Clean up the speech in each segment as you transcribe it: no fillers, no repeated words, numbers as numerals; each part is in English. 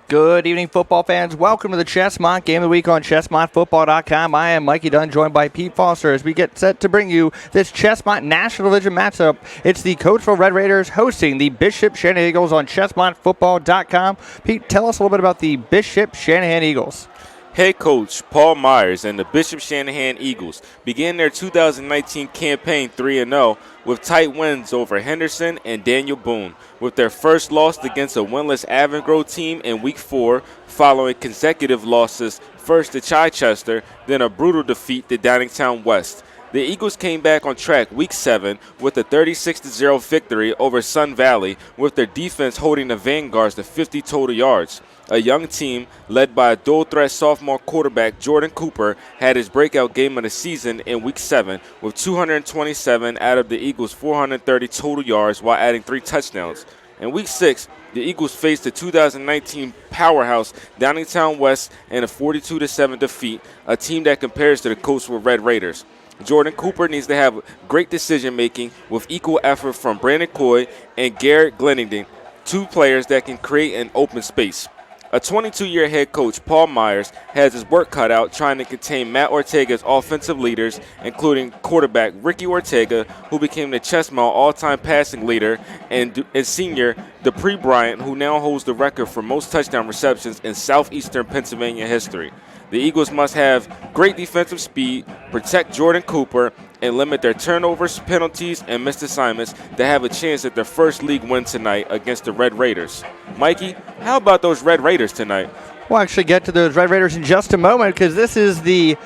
Good evening, football fans. Welcome to the Chesmont Game of the Week on ChesmontFootball.com. I am Mikey Dunn, joined by Pete Foster, as we get set to bring you this Chesmont National Division matchup. It's the Coatesville Red Raiders hosting the Bishop Shanahan Eagles on ChesmontFootball.com. Pete, tell us a little bit about the Bishop Shanahan Eagles. Head coach Paul Myers and the Bishop Shanahan Eagles began their 2019 campaign 3-0 with tight wins over Henderson and Daniel Boone, with their first loss against a winless Avon team in Week 4, following consecutive losses, first to Chichester, then a brutal defeat to Downingtown West. The Eagles came back on track Week 7 with a 36-0 victory over Sun Valley, with their defense holding the Vanguards to 50 total yards. A young team led by a dual-threat sophomore quarterback, Jordan Cooper, had his breakout game of the season in Week 7 with 227 out of the Eagles' 430 total yards while adding 3 touchdowns. In Week 6, the Eagles faced the 2019 powerhouse Downingtown West in a 42-7 defeat, a team that compares to the Coatesville Red Raiders. Jordan Cooper needs to have great decision-making with equal effort from Brandon Coy and Garrett Glendington, 2 players that can create an open space. A 22-year head coach, Paul Myers, has his work cut out trying to contain Matt Ortega's offensive leaders, including quarterback Ricky Ortega, who became the Chesmont all-time passing leader, and senior Dupree Bryant, who now holds the record for most touchdown receptions in southeastern Pennsylvania history. The Eagles must have great defensive speed, protect Jordan Cooper, and limit their turnovers, penalties, and missed assignments to have a chance at their first league win tonight against the Red Raiders. Mikey, how about those Red Raiders tonight? We'll actually get to those Red Raiders in just a moment, because this is the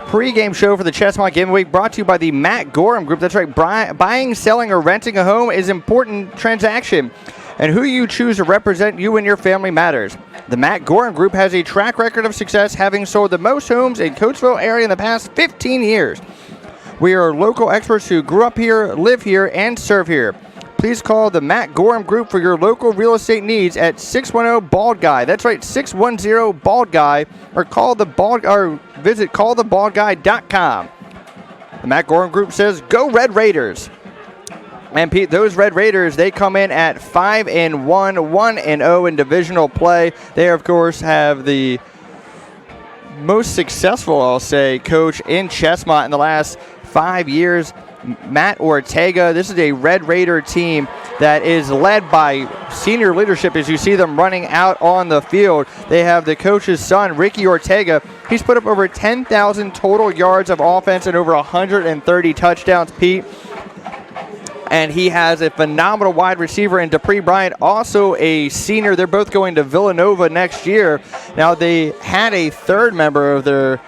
pregame show for the Chesmont Game of the Week, brought to you by the Matt Gorham Group. That's right, buying, selling, or renting a home is an important transaction, and who you choose to represent you and your family matters. The Matt Gorham Group has a track record of success, having sold the most homes in Coatesville area in the past 15 years. We are local experts who grew up here, live here, and serve here. Please call the Matt Gorham Group for your local real estate needs at 610-BALD-GUY. That's right, 610-BALD-GUY, or visit callthebaldguy.com. The Matt Gorham Group says, go Red Raiders. And Pete, those Red Raiders, they come in at 5-1, 1-0 in divisional play. They, of course, have the most successful, I'll say, coach in Chesmont in the last 5 years, Matt Ortega. This is a Red Raider team that is led by senior leadership as you see them running out on the field. They have the coach's son, Ricky Ortega. He's put up over 10,000 total yards of offense and over 130 touchdowns, Pete. And he has a phenomenal wide receiver in Dupree Bryant, also a senior. They're both going to Villanova next year. Now, they had a third member of their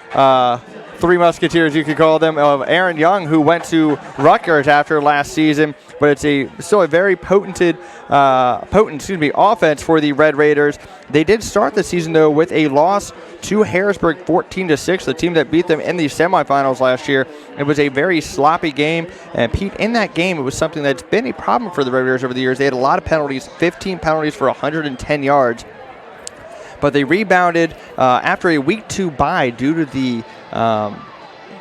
Three Musketeers, you could call them, of Aaron Young, who went to Rutgers after last season. But it's still a very potent offense for the Red Raiders. They did start the season, though, with a loss to Harrisburg 14-6, the team that beat them in the semifinals last year. It was a very sloppy game. And, Pete, in that game, it was something that's been a problem for the Red Raiders over the years. They had a lot of penalties, 15 penalties for 110 yards. But they rebounded after a Week 2 bye due to the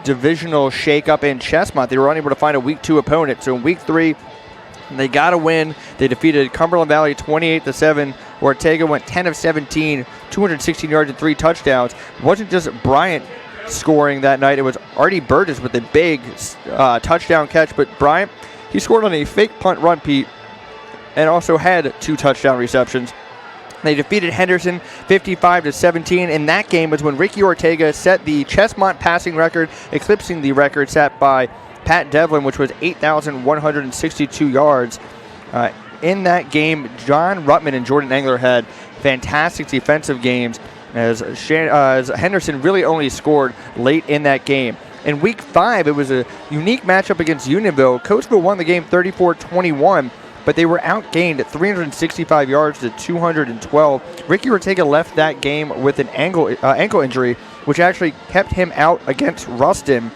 divisional shakeup in Chesmont. They were unable to find a Week 2 opponent. So in Week 3, they got a win. They defeated Cumberland Valley 28-7. Ortega went 10 of 17, 216 yards and 3 touchdowns. It wasn't just Bryant scoring that night. It was Artie Burgess with a big touchdown catch. But Bryant, he scored on a fake punt run, Pete, and also had 2 touchdown receptions. They defeated Henderson 55-17. In that game was when Ricky Ortega set the Chesmont passing record, eclipsing the record set by Pat Devlin, which was 8,162 yards. In that game, John Ruttman and Jordan Engler had fantastic defensive games, as Henderson really only scored late in that game. In Week 5, it was a unique matchup against Unionville. Coatesville won the game 34-21. But they were outgained at 365 yards to 212. Ricky Ortega left that game with an ankle injury, which actually kept him out against Ruston.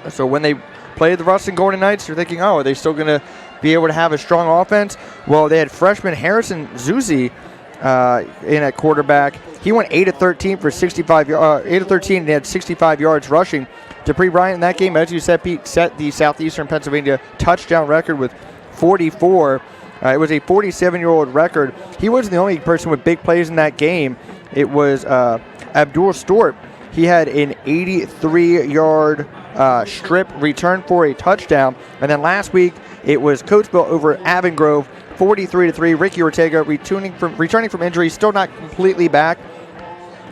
So when they played the Ruston Golden Knights, you're thinking, oh, are they still going to be able to have a strong offense? Well, they had freshman Harrison Zuzi in at quarterback. He went 8 of 13 for 8 of 13 and had 65 yards rushing. Dupree Bryant in that game, as you said, Pete, set the Southeastern Pennsylvania touchdown record with 44. It was a 47-year-old record. He wasn't the only person with big plays in that game. It was Abdul Stewart. He had an 83-yard strip return for a touchdown. And then last week, it was Coatesville over Avongrove, 43-3. Ricky Ortega returning from injury, still not completely back.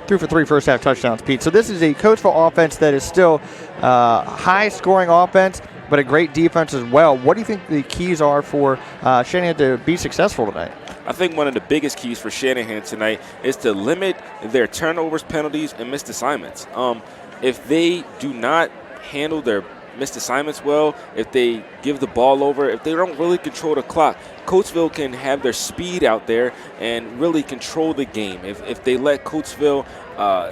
Threw for 3 first-half touchdowns, Pete. So this is a Coatesville offense that is still high-scoring offense, but a great defense as well. What do you think the keys are for Shanahan to be successful tonight? I think one of the biggest keys for Shanahan tonight is to limit their turnovers, penalties, and missed assignments. If they do not handle their missed assignments well, if they give the ball over, if they don't really control the clock, Coatesville can have their speed out there and really control the game. If they let Coatesville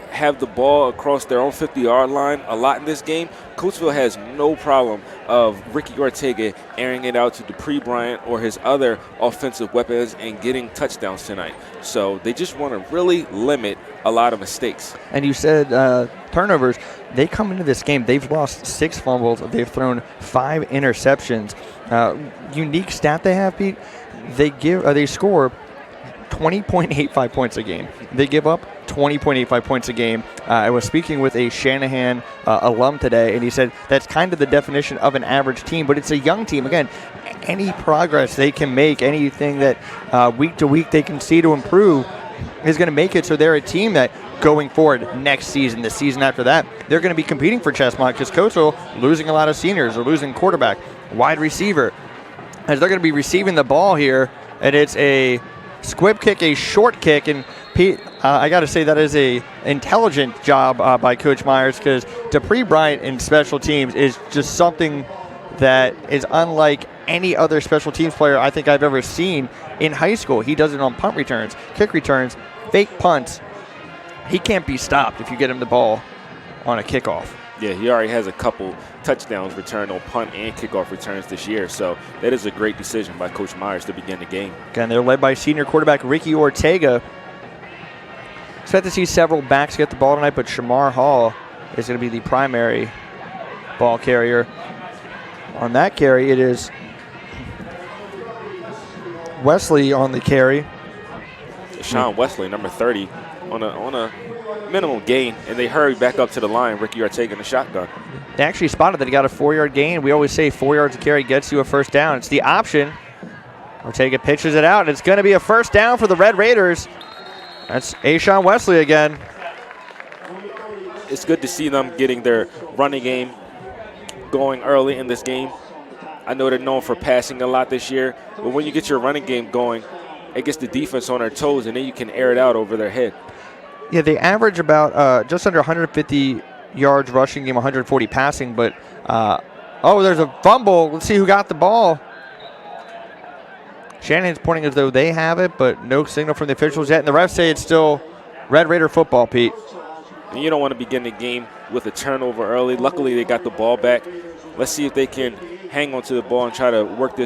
have the ball across their own 50-yard line a lot in this game, Coatesville has no problem of Ricky Ortega airing it out to Dupree Bryant or his other offensive weapons and getting touchdowns tonight. So they just want to really limit a lot of mistakes. And you said turnovers. They come into this game, they've lost 6 fumbles. They've thrown 5 interceptions. Unique stat they have, Pete, they score 20.85 points a game. They give up 20.85 points a game. I was speaking with a Shanahan alum today, and he said that's kind of the definition of an average team, but it's a young team. Again, any progress they can make, anything that week to week they can see to improve is going to make it so they're a team that going forward next season, the season after that, they're going to be competing for Chesmont because Coatesville losing a lot of seniors. They're losing quarterback, wide receiver, as they're going to be receiving the ball here, and it's a squib kick, a short kick, and Pete, I got to say that is a intelligent job by Coach Myers because Dupree Bryant in special teams is just something that is unlike any other special teams player I think I've ever seen in high school. He does it on punt returns, kick returns, fake punts. He can't be stopped if you get him the ball on a kickoff. Yeah, he already has a couple touchdowns returned on punt and kickoff returns this year. So that is a great decision by Coach Myers to begin the game. Again, they're led by senior quarterback Ricky Ortega. Expect to see several backs get the ball tonight, but Shamar Hall is going to be the primary ball carrier. On that carry, it is Wesley on the carry. Sean Wesley, number 30, on a minimum gain, and they hurried back up to the line. Ricky Ortega in the shotgun. They actually spotted that he got a 4-yard gain. We always say 4 yards of carry gets you a first down. It's the option. Ortega pitches it out, and it's going to be a first down for the Red Raiders. That's Ashawn Wesley again. It's good to see them getting their running game going early in this game. I know they're known for passing a lot this year, but when you get your running game going, it gets the defense on their toes, and then you can air it out over their head. Yeah, they average about just under 150 yards rushing game, 140 passing, but there's a fumble. Let's see who got the ball. Shanahan's pointing as though they have it, but no signal from the officials yet, and the refs say it's still Red Raider football, Pete. And you don't want to begin the game with a turnover early. Luckily, they got the ball back. Let's see if they can hang on to the ball and try to work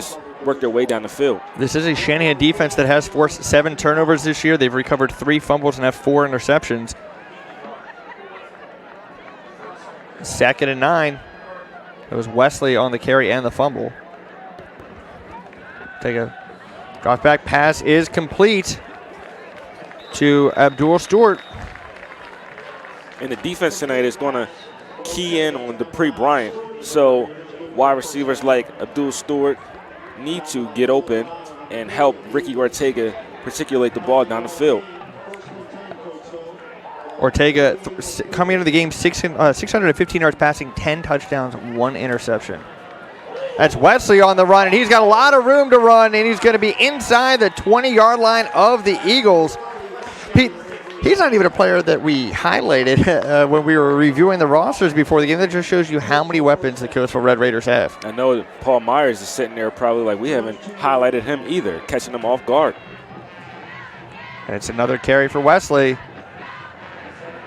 their way down the field. This is a Shanahan defense that has forced 7 turnovers this year. They've recovered 3 fumbles and have 4 interceptions. 2nd and 9. It was Wesley on the carry and the fumble. Take a drop back pass is complete to Abdul Stewart. And the defense tonight is going to key in on Dupree Bryant. So wide receivers like Abdul Stewart need to get open and help Ricky Ortega particulate the ball down the field. Ortega coming into the game 615 yards passing, 10 touchdowns, 1 interception. That's Wesley on the run, and he's got a lot of room to run, and he's going to be inside the 20-yard line of the Eagles. Pete, he's not even a player that we highlighted when we were reviewing the rosters before the game. That just shows you how many weapons the Coatesville Red Raiders have. I know that Paul Myers is sitting there probably like we haven't highlighted him either, catching him off guard. And it's another carry for Wesley.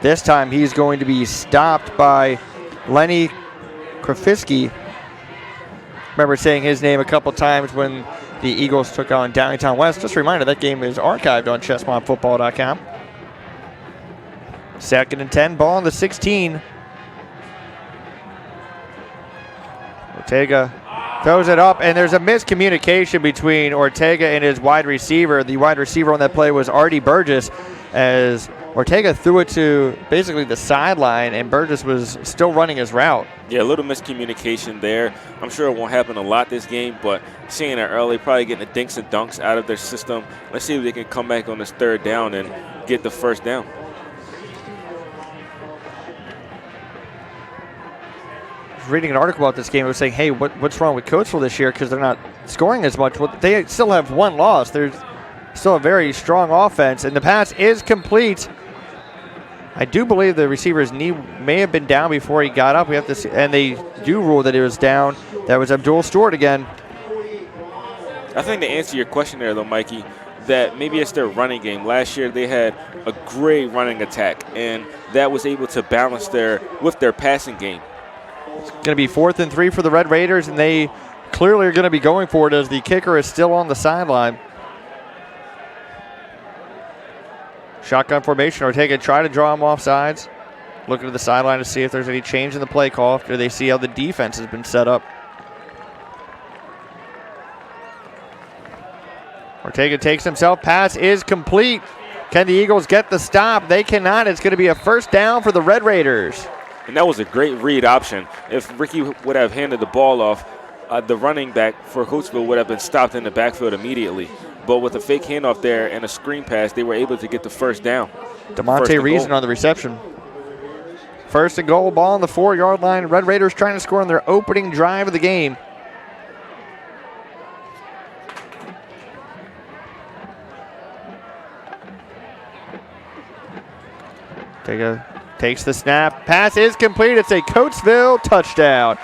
This time he's going to be stopped by Lenny Krafisky. Remember saying his name a couple times when the Eagles took on Downingtown West. Just a reminder, that game is archived on ChesmontFootball.com. 2nd and 10, ball on the 16. Ortega Throws it up, and there's a miscommunication between Ortega and his wide receiver. The wide receiver on that play was Artie Burgess, as Ortega threw it to basically the sideline, and Burgess was still running his route. Yeah, a little miscommunication there. I'm sure it won't happen a lot this game, but seeing it early, probably getting the dinks and dunks out of their system. Let's see if they can come back on this third down and get the first down. Reading an article about this game, it was saying, hey, what's wrong with Coatesville this year because they're not scoring as much. Well, they still have one loss. There's still a very strong offense, and the pass is complete. I do believe the receiver's knee may have been down before he got up. We have to see, and they do rule that it was down. That was Abdul Stewart again. I think to answer your question there, though, Mikey, that maybe it's their running game. Last year they had a great running attack, and that was able to balance with their passing game. It's going to be 4th and 3 for the Red Raiders, and they clearly are going to be going for it as the kicker is still on the sideline. Shotgun formation. Ortega try to draw him off sides. Looking to the sideline to see if there's any change in the play call after they see how the defense has been set up. Ortega takes himself. Pass is complete. Can the Eagles get the stop? They cannot. It's going to be a first down for the Red Raiders. And that was a great read option. If Ricky would have handed the ball off, the running back for Coatesville would have been stopped in the backfield immediately. But with a fake handoff there and a screen pass, they were able to get the first down. DeMonte Reason on the reception. First and goal, ball on the 4-yard line. Red Raiders trying to score on their opening drive of the game. Takes the snap. Pass is complete. It's a Coatesville touchdown.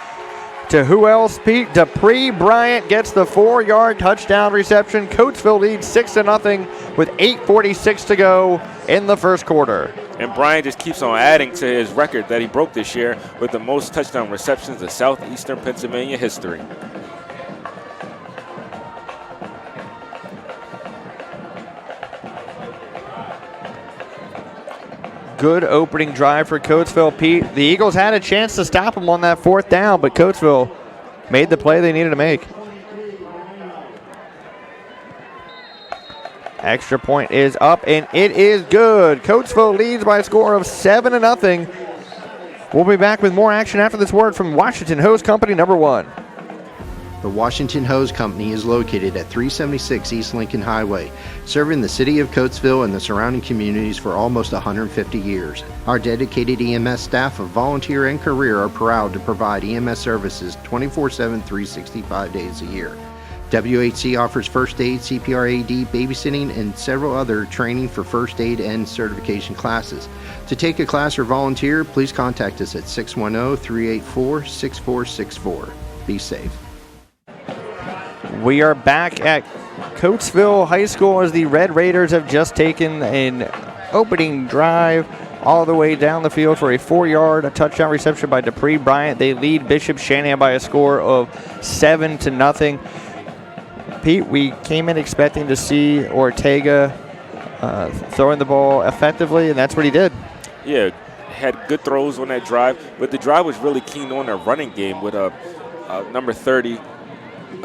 To who else, Pete? Dupree Bryant gets the 4-yard touchdown reception. Coatesville leads 6-0 with 8:46 to go in the first quarter. And Bryant just keeps on adding to his record that he broke this year with the most touchdown receptions in Southeastern Pennsylvania history. Good opening drive for Coatesville, Pete. The Eagles had a chance to stop them on that 4th down, but Coatesville made the play they needed to make. Extra point is up, and it is good. Coatesville leads by a score of 7-0. We'll be back with more action after this word from Washington Hose Company number 1. The Washington Hose Company is located at 376 East Lincoln Highway, serving the city of Coatesville and the surrounding communities for almost 150 years. Our dedicated EMS staff of volunteer and career are proud to provide EMS services 24/7, 365 days a year. WHC offers first aid, CPR AD, babysitting, and several other training for first aid and certification classes. To take a class or volunteer, please contact us at 610-384-6464. Be safe. We are back at Coatesville High School as the Red Raiders have just taken an opening drive all the way down the field for a 4-yard touchdown reception by Dupree Bryant. They lead Bishop Shanahan by a score of 7-0. Pete, we came in expecting to see Ortega throwing the ball effectively, and that's what he did. Yeah, had good throws on that drive, but the drive was really keen on their running game with number 30,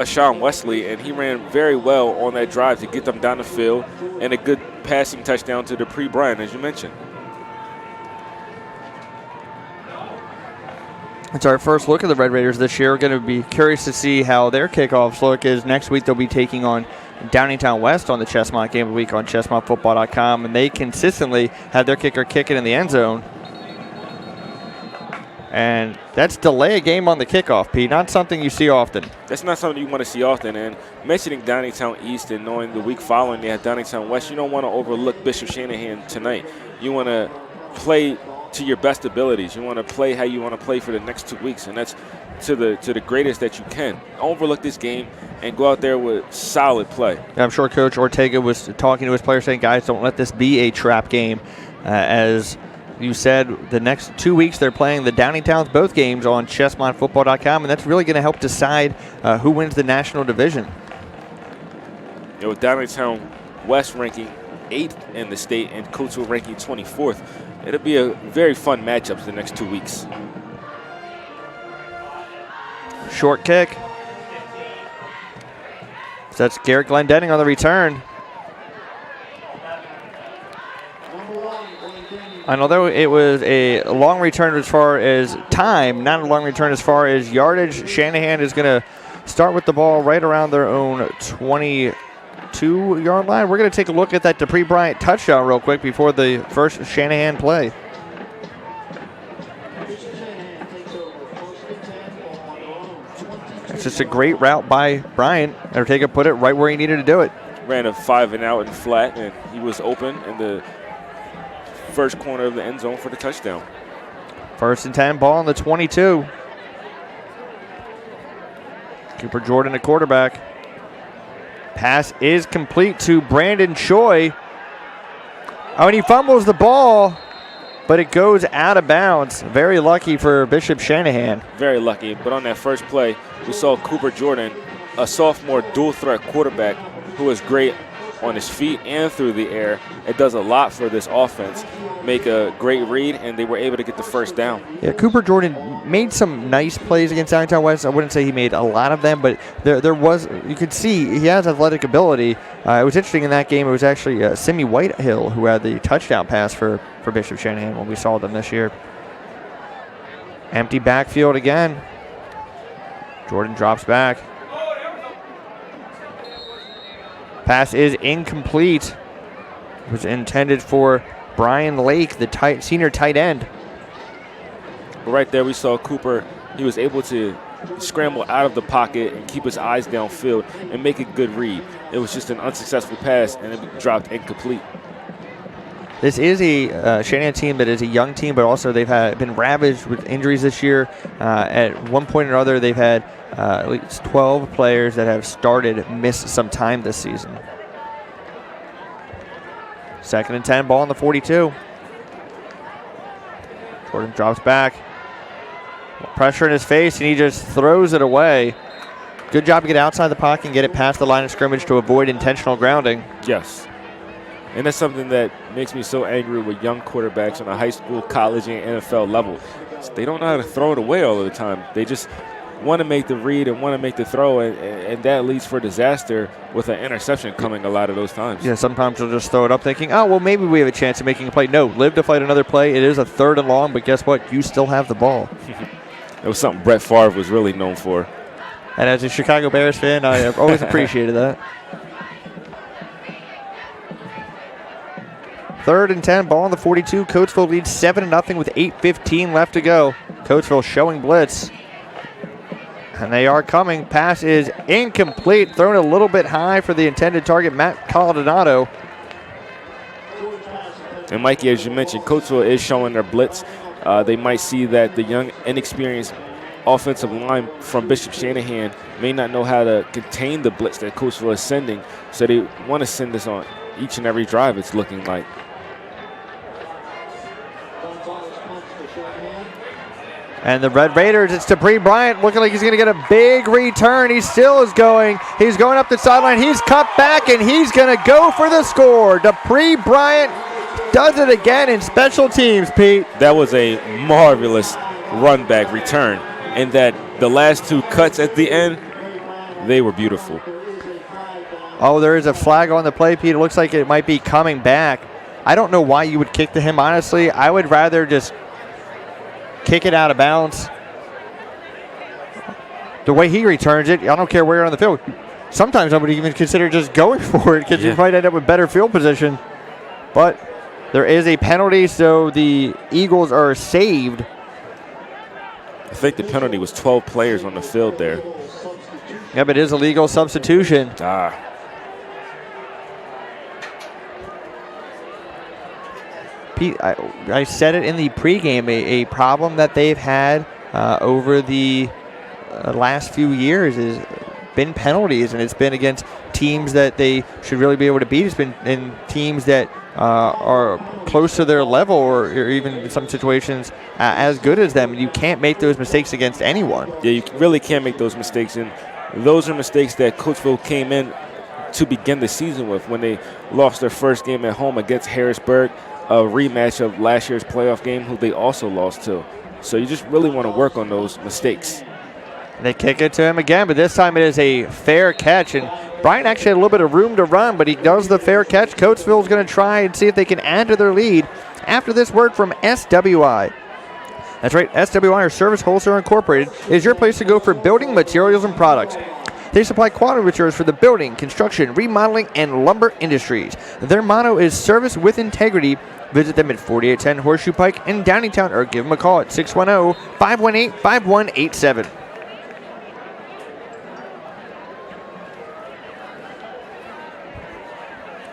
Sean Wesley, and he ran very well on that drive to get them down the field, and a good passing touchdown to Dupree Bryant, as you mentioned. It's our first look at the Red Raiders this year. We're going to be curious to see how their kickoffs look, as next week they'll be taking on Downingtown West on the Chesmont Game of the Week on ChesmontFootball.com, and they consistently have their kicker kick it in the end zone. And that's delay a game on the kickoff, Pete. Not something you see often. That's not something you want to see often. And mentioning Downingtown East and knowing the week following they have Downingtown West, you don't want to overlook Bishop Shanahan tonight. You want to play to your best abilities. You want to play how you want to play for the next 2 weeks, and that's to the greatest that you can. Overlook this game and go out there with solid play. I'm sure Coach Ortega was talking to his players saying, guys, don't let this be a trap game. As you said, the next 2 weeks they're playing the Downingtowns, both games on ChesmontFootball.com, and that's really going to help decide who wins the national division. With Downingtown West ranking 8th in the state and Coatesville ranking 24th, it'll be a very fun matchup the next 2 weeks. Short kick. So that's Garrett Glendenning on the return. And although it was a long return as far as time, not a long return as far as yardage, Shanahan is going to start with the ball right around their own 22-yard line. We're going to take a look at that Dupree Bryant touchdown real quick before the first Shanahan play. It's just a great route by Bryant. Ortega put it right where he needed to do it. Ran a 5-and-out and flat, and he was open in the first corner of the end zone for the touchdown. 1st and 10, ball on the 22. Cooper Jordan, the quarterback. Pass is complete to Brandon Choi. Oh, and he fumbles the ball, but it goes out of bounds. Very lucky for Bishop Shanahan. Very lucky, but on that first play, we saw Cooper Jordan, a sophomore dual-threat quarterback who was great on his feet and through the air. It does a lot for this offense. Make a great read, and they were able to get the first down. Yeah, Cooper Jordan made some nice plays against Downtown West. I wouldn't say he made a lot of them, but there was, you could see he has athletic ability. It was interesting in that game. It was actually Simi Whitehill who had the touchdown pass for Bishop Shanahan when we saw them this year. Empty backfield again. Jordan drops back. Pass is incomplete. It was intended for Brian Lake, the senior tight end. But right there we saw Cooper. He was able to scramble out of the pocket and keep his eyes downfield and make a good read. It was just an unsuccessful pass, and it dropped incomplete. This is a Shanahan team that is a young team, but also they've been ravaged with injuries this year. At one point or other, they've had at least 12 players that have started miss some time this season. 2nd and 10, ball on the 42. Jordan drops back. Pressure in his face, and he just throws it away. Good job to get outside the pocket and get it past the line of scrimmage to avoid intentional grounding. Yes. And that's something that makes me so angry with young quarterbacks on a high school, college, and NFL level. They don't know how to throw it away all of the time. They just want to make the read and want to make the throw, and that leads for disaster with an interception coming a lot of those times. Yeah, sometimes they'll just throw it up thinking, oh, well, maybe we have a chance of making a play. No, live to fight another play. It is a 3rd and long, but guess what? You still have the ball. It was something Brett Favre was really known for. And as a Chicago Bears fan, I have always appreciated that. 3rd and 10, ball on the 42. Coatesville leads 7-0 with 8:15 left to go. Coatesville showing blitz. And they are coming. Pass is incomplete. Thrown a little bit high for the intended target, Matt Coladonado. And Mikey, as you mentioned, Coatesville is showing their blitz. They might see that the young, inexperienced offensive line from Bishop Shanahan may not know how to contain the blitz that Coatesville is sending. So they want to send this on each and every drive, it's looking like. And the Red Raiders, it's Dupree Bryant looking like he's going to get a big return. He still is going. He's going up the sideline. He's cut back, and he's going to go for the score. Dupree Bryant does it again in special teams, Pete. That was a marvelous run back return. And that the last 2 cuts at the end, they were beautiful. Oh, there is a flag on the play, Pete. It looks like it might be coming back. I don't know why you would kick to him, honestly. I would rather just kick it out of bounds. The way he returns it, I don't care where on the field. Sometimes I would even consider just going for it because you might end up with better field position. But there is a penalty, so the Eagles are saved. I think the penalty was 12 players on the field there. Yeah, but it is a legal substitution. Pete, I said it in the pregame, a problem that they've had over the last few years has been penalties, and it's been against teams that they should really be able to beat. It's been in teams that are close to their level or even in some situations as good as them. You can't make those mistakes against anyone. Yeah, you really can't make those mistakes, and those are mistakes that Coatesville came in to begin the season with when they lost their first game at home against Harrisburg, a rematch of last year's playoff game, who they also lost to. So you just really want to work on those mistakes. They kick it to him again, but this time it is a fair catch, and Bryant actually had a little bit of room to run, but he does the fair catch. Coatesville is going to try and see if they can add to their lead after this word from SWI. That's right, SWI, or Service Wholesaler Incorporated, is your place to go for building materials and products. They supply quality materials for the building, construction, remodeling, and lumber industries. Their motto is service with integrity. Visit them at 4810 Horseshoe Pike in Downingtown or give them a call at 610-518-5187.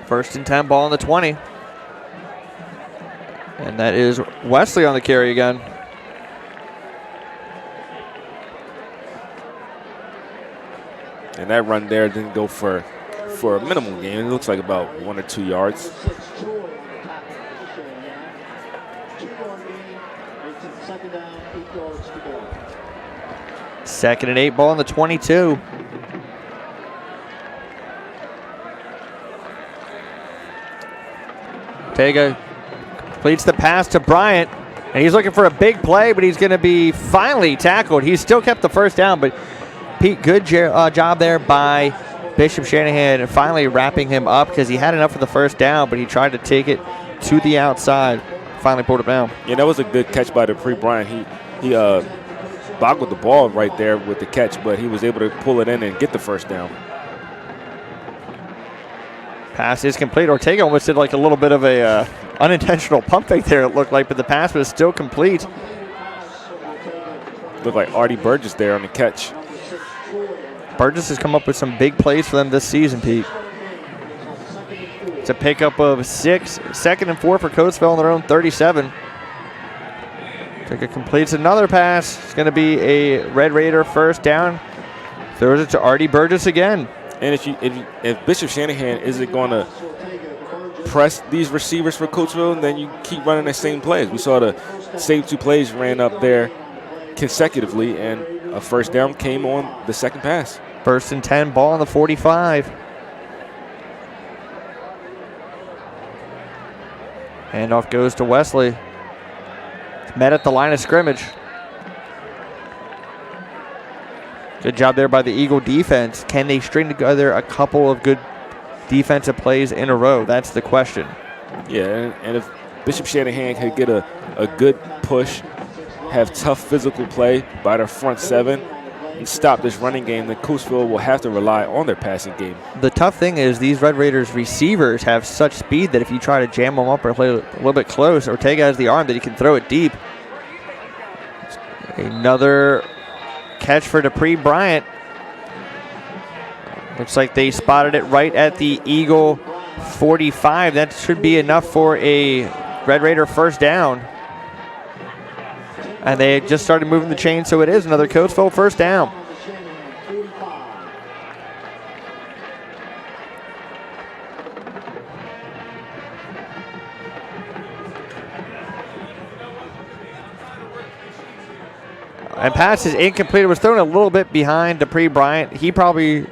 First and 10, ball on the 20. And that is Wesley on the carry again. And that run there didn't go for a minimal gain. It looks like about 1 or 2 yards. Second and 8, ball on the 22. Ortega completes the pass to Bryant, and he's looking for a big play, but he's going to be finally tackled. He's still kept the first down, but Pete, good job there by Bishop Shanahan, finally wrapping him up because he had enough for the first down, but he tried to take it to the outside. Finally pulled it down. Yeah, that was a good catch by Dupree Bryant. He boggled the ball right there with the catch, but he was able to pull it in and get the first down. Pass is complete. Ortega almost did like a little bit of a unintentional pump fake there, it looked like, but the pass was still complete. Looked like Artie Burgess there on the catch. Burgess has come up with some big plays for them this season, Pete. It's a pickup of 6, 2nd and 4 for Coatesville on their own 37. Ortega completes another pass. It's going to be a Red Raider first down. Throws it to Artie Burgess again. And if Bishop Shanahan isn't going to press these receivers for Coatesville, then you keep running the same plays. We saw the same 2 plays ran up there consecutively, and a first down came on the second pass. First and 10, ball on the 45. Handoff goes to Wesley. Met at the line of scrimmage. Good job there by the Eagle defense. Can they string together a couple of good defensive plays in a row? That's the question. Yeah, and if Bishop Shanahan could get a good push, have tough physical play by their front 7, and stop this running game, then Coatesville will have to rely on their passing game. The tough thing is these Red Raiders receivers have such speed that if you try to jam them up or play a little bit close, Ortega has the arm that he can throw it deep. Another catch for Dupree Bryant. Looks like they spotted it right at the Eagle 45. That should be enough for a Red Raider first down. And they just started moving the chain, so it is another Coatesville first down. And pass is incomplete. It was thrown a little bit behind Dupree Bryant. He probably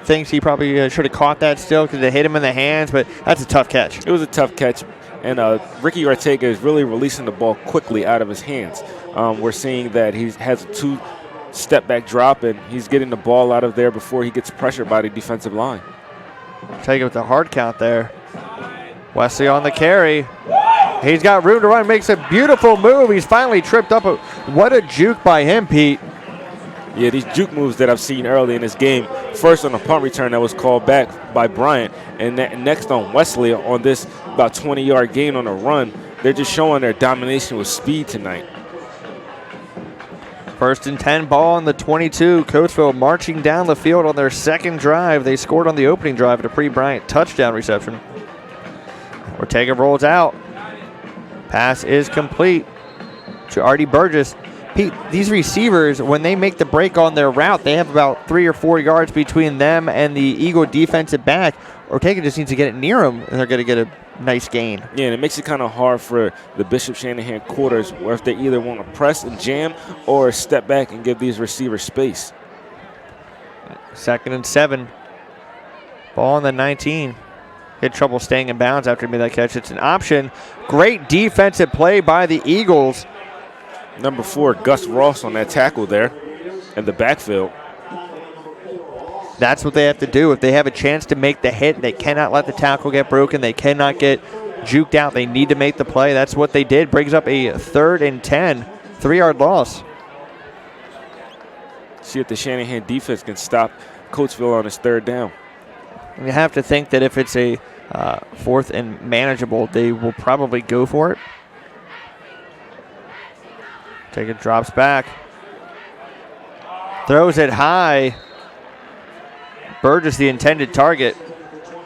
thinks he should have caught that still because it hit him in the hands, but that's a tough catch. It was a tough catch, and Ricky Ortega is really releasing the ball quickly out of his hands. We're seeing that he has a 2-step back drop, and he's getting the ball out of there before he gets pressured by the defensive line. Take it with the hard count there. Wesley on the carry. He's got room to run, makes a beautiful move. He's finally tripped up. What a juke by him, Pete. Yeah, these juke moves that I've seen early in this game. First on a punt return that was called back by Bryant, and next on Wesley on this about 20-yard gain on a run. They're just showing their domination with speed tonight. First and 10, ball on the 22. Coatesville marching down the field on their second drive. They scored on the opening drive, a Dupree Bryant touchdown reception. Ortega rolls out. Pass is complete to Artie Burgess. Pete, these receivers, when they make the break on their route, they have about 3 or 4 yards between them and the Eagle defensive back. Ortega just needs to get it near them, and they're going to get a nice gain. Yeah, and it makes it kind of hard for the Bishop Shanahan quarters where if they either want to press and jam or step back and give these receivers space. Second and 7. Ball on the 19. Had trouble staying in bounds after he made that catch. It's an option. Great defensive play by the Eagles. Number 4, Gus Ross on that tackle there in the backfield. That's what they have to do. If they have a chance to make the hit, they cannot let the tackle get broken. They cannot get juked out. They need to make the play. That's what they did. Brings up a 3rd and 10, 3-yard loss. See if the Shanahan defense can stop Coatesville on his 3rd down. And you have to think that if it's a 4th and manageable, they will probably go for it. Taker drops back. Throws it high. Burgess, the intended target.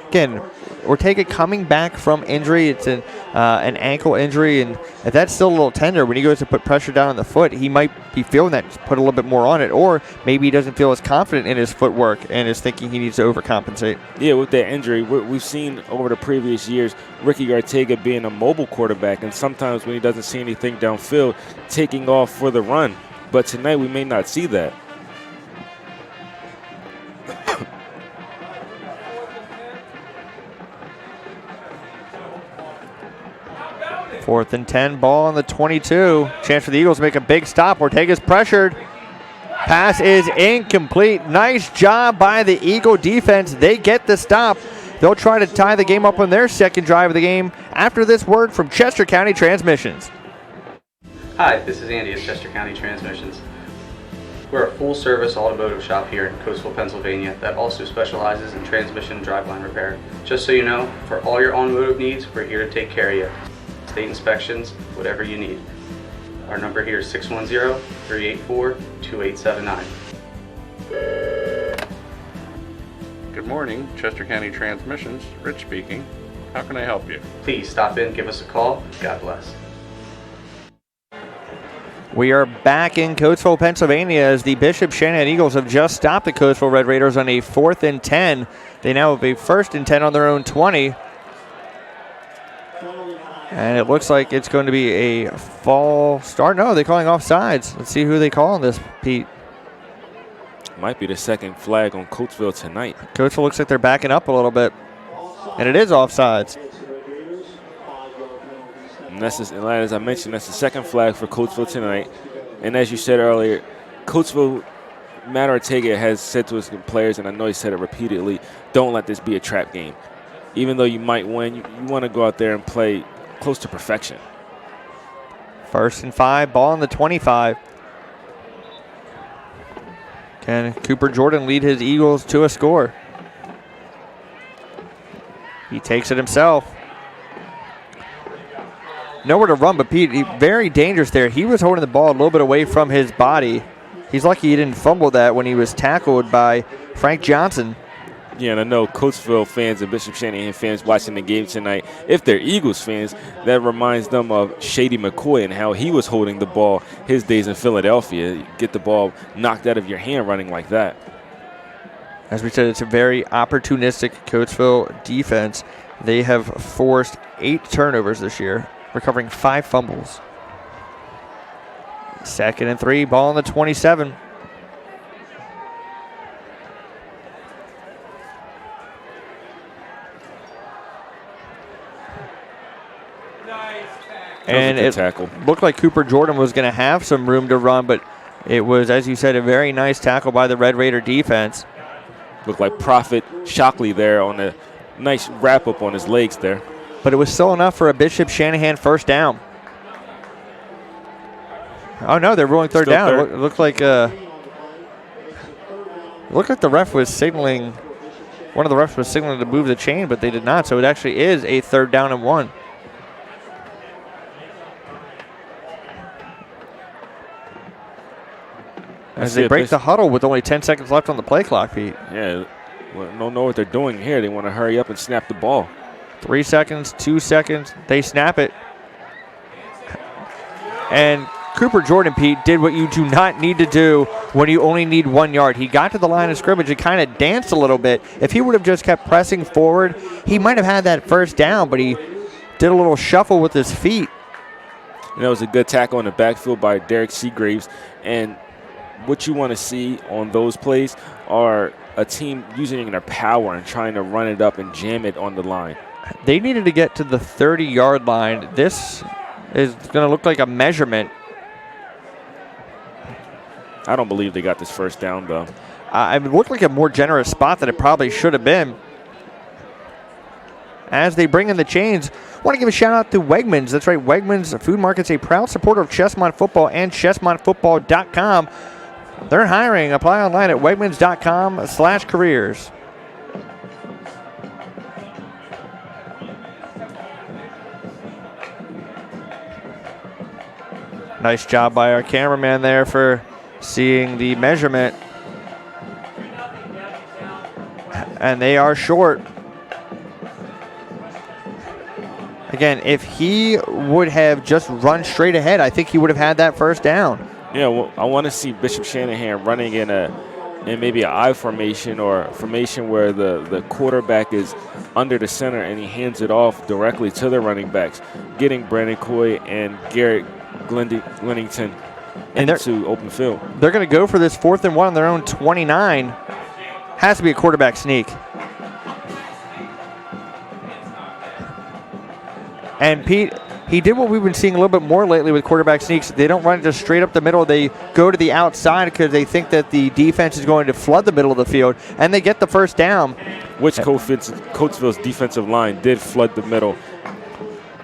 Again, Ortega coming back from injury. It's an ankle injury, and if that's still a little tender, when he goes to put pressure down on the foot, he might be feeling that, just put a little bit more on it, or maybe he doesn't feel as confident in his footwork and is thinking he needs to overcompensate. Yeah, with that injury, we've seen over the previous years Ricky Ortega being a mobile quarterback, and sometimes when he doesn't see anything downfield, taking off for the run. But tonight we may not see that. 4th and 10, ball on the 22. Chance for the Eagles to make a big stop. Ortega's pressured. Pass is incomplete. Nice job by the Eagle defense. They get the stop. They'll try to tie the game up on their 2nd drive of the game after this word from Chester County Transmissions. Hi, this is Andy at Chester County Transmissions. We're a full-service automotive shop here in Coatesville, Pennsylvania that also specializes in transmission and driveline repair. Just so you know, for all your automotive needs, we're here to take care of you. State inspections, whatever you need. Our number here is 610-384-2879. Good morning, Chester County Transmissions. Rich speaking. How can I help you? Please stop in, give us a call. God bless. We are back in Coatesville, Pennsylvania, as the Bishop Shanahan Eagles have just stopped the Coatesville Red Raiders on a 4th and 10. They now have a 1st and 10 on their own 20. And it looks like it's going to be a fall start. No, they're calling offsides. Let's see who they call on this, Pete. Might be the 2nd flag on Coatesville tonight. Coatesville looks like they're backing up a little bit. And it is offsides. And as I mentioned, that's the 2nd flag for Coatesville tonight. And as you said earlier, Coatesville, Matt Ortega has said to his players, and I know he said it repeatedly, don't let this be a trap game. Even though you might win, you want to go out there and play close to perfection. 1st and 5, ball on the 25. Can Cooper Jordan lead his Eagles to a score? He takes it himself. Nowhere to run, but Pete, very dangerous there. He was holding the ball a little bit away from his body. He's lucky he didn't fumble that when he was tackled by Frank Johnson. Yeah, and I know Coatesville fans and Bishop Shanahan fans watching the game tonight, if they're Eagles fans, that reminds them of Shady McCoy and how he was holding the ball his days in Philadelphia. You get the ball knocked out of your hand running like that. As we said, it's a very opportunistic Coatesville defense. They have forced 8 turnovers this year, recovering 5 fumbles. 2nd and 3, ball on the 27. And it looked like Cooper Jordan was going to have some room to run, but it was, as you said, a very nice tackle by the Red Raider defense. Looked like Prophet Shockley there on a nice wrap-up on his legs there. But it was still enough for a Bishop Shanahan 1st down. Oh, no, they're rolling 3rd down. It looked like the ref was signaling. One of the refs was signaling to move the chain, but they did not, so it actually is a 3rd down and 1. As they break the huddle with only 10 seconds left on the play clock, Pete. Yeah, don't know what they're doing here. They want to hurry up and snap the ball. 3 seconds, 2 seconds, they snap it. And Cooper Jordan, Pete, did what you do not need to do when you only need 1 yard. He got to the line of scrimmage and kind of danced a little bit. If he would have just kept pressing forward, he might have had that 1st down, but he did a little shuffle with his feet. And that was a good tackle in the backfield by Derek Seagraves. And what you want to see on those plays are a team using their power and trying to run it up and jam it on the line. They needed to get to the 30-yard line. This is going to look like a measurement. I don't believe they got this 1st down, though. it looked like a more generous spot than it probably should have been. As they bring in the chains, I want to give a shout out to Wegmans. That's right, Wegmans Food Market's a proud supporter of Chesmont football and ChesmontFootball.com. They're hiring. Apply online at Wegmans.com/careers. Nice job by our cameraman there for seeing the measurement. And they are short. Again, if he would have just run straight ahead, I think he would have had that first down. Yeah, well, I want to see Bishop Shanahan running in maybe an I formation or a formation where the quarterback is under the center and he hands it off directly to the running backs, getting Brandon Coy and Garrett Glennington into open field. They're going to go for this 4th and 1 on their own 29. Has to be a quarterback sneak. And Pete, he did what we've been seeing a little bit more lately with quarterback sneaks. They don't run it just straight up the middle. They go to the outside because they think that the defense is going to flood the middle of the field, and they get the first down. Which Coatesville's defensive line did flood the middle.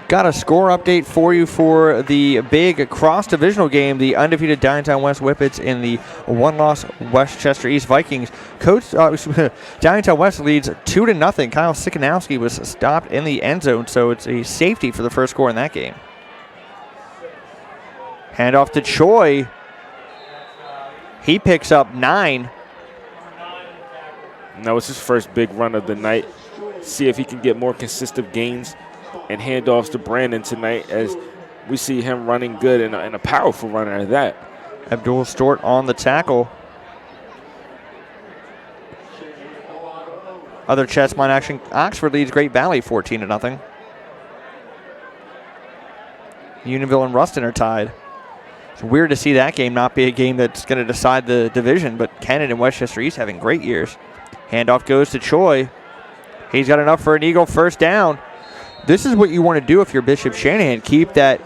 Got a score update for you for the big cross-divisional game, the undefeated Downtown West Whippets in the one-loss Westchester East Vikings. Downtown West leads 2-0. Kyle Sikanowski was stopped in the end zone, so it's a safety for the first score in that game. Handoff to Choi. He picks up 9. That was his first big run of the night. See if he can get more consistent gains and handoffs to Brandon tonight, as we see him running good and a powerful runner at that. Abdul Stort on the tackle. Other Chesmont action, Oxford leads Great Valley 14-0. Unionville and Ruston are tied. It's weird to see that game not be a game that's going to decide the division, but Kennett and Westchester East having great years. Handoff goes to Choi. He's got enough for an Eagle first down. This is what you want to do if you're Bishop Shanahan. Keep that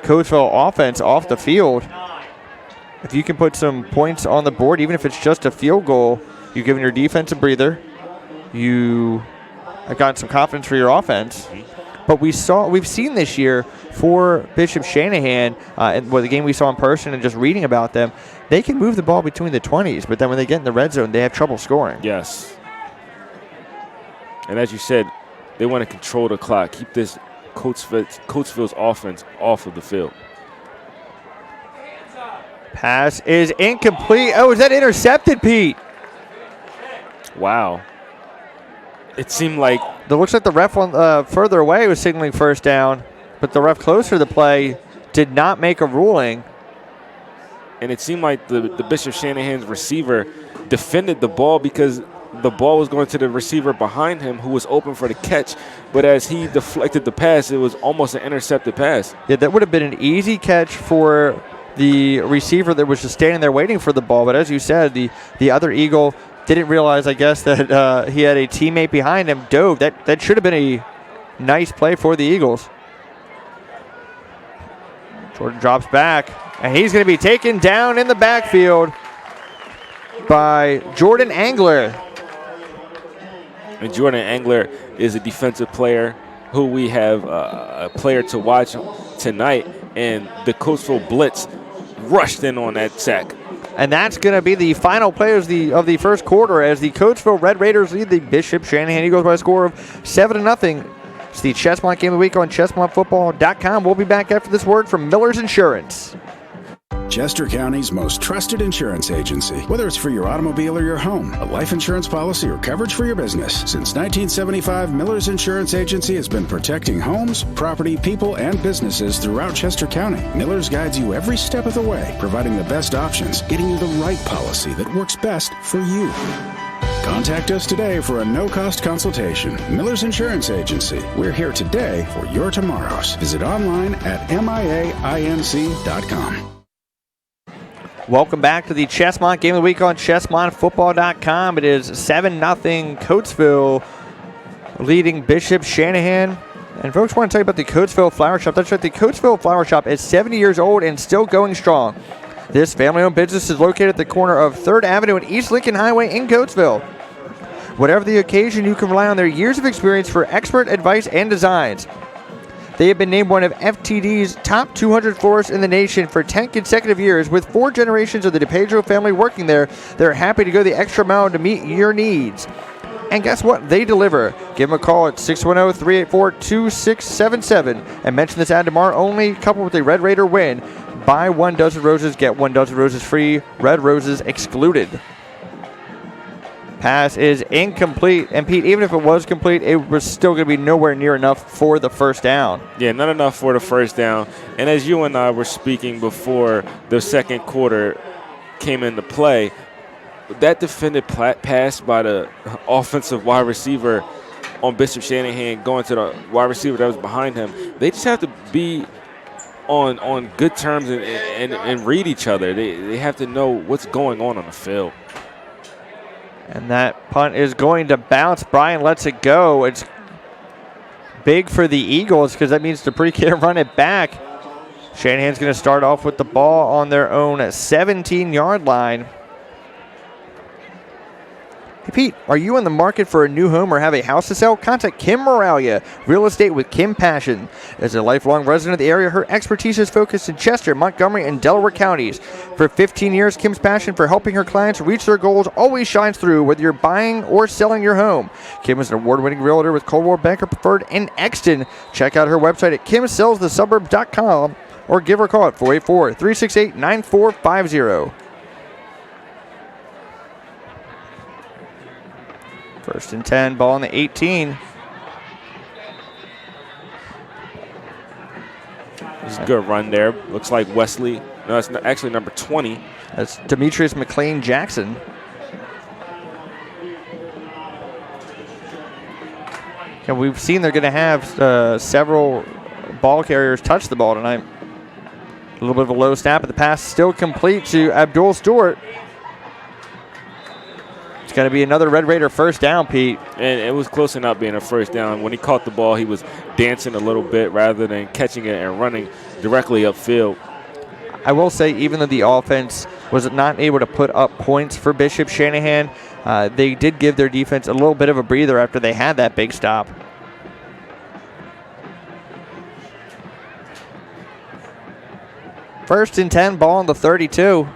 Coatesville offense off the field. If you can put some points on the board, even if it's just a field goal, you've given your defense a breather. You have gotten some confidence for your offense. But we've seen this year for Bishop Shanahan, the game we saw in person and just reading about them, they can move the ball between the 20s, but then when they get in the red zone, they have trouble scoring. Yes. And as you said, they want to control the clock, keep this Coatesville's offense off of the field. Pass is incomplete. Oh, is that intercepted, Pete? Wow. It seemed like... It looks like the ref further away was signaling first down, but the ref closer to the play did not make a ruling. And it seemed like the Bishop Shanahan's receiver defended the ball because the ball was going to the receiver behind him who was open for the catch. But as he deflected the pass, it was almost an intercepted pass. Yeah, that would have been an easy catch for the receiver that was just standing there waiting for the ball. But as you said, the other Eagle didn't realize, I guess, that he had a teammate behind him, dove. That should have been a nice play for the Eagles. Jordan drops back, and he's going to be taken down in the backfield by Jordan Angler. And Jordan Angler is a defensive player who we have a player to watch tonight, and the Coatesville Blitz rushed in on that sack. And that's going to be the final play of the first quarter as the Coatesville Red Raiders lead the Bishop Shanahan Eagles by a score of 7-0. It's the Chesmont Game of the Week on ChesmontFootball.com. We'll be back after this word from Miller's Insurance. Chester County's most trusted insurance agency. Whether it's for your automobile or your home, a life insurance policy, or coverage for your business. Since 1975, Miller's Insurance Agency has been protecting homes, property, people, and businesses throughout Chester County. Miller's guides you every step of the way, providing the best options, getting you the right policy that works best for you. Contact us today for a no-cost consultation. Miller's Insurance Agency. We're here today for your tomorrows. Visit online at miainc.com. Welcome back to the Chesmont Game of the Week on ChesmontFootball.com. It is 7-0 Coatesville leading Bishop Shanahan. And folks, want to tell you about the Coatesville Flower Shop. That's right, the Coatesville Flower Shop is 70 years old and still going strong. This family-owned business is located at the corner of 3rd Avenue and East Lincoln Highway in Coatesville. Whatever the occasion, you can rely on their years of experience for expert advice and designs. They have been named one of FTD's top 200 florists in the nation for 10 consecutive years. With 4 generations of the DePedro family working there, they're happy to go the extra mile to meet your needs. And guess what? They deliver. Give them a call at 610-384-2677 and mention this ad tomorrow only, coupled with a Red Raider win. Buy 1 dozen roses, get 1 dozen roses free. Red roses excluded. Pass is incomplete. And Pete, even if it was complete, it was still going to be nowhere near enough for the first down. Yeah, not enough for the first down. And as you and I were speaking before the second quarter came into play, that defended pass by the offensive wide receiver on Bishop Shanahan going to the wide receiver that was behind him, they just have to be on good terms and read each other. They have to know what's going on the field. And that punt is going to bounce. Brian lets it go. It's big for the Eagles because that means Dupree can't run it back. Shanahan's going to start off with the ball on their own 17-yard line. Hey, Pete, are you in the market for a new home or have a house to sell? Contact Kim Moralia, Real Estate with Kim Passion. As a lifelong resident of the area, her expertise is focused in Chester, Montgomery, and Delaware counties. For 15 years, Kim's passion for helping her clients reach their goals always shines through, whether you're buying or selling your home. Kim is an award-winning realtor with Coldwell Banker Preferred in Exton. Check out her website at kimsellsthesuburbs.com or give her a call at 484-368-9450. First and 10, ball on the 18. It's a good run there. Looks like Wesley. No, it's actually number 20. That's Demetrius McLean Jackson. And we've seen they're going to have several ball carriers touch the ball tonight. A little bit of a low snap, but the pass still complete to Abdul Stewart. It's going to be another Red Raider first down, Pete. And it was close to not being a first down. When he caught the ball, he was dancing a little bit rather than catching it and running directly upfield. I will say, even though the offense was not able to put up points for Bishop Shanahan, they did give their defense a little bit of a breather after they had that big stop. First and 10, ball on the 32.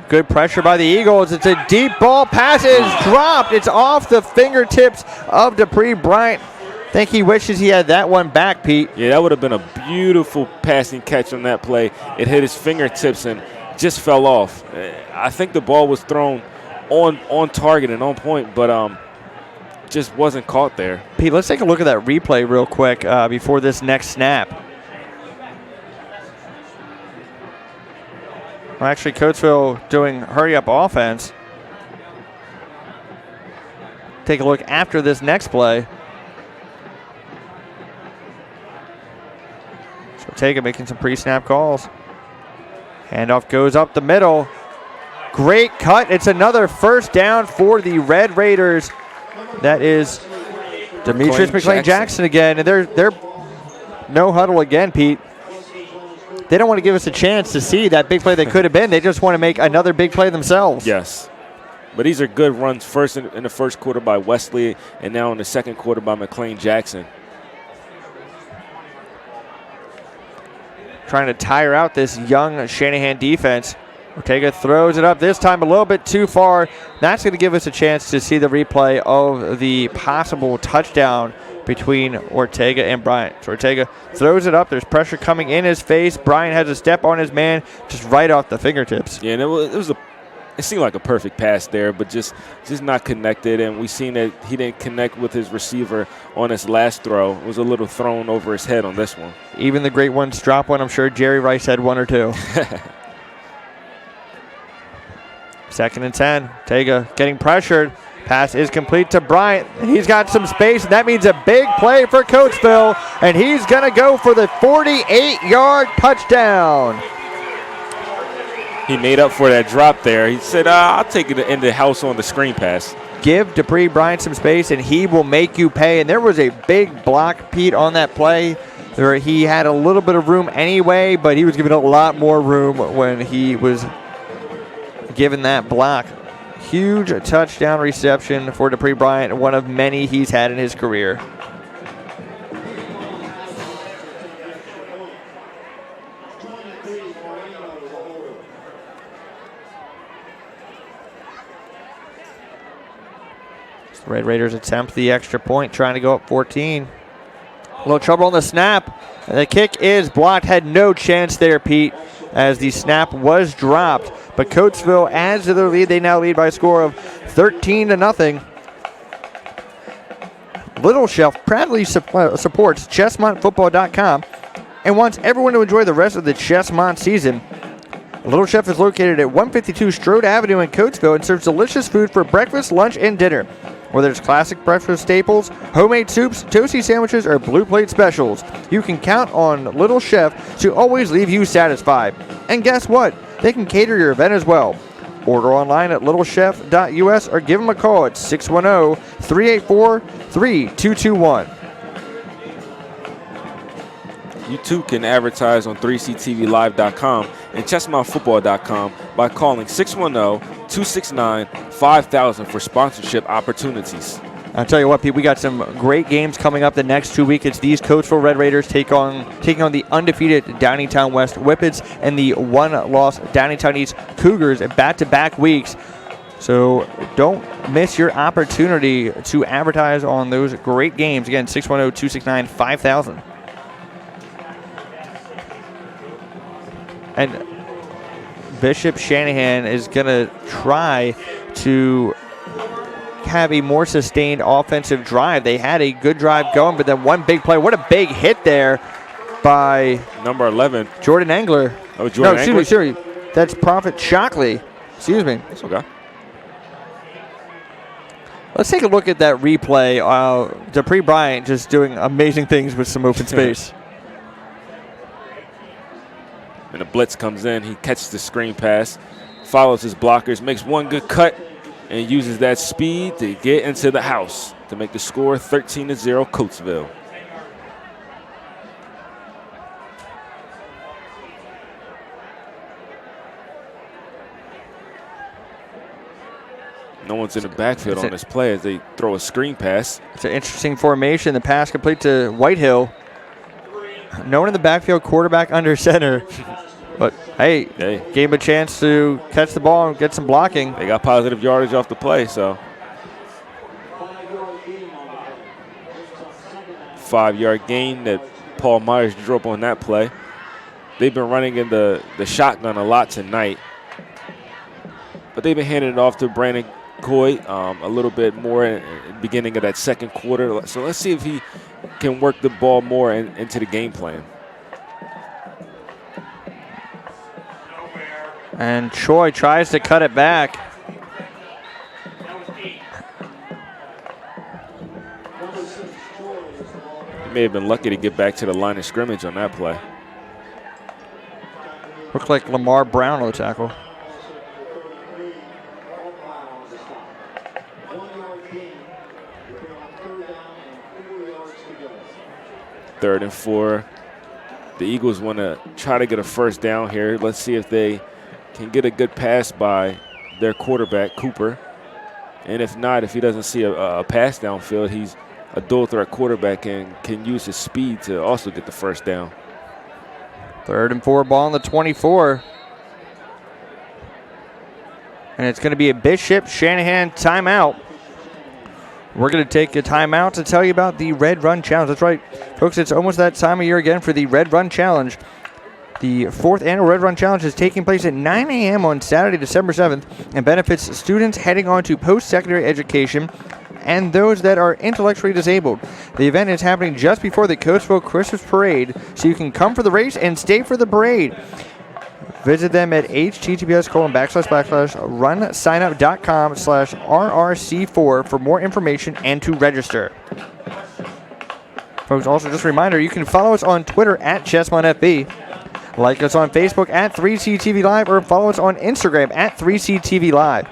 Good pressure by the Eagles. It's a deep ball. Pass is dropped. It's off the fingertips of Dupree Bryant. I think he wishes he had that one back, Pete. Yeah, that would have been a beautiful passing catch on that play. It hit his fingertips and just fell off. I think the ball was thrown on target and on point, but just wasn't caught there. Pete, let's take a look at that replay real quick before this next snap. Well, actually, Coatesville doing hurry-up offense. Take a look after this next play. So Ortega making some pre-snap calls. Handoff goes up the middle. Great cut. It's another first down for the Red Raiders. That is Demetrius McLean Jackson again. And they're no huddle again, Pete. They don't want to give us a chance to see that big play that could have been. They just want to make another big play themselves. Yes. But these are good runs first in the first quarter by Wesley and now in the second quarter by McLean Jackson. Trying to tire out this young Shanahan defense. Ortega throws it up this time a little bit too far. That's going to give us a chance to see the replay of the possible touchdown between Ortega and Bryant. So Ortega throws it up. There's pressure coming in his face. Bryant has a step on his man just right off the fingertips. Yeah, and it seemed like a perfect pass there, but just not connected. And we seen that he didn't connect with his receiver on his last throw. It was a little thrown over his head on this one. Even the great ones drop one. I'm sure Jerry Rice had one or two. Second and 10. Ortega getting pressured. Pass is complete to Bryant. He's got some space, and that means a big play for Coatesville, and he's going to go for the 48-yard touchdown. He made up for that drop there. He said, I'll take it in the house on the screen pass. Give Dupree Bryant some space, and he will make you pay. And there was a big block, Pete, on that play. He had a little bit of room anyway, but he was given a lot more room when he was given that block. Huge touchdown reception for Dupree Bryant, one of many he's had in his career. The Red Raiders attempt the extra point, trying to go up 14. A little trouble on the snap. And the kick is blocked. Had no chance there, Pete, as the snap was dropped. But Coatesville adds to their lead. They now lead by a score of 13-0. Little Chef proudly supports ChesmontFootball.com and wants everyone to enjoy the rest of the Chesmont season. Little Chef is located at 152 Strode Avenue in Coatesville and serves delicious food for breakfast, lunch, and dinner. Whether it's classic breakfast staples, homemade soups, toasty sandwiches, or blue plate specials, you can count on Little Chef to always leave you satisfied. And guess what? They can cater your event as well. Order online at littlechef.us or give them a call at 610-384-3221. You too can advertise on 3ctvlive.com and chesmontfootball.com by calling 610-269-5000 for sponsorship opportunities. I'll tell you what, Pete, we got some great games coming up the next 2 weeks. It's these Coatesville Red Raiders taking on the undefeated Downingtown West Whippets and the one-loss Downingtown East Cougars at back-to-back weeks. So don't miss your opportunity to advertise on those great games. Again, 610-269-5000. And Bishop Shanahan is going to try to have a more sustained offensive drive. They had a good drive going, but then one big play. What a big hit there by number 11, Jordan Engler. Oh, Jordan Engler? Excuse me. That's Prophet Shockley. Excuse me. That's okay. Let's take a look at that replay. Dupree Bryant just doing amazing things with some open space. And the blitz comes in. He catches the screen pass, follows his blockers, makes one good cut, and uses that speed to get into the house to make the score 13-0 Coatesville. No one's in the backfield on this play as they throw a screen pass. It's an interesting formation. The pass complete to Whitehill. No one in the backfield, quarterback under center. But, hey, gave him a chance to catch the ball and get some blocking. They got positive yardage off the play, so. 5-yard gain that Paul Myers drew up on that play. They've been running in the shotgun a lot tonight. But they've been handing it off to Brandon Coy a little bit more in the beginning of that second quarter. So let's see if he can work the ball more into the game plan. And Troy tries to cut it back. He may have been lucky to get back to the line of scrimmage on that play. Looked like Lamar Brown on the tackle. Third and 4. The Eagles want to try to get a first down here. Let's see if they can get a good pass by their quarterback, Cooper. And if not, if he doesn't see a pass downfield, he's a dual threat quarterback and can use his speed to also get the first down. 3rd and 4, ball on the 24. And it's going to be a Bishop Shanahan timeout. We're going to take a timeout to tell you about the Red Run Challenge. That's right, folks, it's almost that time of year again for the Red Run Challenge. The 4th annual Red Run Challenge is taking place at 9 a.m. on Saturday, December 7th, and benefits students heading on to post-secondary education and those that are intellectually disabled. The event is happening just before the Coatesville Christmas Parade, so you can come for the race and stay for the parade. Visit them at https://runsignup.com/RRC4 for more information and to register. Folks, also just a reminder, you can follow us on Twitter at ChesmontFB. Like us on Facebook at 3CTV Live or follow us on Instagram at 3CTV Live.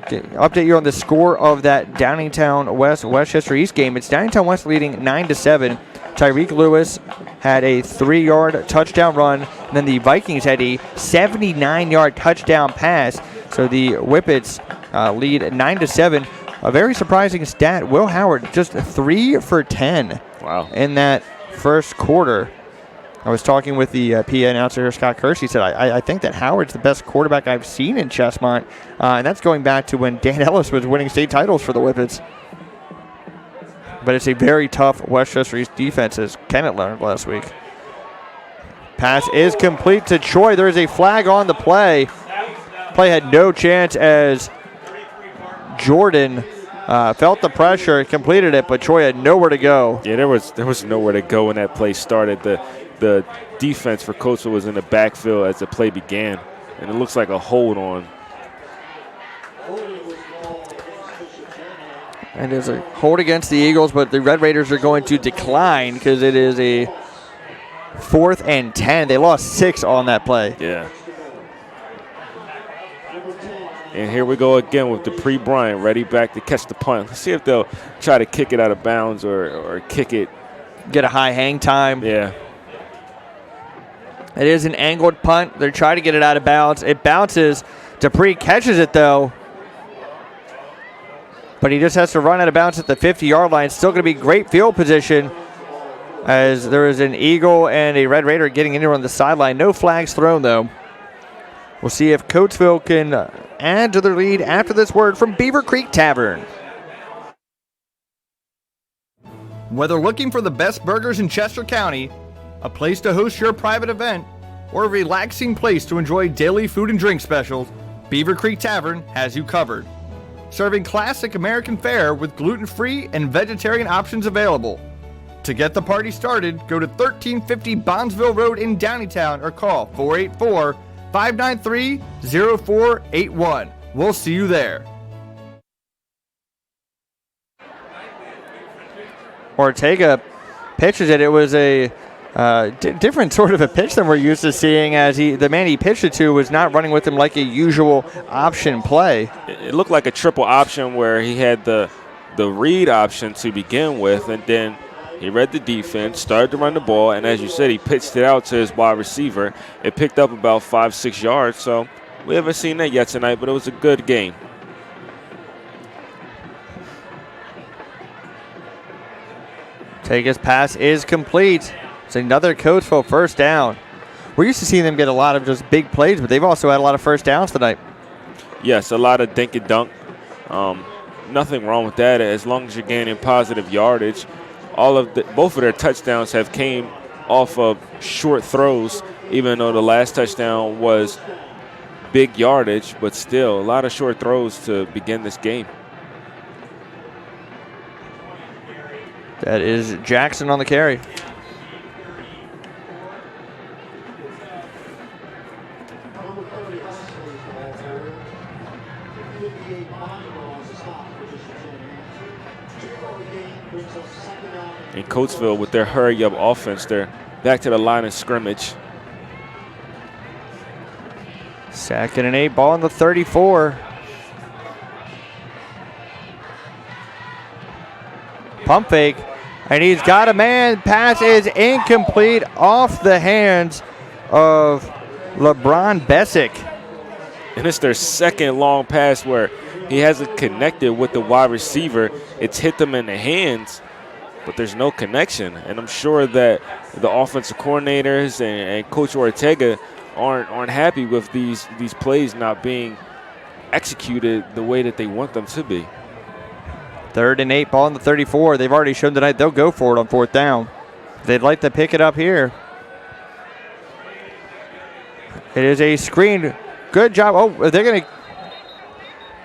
Okay, update you on the score of that Downingtown West Westchester East game. It's Downingtown West leading 9-7. Tyreek Lewis had a 3-yard touchdown run, and then the Vikings had a 79-yard touchdown pass. So the Whippets lead 9-7. A very surprising stat, Will Howard just 3 for 10 in that first quarter. I was talking with the PA announcer here, Scott Kirsch. He said, I think that Howard's the best quarterback I've seen in Chesmont. And that's going back to when Dan Ellis was winning state titles for the Whippets. But it's a very tough Westchester East defense, as Kennett learned last week. Pass is complete to Choi. There is a flag on the play. Play had no chance as Jordan felt the pressure, completed it, but Choi had nowhere to go. Yeah, there was nowhere to go when that play started. The defense for Coatesville was in the backfield as the play began, and it looks like a hold on. And there's a hold against the Eagles, but the Red Raiders are going to decline because it is a 4th and 10. They lost 6 on that play. Yeah. And here we go again with Dupree Bryant ready back to catch the punt. Let's see if they'll try to kick it out of bounds or kick it. Get a high hang time. Yeah. It is an angled punt. They're trying to get it out of bounds. It bounces. Dupree catches it, though. But he just has to run out of bounds at the 50-yard line. Still going to be great field position as there is an Eagle and a Red Raider getting in here on the sideline. No flags thrown, though. We'll see if Coatesville can add to their lead after this word from Beaver Creek Tavern. Whether looking for the best burgers in Chester County, a place to host your private event, or a relaxing place to enjoy daily food and drink specials, Beaver Creek Tavern has you covered. Serving classic American fare with gluten-free and vegetarian options available. To get the party started, go to 1350 Bondsville Road in Downeytown or call 484-593-0481. We'll see you there. Ortega pitches it. It was a different sort of a pitch than we're used to seeing, as the man he pitched it to was not running with him like a usual option play. It looked like a triple option where he had the read option to begin with, and then he read the defense, started to run the ball, and as you said, he pitched it out to his wide receiver. It picked up about 5-6 yards, so we haven't seen that yet tonight, but it was a good game. Ortega's pass is complete. It's another Coatesville first down. We're used to seeing them get a lot of just big plays, but they've also had a lot of first downs tonight. Yes, a lot of dink and dunk. Nothing wrong with that as long as you're gaining positive yardage. Both of their touchdowns have came off of short throws, even though the last touchdown was big yardage, but still a lot of short throws to begin this game. That is Jackson on the carry. In Coatesville, with their hurry-up offense, they're back to the line of scrimmage. 2nd and 8, ball on the 34. Pump fake, and he's got a man. Pass is incomplete, off the hands of LeBron Bessick. And it's their second long pass where he hasn't connected with the wide receiver. It's hit them in the hands, but there's no connection. And I'm sure that the offensive coordinators and Coach Ortega aren't happy with these plays not being executed the way that they want them to be. 3rd and 8, ball on the 34. They've already shown tonight they'll go for it on 4th down. They'd like to pick it up here. It is a screen. Good job. Oh, they're going to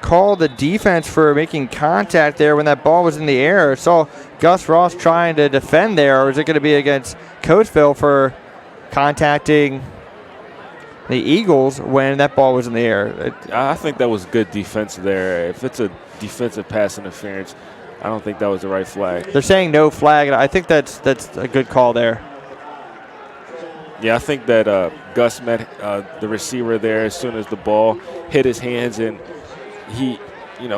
call the defense for making contact there when that ball was in the air. I saw Gus Ross trying to defend there, or is it going to be against Coatesville for contacting the Eagles when that ball was in the air? I think that was good defense there. If it's a defensive pass interference, I don't think that was the right flag. They're saying no flag, and I think that's a good call there. Yeah, I think that Gus met the receiver there as soon as the ball hit his hands, and he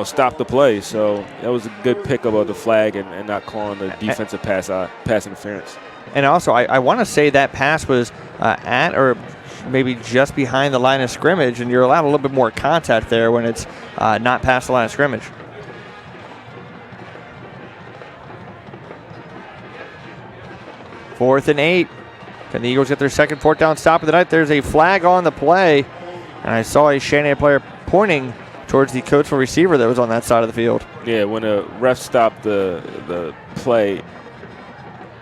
stop the play. So that was a good pickup of the flag and not calling the defensive pass interference. And also, I want to say that pass was at or maybe just behind the line of scrimmage, and you're allowed a little bit more contact there when it's not past the line of scrimmage. Fourth and 8. Can the Eagles get their second fourth down stop of the night? There's a flag on the play, and I saw a Shanahan player pointing towards the Coatesville receiver that was on that side of the field. Yeah, when a ref stopped the play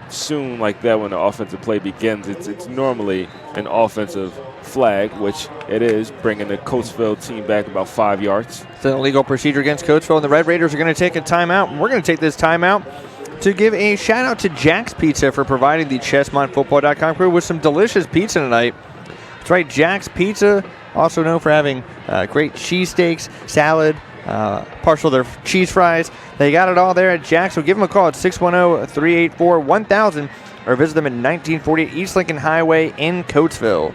soon like that, when the offensive play begins, it's normally an offensive flag, which it is, bringing the Coatesville team back about 5 yards. It's an illegal procedure against Coatesville, and the Red Raiders are going to take a timeout. And we're going to take this timeout to give a shout out to Jack's Pizza for providing the ChesmontFootball.com crew with some delicious pizza tonight. That's right, Jack's Pizza, also known for having great cheesesteaks, salad, partial their cheese fries. They got it all there at Jack's, so give them a call at 610-384-1000 or visit them at 1948 East Lincoln Highway in Coatesville.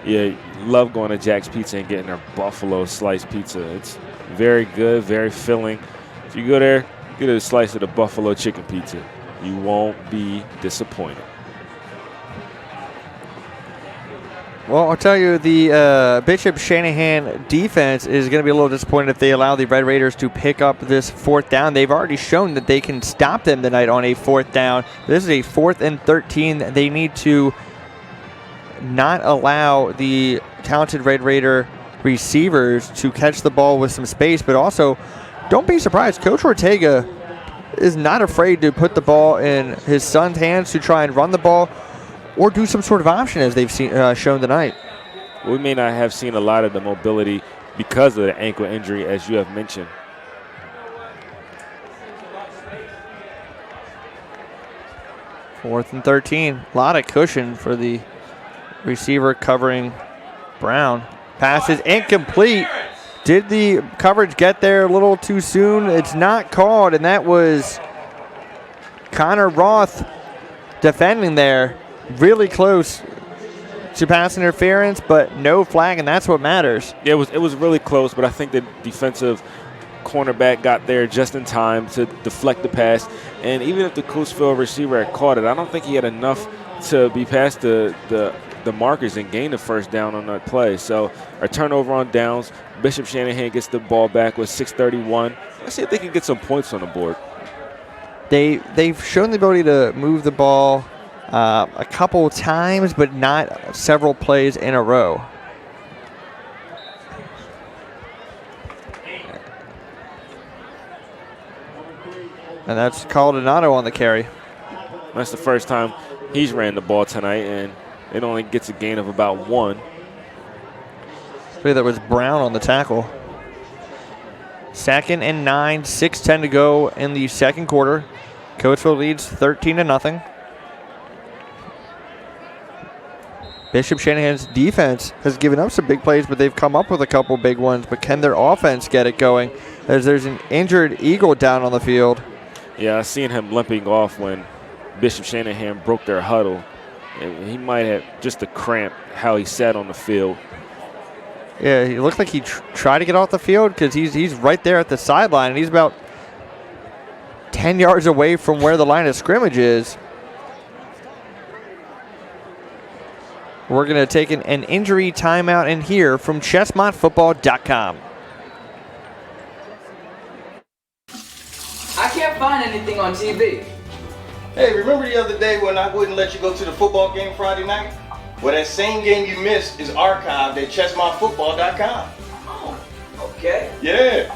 Yeah, love going to Jack's Pizza and getting their buffalo slice pizza. It's very good, very filling. If you go there, get a slice of the buffalo chicken pizza. You won't be disappointed. Well, I'll tell you, the Bishop Shanahan defense is going to be a little disappointed if they allow the Red Raiders to pick up this fourth down. They've already shown that they can stop them tonight on a fourth down. This is a 4th and 13. They need to not allow the talented Red Raider receivers to catch the ball with some space, but also don't be surprised. Coach Ortega is not afraid to put the ball in his son's hands to try and run the ball or do some sort of option, as they've shown tonight. We may not have seen a lot of the mobility because of the ankle injury, as you have mentioned. Fourth and 13. A lot of cushion for the receiver covering Brown. Pass is incomplete. Did the coverage get there a little too soon? It's not called, and that was Connor Roth defending there. Really close to pass interference, but no flag, and that's what matters. Yeah, it was really close, but I think the defensive cornerback got there just in time to deflect the pass. And even if the Coatesville receiver had caught it, I don't think he had enough to be past the markers and gain the first down on that play. So a turnover on downs. Bishop Shanahan gets the ball back with 6:31. Let's see if they can get some points on the board. They've shown the ability to move the ball a couple times, but not several plays in a row. And that's Caldonado on the carry. That's the first time he's ran the ball tonight, and it only gets a gain of about 1. I believe that was Brown on the tackle. 2nd and 9, 6:10 to go in the second quarter. Coatesville leads 13-0. Bishop Shanahan's defense has given up some big plays, but they've come up with a couple big ones. But can their offense get it going? As there's an injured Eagle down on the field. Yeah, I seen him limping off when Bishop Shanahan broke their huddle. He might have just a cramp how he sat on the field. Yeah, he looked like he tried to get off the field because he's right there at the sideline, and he's about 10 yards away from where the line of scrimmage is. We're going to take an injury timeout in here from ChesmontFootball.com. I can't find anything on TV. Hey, remember the other day when I wouldn't let you go to the football game Friday night? Well, that same game you missed is archived at ChesmontFootball.com. Oh, okay. Yeah.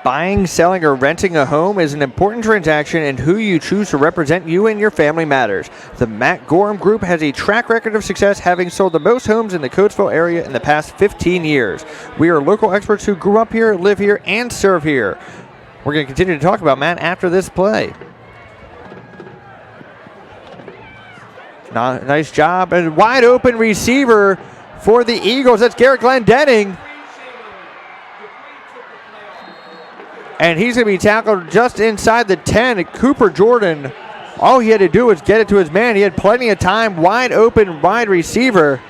Buying, selling, or renting a home is an important transaction, and who you choose to represent you and your family matters. The Matt Gorham Group has a track record of success, having sold the most homes in the Coatesville area in the past 15 years. We are local experts who grew up here, live here, and serve here. We're going to continue to talk about Matt after this play. Nice job, and wide open receiver for the Eagles. That's Garrett Glendenning. And he's going to be tackled just inside the 10. Cooper Jordan, all he had to do was get it to his man. He had plenty of time, wide open, wide receiver.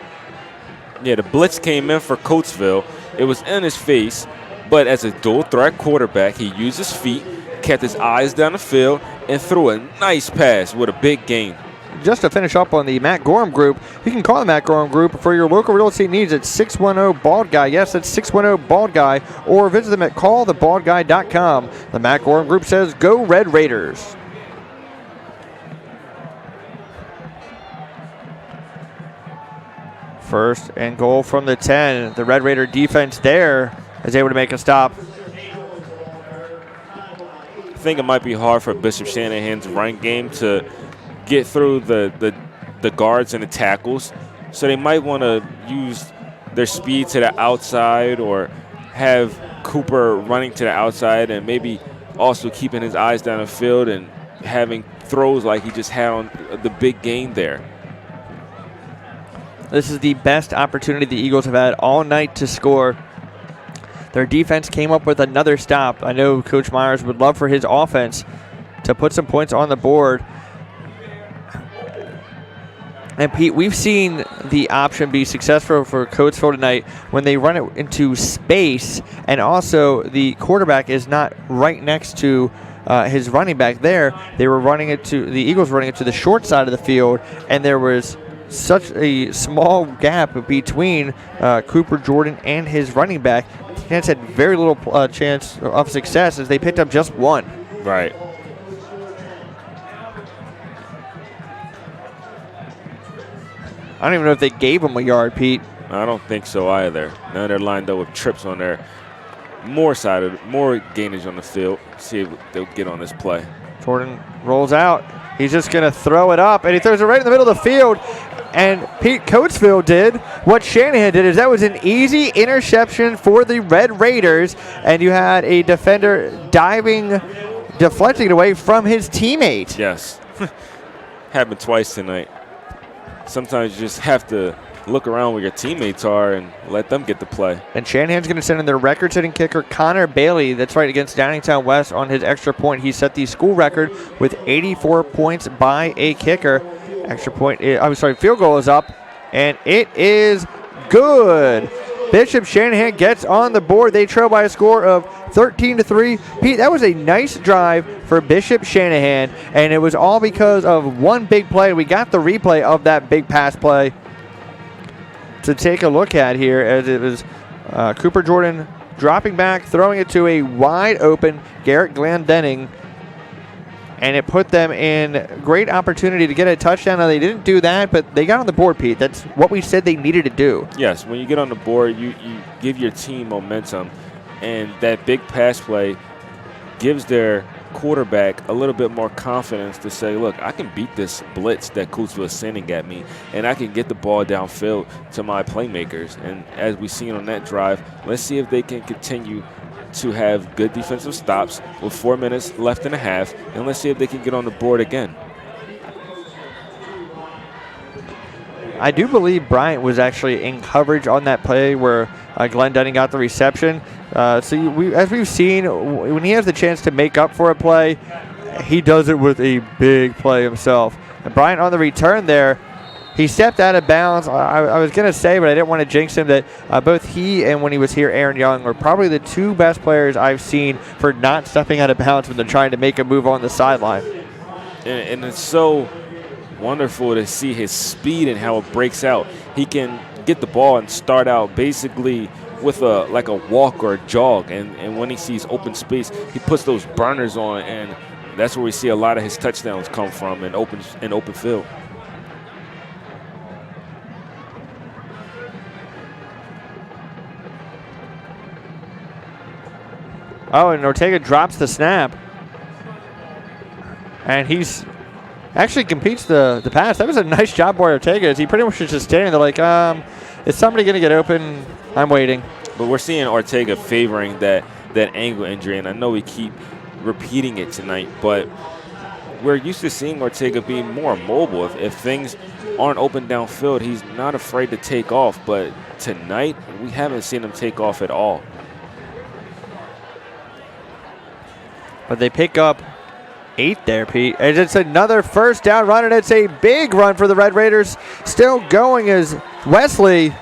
Yeah, the blitz came in for Coatesville. It was in his face, but as a dual threat quarterback, he used his feet, kept his eyes down the field, and threw a nice pass with a big gain. Just to finish up on the Matt Gorham Group, you can call the Matt Gorham Group for your local real estate needs at 610-BALD-GUY. Yes, that's 610-BALD-GUY, or visit them at callthebaldguy.com. The Matt Gorham Group says, go Red Raiders. First and goal from the 10. The Red Raider defense there is able to make a stop. I think it might be hard for Bishop Shanahan's run game to get through the guards and the tackles. So they might want to use their speed to the outside or have Cooper running to the outside and maybe also keeping his eyes down the field and having throws like he just had on the big gain there. This is the best opportunity the Eagles have had all night to score. Their defense came up with another stop. I know Coach Myers would love for his offense to put some points on the board. And Pete, we've seen the option be successful for Coatesville tonight when they run it into space, and also the quarterback is not right next to his running back there. They were running it to the Eagles, running it to the short side of the field, and there was such a small gap between Cooper Jordan and his running back. Chance had very little chance of success as they picked up just one. Right. I don't even know if they gave him a yard, Pete. I don't think so either. Now they're lined up with trips on their more gainage on the field. See if they'll get on this play. Jordan rolls out. He's just going to throw it up, and he throws it right in the middle of the field. And Pete, Coatesville did what Shanahan did, is that was an easy interception for the Red Raiders, and you had a defender deflecting it away from his teammate. Yes. Happened twice tonight. Sometimes you just have to look around where your teammates are and let them get the play. And Shanahan's going to send in their record-setting kicker, Connor Bailey. That's right, against Downingtown West on his extra point. He set the school record with 84 points by a kicker. Field goal is up, and it is good. Bishop Shanahan gets on the board. They trail by a score of 13-3. Pete, that was a nice drive for Bishop Shanahan, and it was all because of one big play. We got the replay of that big pass play to take a look at here, as it was Cooper Jordan dropping back, throwing it to a wide open Garrett Glendenning, and it put them in great opportunity to get a touchdown. Now, they didn't do that, but they got on the board, Pete. That's what we said they needed to do. Yes, when you get on the board, you give your team momentum, and that big pass play gives their quarterback a little bit more confidence to say, look, I can beat this blitz that Coatesville is sending at me, and I can get the ball downfield to my playmakers. And as we've seen on that drive, let's see if they can continue to have good defensive stops with 4 minutes left in the half, and let's see if they can get on the board again. I do believe Bryant was actually in coverage on that play where Glendenning got the reception. As we've seen, when he has the chance to make up for a play, he does it with a big play himself. And Bryant on the return there, he stepped out of bounds. I was going to say, but I didn't want to jinx him, that both he and when he was here, Aaron Young, were probably the two best players I've seen for not stepping out of bounds when they're trying to make a move on the sideline. And it's so wonderful to see his speed and how it breaks out. He can get the ball and start out basically with a walk or a jog, and when he sees open space, he puts those burners on, and that's where we see a lot of his touchdowns come from, in open field. Oh, and Ortega drops the snap. And he's actually competes the pass. That was a nice job by Ortega, as he pretty much was just standing there like, is somebody going to get open? I'm waiting. But we're seeing Ortega favoring that ankle injury, and I know we keep repeating it tonight, but we're used to seeing Ortega being more mobile. If things aren't open downfield, he's not afraid to take off, but tonight we haven't seen him take off at all. But they pick up 8 there, Pete. And it's another first down run, and it's a big run for the Red Raiders. Still going as Wesley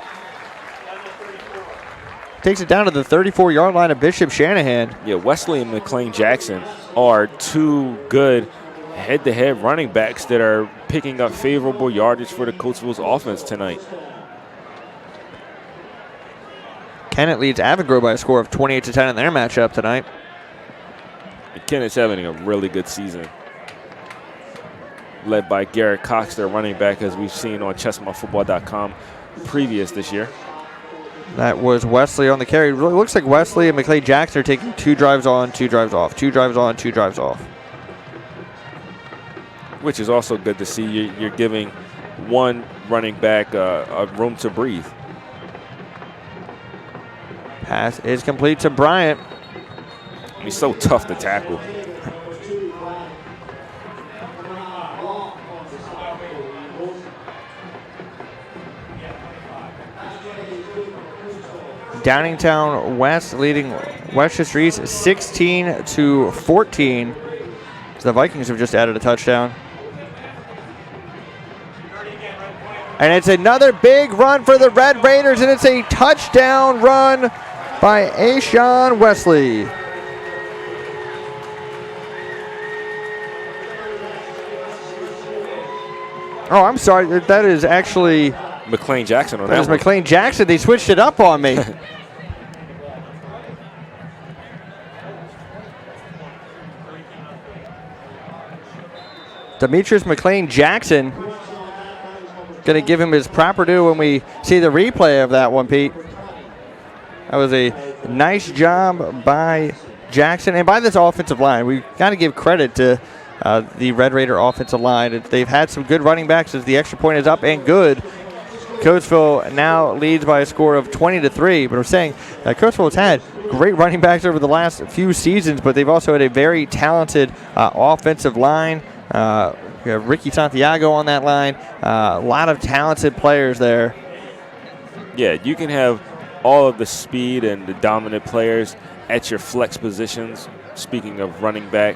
takes it down to the 34-yard line of Bishop Shanahan. Yeah, Wesley and McLean Jackson are two good head-to-head running backs that are picking up favorable yardage for the Coatesville's offense tonight. Kennett leads Avangro by a score of 28-10 in their matchup tonight. Kennett's having a really good season, led by Garrett Cox, their running back, as we've seen on ChesmontFootball.com previous this year. That was Wesley on the carry. It really looks like Wesley and McLean Jackson are taking 2 drives on, 2 drives off, 2 drives on, 2 drives off. Which is also good to see. You're giving one running back a room to breathe. Pass is complete to Bryant. He's so tough to tackle. Downingtown West leading Westchester East 16-14. So the Vikings have just added a touchdown. And it's another big run for the Red Raiders, and it's a touchdown run by Ashawn Wesley. Oh, I'm sorry. That is actually McLean Jackson on that. That is one. McLean Jackson. They switched it up on me. Demetrius McLean Jackson. Going to give him his proper due when we see the replay of that one, Pete. That was a nice job by Jackson and by this offensive line. We've got to give credit to the Red Raider offensive line. They've had some good running backs as the extra point is up and good. Coatesville now leads by a score of 20-3. But we're saying Coatesville has had great running backs over the last few seasons, but they've also had a very talented offensive line. We have Ricky Santiago on that line. A lot of talented players there. Yeah, you can have all of the speed and the dominant players at your flex positions. Speaking of running back,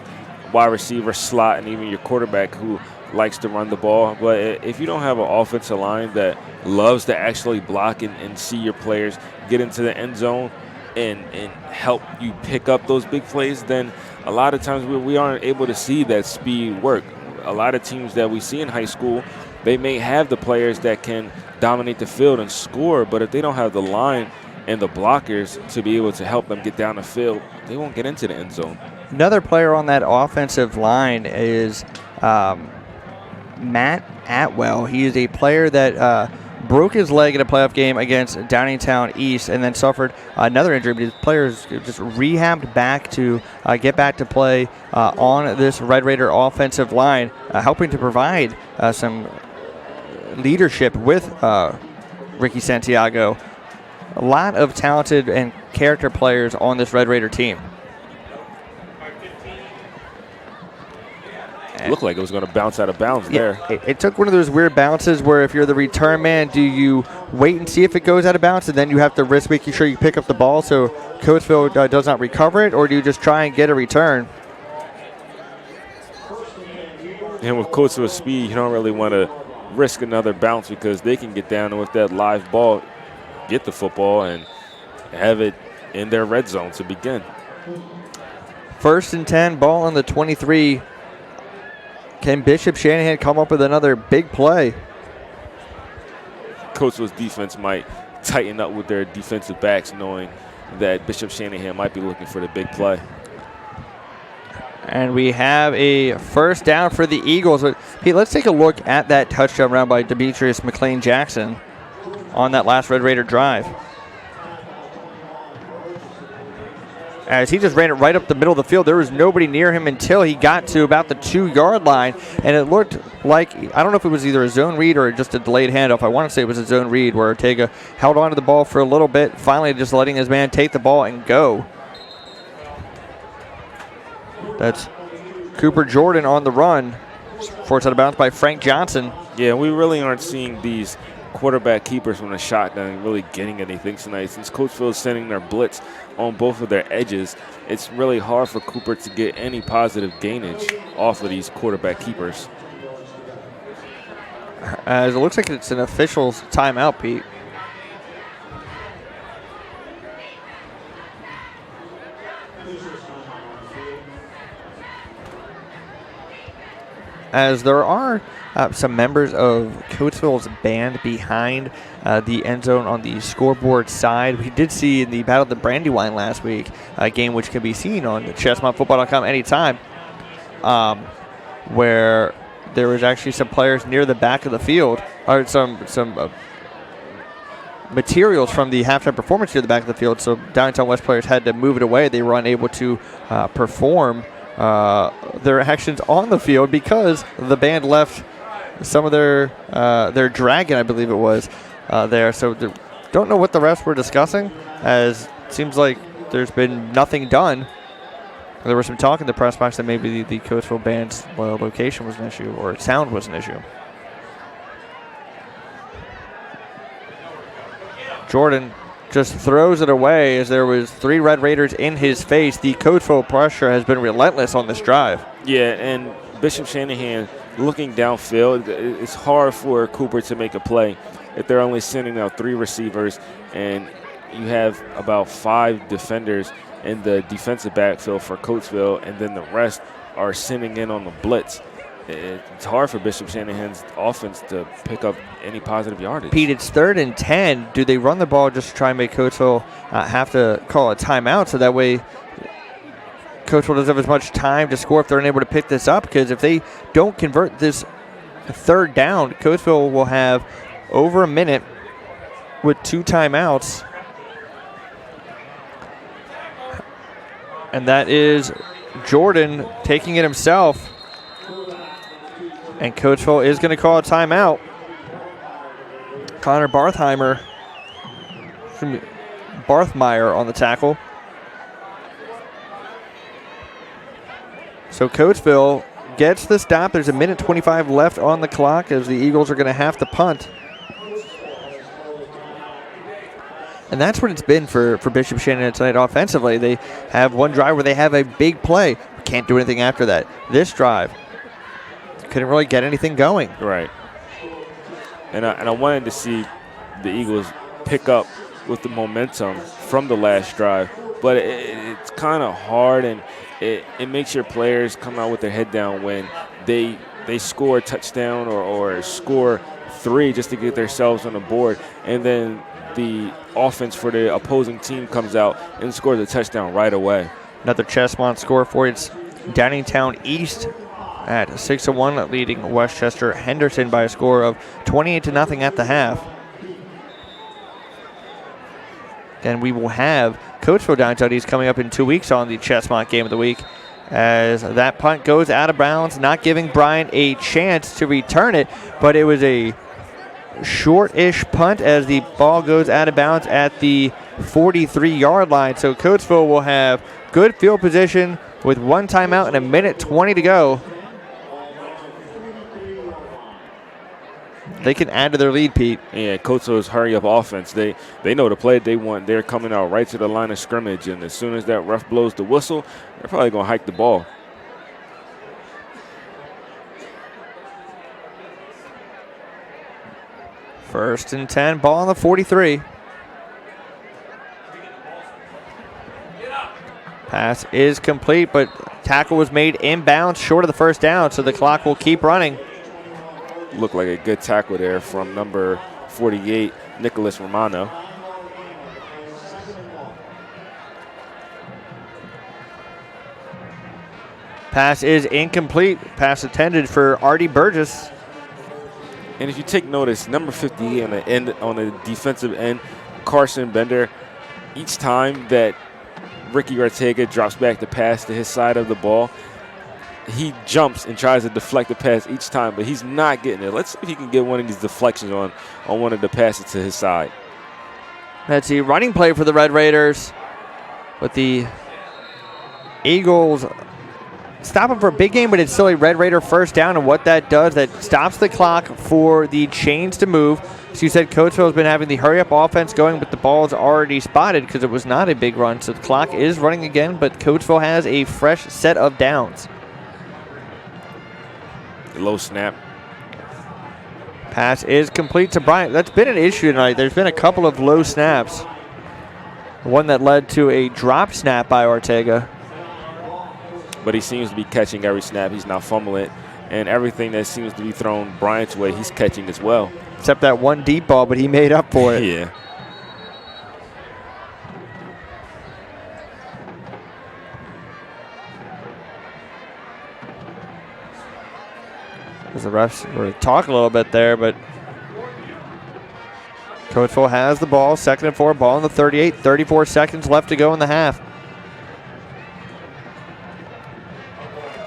wide receiver, slot, and even your quarterback who likes to run the ball. But if you don't have an offensive line that loves to actually block and see your players get into the end zone and help you pick up those big plays, then a lot of times we aren't able to see that speed work. A lot of teams that we see in high school, they may have the players that can dominate the field and score, but if they don't have the line and the blockers to be able to help them get down the field, they won't get into the end zone. Another player on that offensive line is Matt Atwell. He is a player that broke his leg in a playoff game against Downingtown East and then suffered another injury. But his players just rehabbed back to get back to play on this Red Raider offensive line, helping to provide some leadership with Ricky Santiago. A lot of talented and character players on this Red Raider team. It looked like it was going to bounce out of bounds there. It took one of those weird bounces where if you're the return man, do you wait and see if it goes out of bounds and then you have to risk making sure you pick up the ball so Coatesville does not recover it, or do you just try and get a return? And with Coatesville's speed, you don't really want to risk another bounce because they can get down and with that live ball, get the football and have it in their red zone to begin. 1st and 10, ball on the 23. Can Bishop Shanahan come up with another big play? Coatesville's defense might tighten up with their defensive backs, knowing that Bishop Shanahan might be looking for the big play. And we have a first down for the Eagles. Hey, let's take a look at that touchdown run by Demetrius McLean Jackson on that last Red Raider drive. As he just ran it right up the middle of the field. There was nobody near him until he got to about the 2-yard line, and it looked like, I don't know if it was either a zone read or just a delayed handoff. I want to say it was a zone read where Ortega held onto the ball for a little bit, finally just letting his man take the ball and go. That's Cooper Jordan on the run. Forced out of bounds by Frank Johnson. Yeah, we really aren't seeing these quarterback keepers from the shotgun really getting anything tonight, since Coatesville is sending their blitz on both of their edges, it's really hard for Cooper to get any positive gainage off of these quarterback keepers. As it looks like it's an official timeout, Pete. As there are some members of Coatesville's band behind the end zone on the scoreboard side. We did see in the Battle of the Brandywine last week, a game which can be seen on ChesmontFootball.com anytime, where there was actually some players near the back of the field, or some materials from the halftime performance near the back of the field. So Downtown West players had to move it away. They were unable to perform their actions on the field because the band left some of their dragon, I believe it was, there. So don't know what the refs were discussing, as it seems like there's been nothing done. There was some talk in the press box that maybe the Coatesville band's location was an issue, or sound was an issue. Jordan just throws it away as there was 3 Red Raiders in his face. The Coatesville pressure has been relentless on this drive. Yeah, and Bishop Shanahan looking downfield, it's hard for Cooper to make a play if they're only sending out 3 receivers and you have about 5 defenders in the defensive backfield for Coatesville, and then the rest are sending in on the blitz. It's hard for Bishop Shanahan's offense to pick up any positive yardage. Pete, it's 3rd and 10. Do they run the ball just to try and make Coatesville have to call a timeout, so that way Coatesville doesn't have as much time to score if they're unable to pick this up? Because if they don't convert this 3rd down, Coatesville will have over a minute with 2 timeouts. And that is Jordan taking it himself. And Coatesville is going to call a timeout. Connor Barthmeyer on the tackle. So Coatesville gets the stop. There's a minute 25 left on the clock as the Eagles are going to have to punt. And that's what it's been for Bishop Shanahan tonight offensively. They have one drive where they have a big play. Can't do anything after that. This drive, couldn't really get anything going. Right. And I wanted to see the Eagles pick up with the momentum from the last drive. But it's kind of hard, and it makes your players come out with their head down when they score a touchdown or score 3 just to get themselves on the board. And then the offense for the opposing team comes out and scores a touchdown right away. Another Chesmont score for you. It's Downingtown East at 6-1, leading Westchester Henderson by a score of 28-0 at the half. And we will have Coatesville Downtown East coming up in 2 weeks on the Chesmont Game of the Week, as that punt goes out of bounds, not giving Bryant a chance to return it, but it was a short-ish punt as the ball goes out of bounds at the 43-yard line. So Coatesville will have good field position with 1 timeout and a minute 20 to go. They can add to their lead, Pete. Yeah, Coatesville's hurry-up offense. They know the play they want. They're coming out right to the line of scrimmage, and as soon as that ref blows the whistle, they're probably going to hike the ball. First and 10, ball on the 43. Pass is complete, but tackle was made inbounds short of the first down, so the clock will keep running. Looked like a good tackle there from number 48, Nicholas Romano. Pass is incomplete. Pass intended for Artie Burgess. And if you take notice, number 58 on the defensive end, Carson Bender, each time that Ricky Ortega drops back the pass to his side of the ball, he jumps and tries to deflect the pass each time, but he's not getting it. Let's see if he can get one of these deflections on one of the passes to his side. That's a running play for the Red Raiders, but the Eagles stop him for a big game, but it's still a Red Raider first down, and what that does, that stops the clock for the chains to move. As you said, Coatesville has been having the hurry-up offense going, but the ball is already spotted because it was not a big run. So the clock is running again, but Coatesville has a fresh set of downs. Low snap. Pass is complete to Bryant. That's been an issue tonight. There's been a couple of low snaps. One that led to a drop snap by Ortega. But he seems to be catching every snap. He's not fumbling it. And everything that seems to be thrown Bryant's way, he's catching as well. Except that one deep ball, but he made up for it. Yeah. As the refs were talking a little bit there, but Coatesville has the ball. 2nd and 4, ball in the 38. 34 seconds left to go in the half.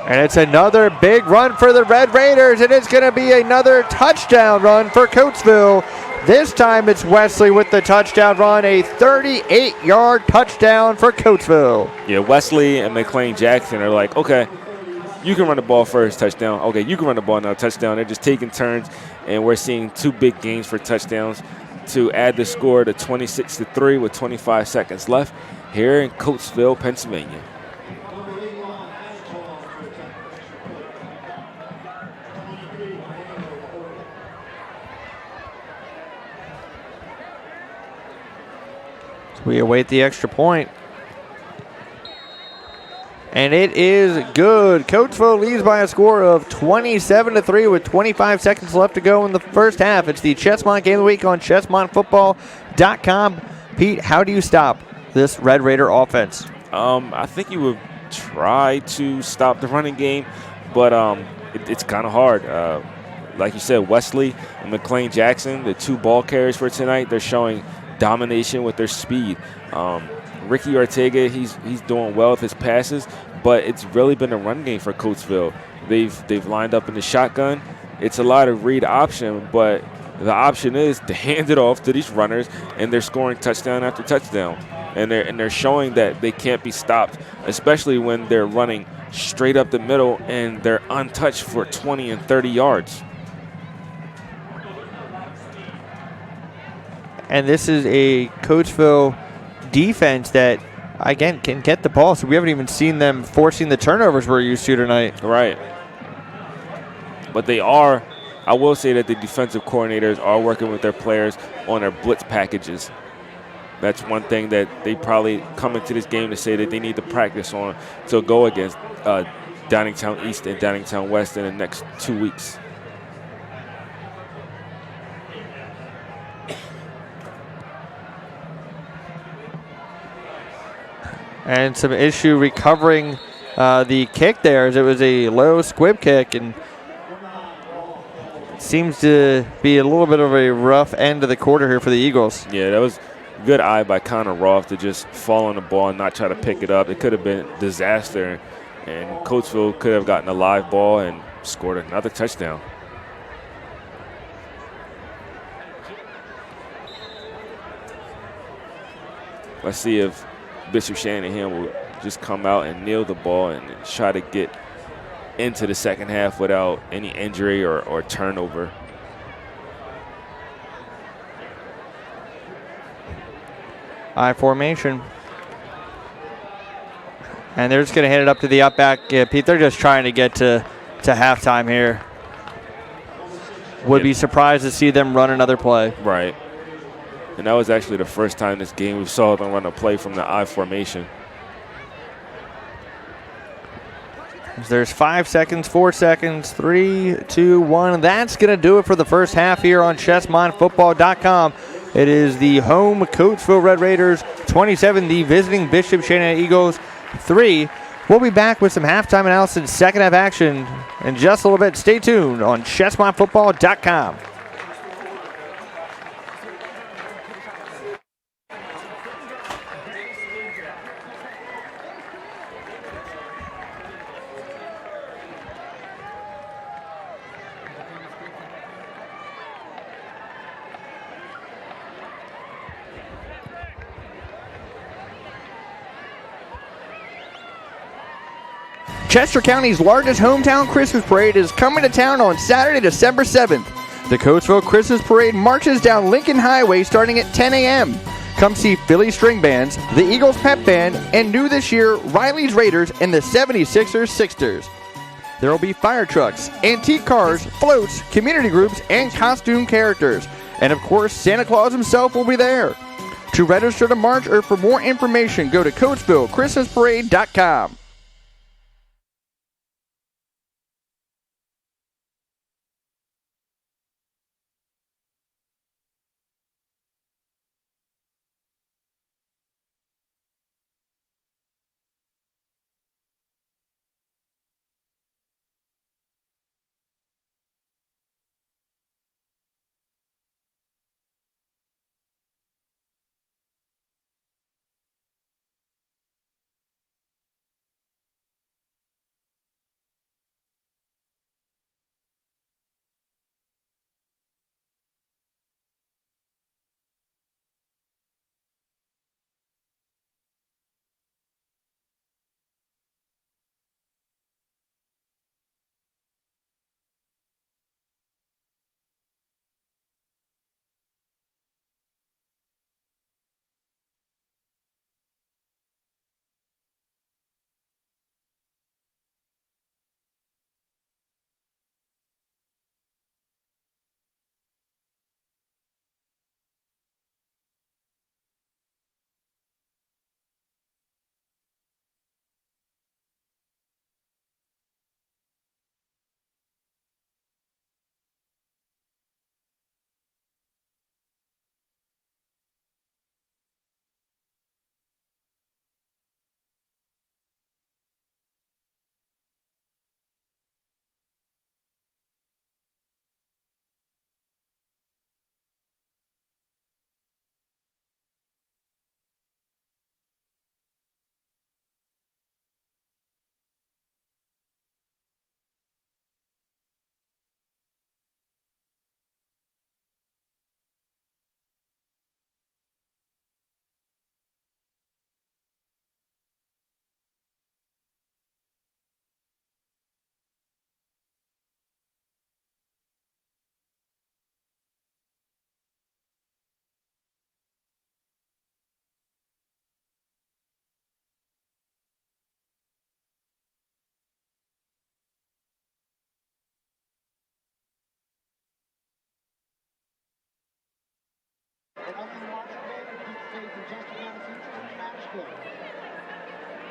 And it's another big run for the Red Raiders, and it's going to be another touchdown run for Coatesville. This time it's Wesley with the touchdown run, a 38-yard touchdown for Coatesville. Yeah, Wesley and McLean Jackson are like, okay, you can run the ball first, touchdown. Okay, you can run the ball now, touchdown. They're just taking turns, and we're seeing 2 big gains for touchdowns to add the score to 26-3 with 25 seconds left here in Coatesville, Pennsylvania. We await the extra point. And it is good. Coatesville leads by a score of 27-3 with 25 seconds left to go in the first half. It's the Chesmont Game of the Week on ChesmontFootball.com. Pete, how do you stop this Red Raider offense? I think you would try to stop the running game, but it's kind of hard. Like you said, Wesley and McLean Jackson, the 2 ball carriers for tonight, they're showing domination with their speed. Ricky Ortega, he's doing well with his passes, but it's really been a run game for Coatesville. They've lined up in the shotgun. It's a lot of read option, but the option is to hand it off to these runners, and they're scoring touchdown after touchdown. And they're showing that they can't be stopped, especially when they're running straight up the middle and they're untouched for 20 and 30 yards. And this is a Coatesville defense that, again, can get the ball. So we haven't even seen them forcing the turnovers we're used to tonight. Right. But they are, I will say that the defensive coordinators are working with their players on their blitz packages. That's one thing that they probably come into this game to say that they need to practice on to go against Downingtown East and Downingtown West in the next 2 weeks. And some issue recovering the kick there, as it was a low squib kick, and it seems to be a little bit of a rough end of the quarter here for the Eagles. Yeah, that was a good eye by Connor Roth to just fall on the ball and not try to pick it up. It could have been a disaster, and Coatesville could have gotten a live ball and scored another touchdown. Let's see if Bishop Shanahan will just come out and kneel the ball and try to get into the second half without any injury or turnover. I formation. And they're just going to hand it up to the up back. Yeah, Pete, they're just trying to get to halftime here. Would be surprised to see them run another play. Right. And that was actually the first time this game we saw them run a play from the I formation. There's 5 seconds, 4 seconds, 3, 2, 1. That's going to do it for the first half here on ChesmontFootball.com. It is the home Coatesville Red Raiders 27, the visiting Bishop Shanahan Eagles 3. We'll be back with some halftime analysis, second half action in just a little bit. Stay tuned on ChesmontFootball.com. Chester County's largest hometown Christmas parade is coming to town on Saturday, December 7th. The Coatesville Christmas Parade marches down Lincoln Highway starting at 10 a.m. Come see Philly String Bands, the Eagles Pep Band, and new this year, Riley's Raiders and the 76ers Sixers. There will be fire trucks, antique cars, floats, community groups, and costume characters. And of course, Santa Claus himself will be there. To register to march or for more information, go to CoatesvilleChristmasParade.com.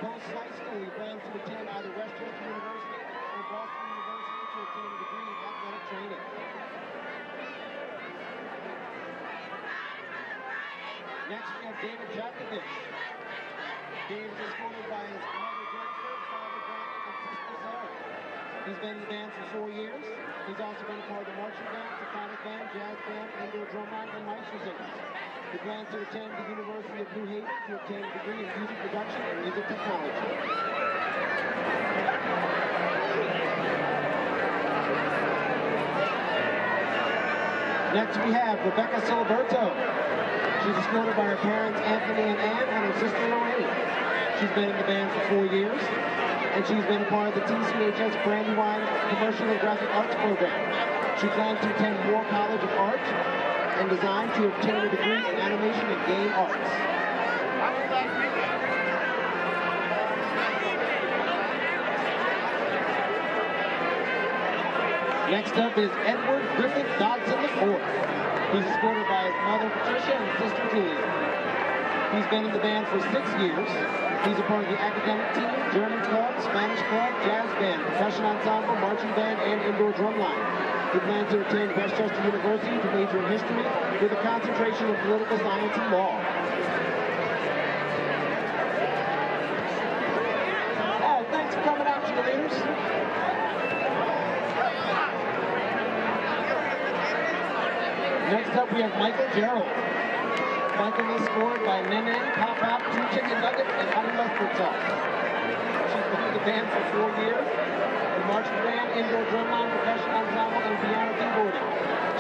Post high school, he plans to attend either Westchester University or Boston University to obtain a degree in athletic training. Next, we have David Jakovich. David is supported by his mother Jennifer, father Brian, and sister Sarah. He's been in the band for 4 years. He's also been a part of the marching band, symphonic band, jazz band, indoor drumline, and maestro singers. He plans to attend the University of New Haven to obtain a degree in music production and music technology. Next we have Rebecca Siliberto. She's escorted by her parents Anthony and Ann and her sister Lorraine. She's been in the band for 4 years, and she's been a part of the TCHS Brandywine Commercial and Graphic Arts program. She plans to attend Moore College of Art and Design to obtain a degree in animation and game arts. Next up is Edward Griffith Dodson IV. He's escorted by his mother Patricia and sister Julia. He's been in the band for 6 years. He's a part of the academic team, German club, Spanish club, jazz band, percussion ensemble, marching band, and indoor drumline. He plans to attend Westchester University to major in history with a concentration in political science and law. Oh, thanks for coming out, cheerleaders. Next up, we have Michael Gerald. Michael is scored by Nene, Pop Pop, 2 chicken nuggets, and honey mustard sauce. She's been in the band for 4 years. The marching band, indoor drumline, percussion ensemble, and piano keyboarding.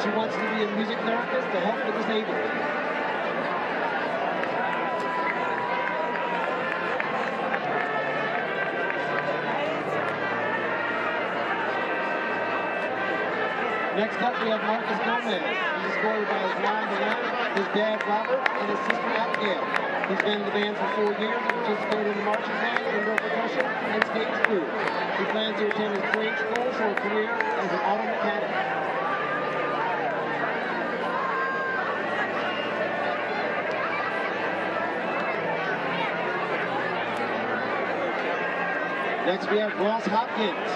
She wants to be a music therapist to help the disabled. Next up, we have Marcus Gomez. He's escorted by his mom, Delaney, his dad, Robert, and his sister, Abigail. He's been in the band for 4 years and participated in the marching band, indoor percussion, and stage crew. He plans to attend his trade school for a career as an auto mechanic. Next, we have Ross Hopkins.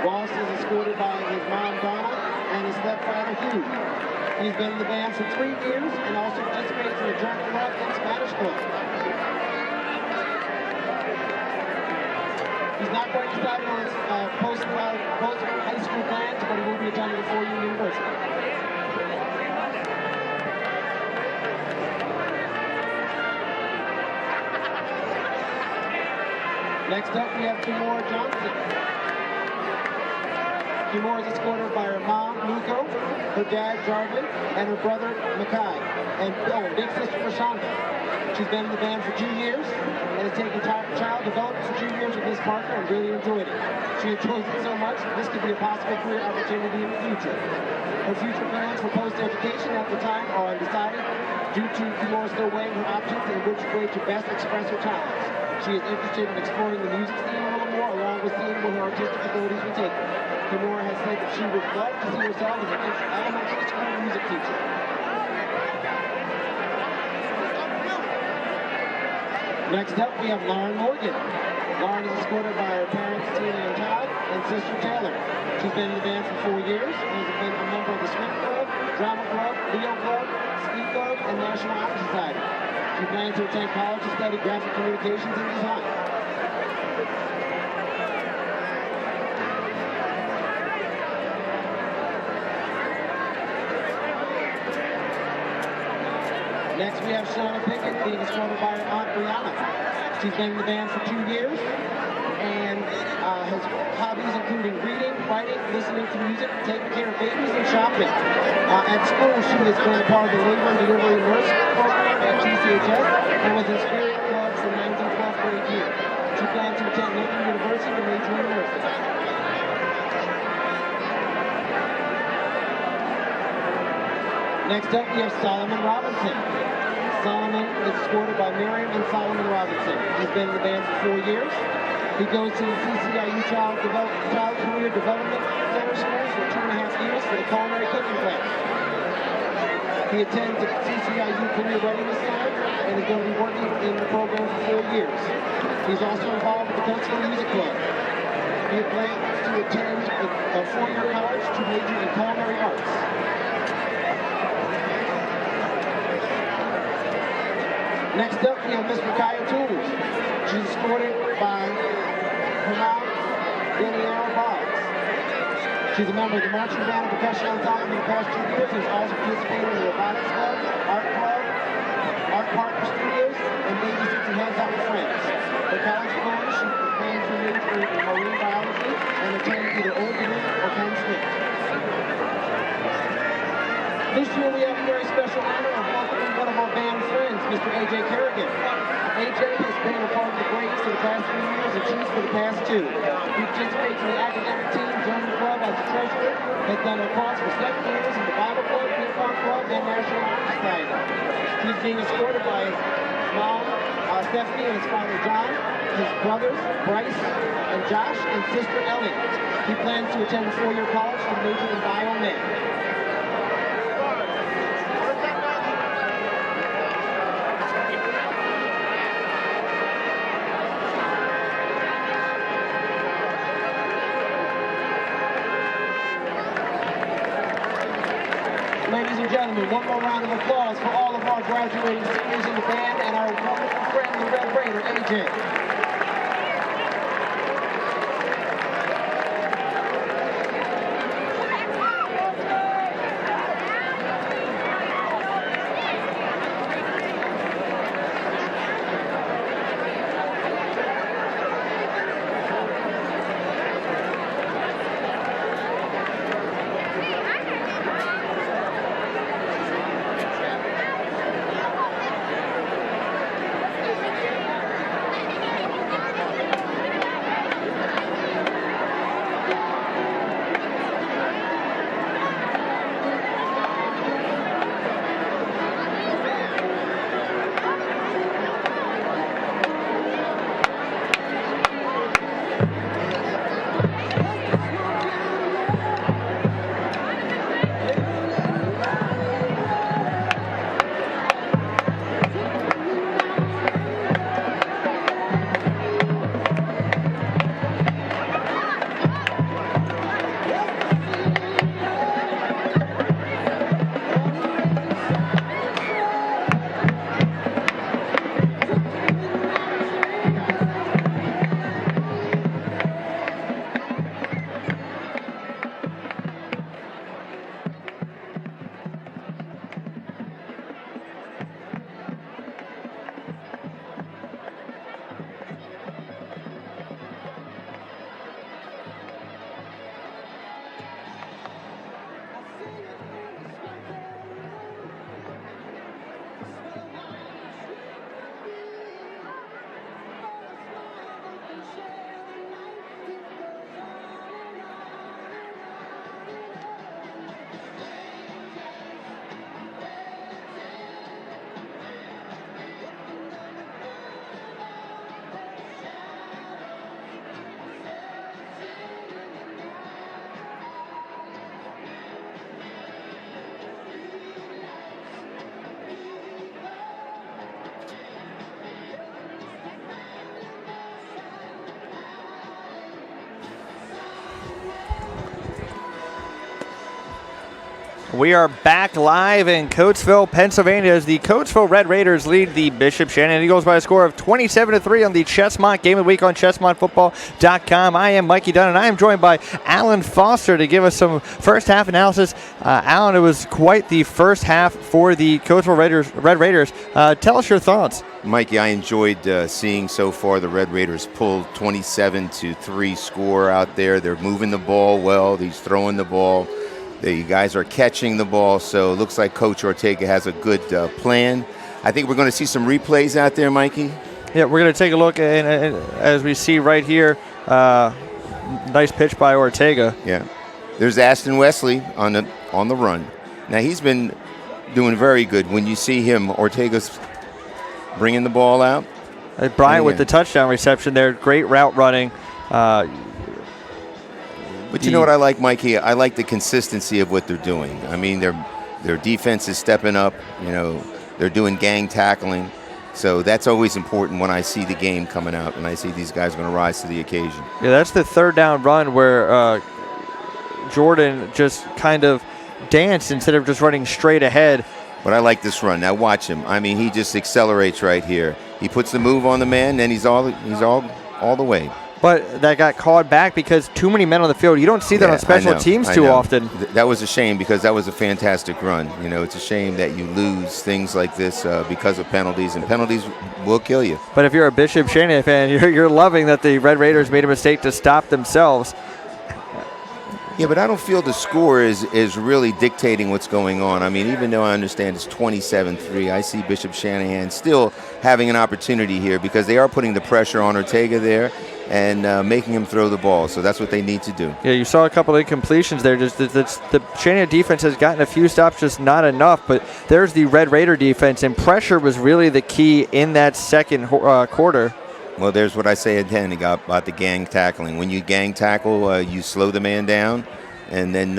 Ross is escorted by his mom, Donna, and his stepfather, Hugh. He's been in the band for 3 years and also participates in the German club and Spanish club. He's not quite decided on his post-high school plans, but he will be attending a 4-year university. Next up, we have Kimora Johnson. Kimora is escorted by her mom, Luko, her dad, Jarvin, and her brother, Makai, and big sister, Rashonda. She's been in the band for 2 years and has taken child development for 2 years with Miss Parker and really enjoyed it. She enjoys it so much, this could be a possible career opportunity in the future. Her future plans for post-education at the time are undecided due to Kimora still weighing her options and which way to best express her talents. She is interested in exploring the music scene a little more, along with seeing where her artistic abilities will take her. Kimora has said that she would love to see herself as an elementary school music teacher. Next up, we have Lauren Morgan. Lauren is escorted by her parents, Tina and Todd, and sister Taylor. She's been in the band for 4 years and has been a member of the Swing Club, Drama Club, Leo Club, Ski Club, and National Honor Society. She plans to attend college to study graphic communications and design. Next, we have Shauna Pickett being escorted by her aunt Brianna. She's been in the band for 2 years and has hobbies including reading, writing, listening to music, taking care of babies, and shopping. At school, she has been a part of the labor and delivery nurse program at GCHS and was in Spirit Club for 9th and 12th grade year. She plans to attend Lincoln University to major in nursing. Next up, we have Solomon Robinson. Solomon is escorted by Miriam and Solomon Robinson. He's been in the band for 4 years. He goes to the CCIU Child Career Development Center School for 2.5 years for the culinary cooking class. He attends the CCIU Career Readiness Center and is going to be working in the program for 4 years. He's also involved with the Coatesville Music Club. He plans to attend a 4-year college to major in culinary arts. Next up, we have Miss Micaiah Tools. She's escorted by her mom, Danielle Boggs. She's a member of the marching band and percussion ensemble for the past 2 years and has also participated in the robotics club, art partner studios, and babysitting Hands Out with Friends. For college diploma, she plans to major in marine biology and attend either Old Dominion or Penn State. This year we have a very special honor of welcoming one of our band friends, Mr. A.J. Kerrigan. A.J. has been a part of the grades for the past 3 years and Chiefs for the past 2. He participates in the academic team, German club as a treasurer, has done lacrosse for 7 years in the Bible Club, Ping Pong Club, and National Honor Society. He's being escorted by his mom, Stephanie, and his father, John, his brothers, Bryce and Josh, and sister, Ellie. He plans to attend a 4-year college and major in biomed. Ladies and gentlemen, one more round of applause for all of our graduating seniors in the band and our wonderful friend, the Red Raider, AJ. We are back live in Coatesville, Pennsylvania, as the Coatesville Red Raiders lead the Bishop Shanahan Eagles by a score of 27-3 on the Chesmont Game of the Week on ChesmontFootball.com. I am Mikey Dunn, and I am joined by Alan Foster to give us some first half analysis. Alan, it was quite the first half for the Coatesville Red Raiders. Tell us your thoughts. Mikey, I enjoyed seeing so far the Red Raiders pull 27-3 score out there. They're moving the ball well. He's throwing the ball. The guys are catching the ball, so it looks like Coach Ortega has a good plan. I think we're going to see some replays out there, Mikey. Yeah, we're going to take a look, and as we see right here, nice pitch by Ortega. Yeah. There's Aston Wesley on the run. Now, he's been doing very good. When you see him, Ortega's bringing the ball out. Bryant with the touchdown reception there. Great route running. But you know what I like, Mikey? I like the consistency of what they're doing. I mean, their defense is stepping up. You know, they're doing gang tackling. So that's always important when I see the game coming out and I see these guys going to rise to the occasion. Yeah, that's the third down run where Jordan just kind of danced instead of just running straight ahead. But I like this run. Now watch him. I mean, he just accelerates right here. He puts the move on the man, then he's all the way. But that got called back because too many men on the field. You don't see that on special teams too often. That was a shame because that was a fantastic run. You know, it's a shame that you lose things like this because of penalties, and penalties will kill you. But if you're a Bishop Shanahan fan, you're loving that the Red Raiders made a mistake to stop themselves. Yeah, but I don't feel the score is really dictating what's going on. I mean, even though I understand it's 27-3, I see Bishop Shanahan still having an opportunity here because they are putting the pressure on Ortega there and making him throw the ball. So that's what they need to do. Yeah, you saw a couple of incompletions there. Just the Shanahan defense has gotten a few stops, just not enough. But there's the Red Raider defense, and pressure was really the key in that second quarter. Well, there's what I say again about the gang tackling. When you gang tackle, you slow the man down, and then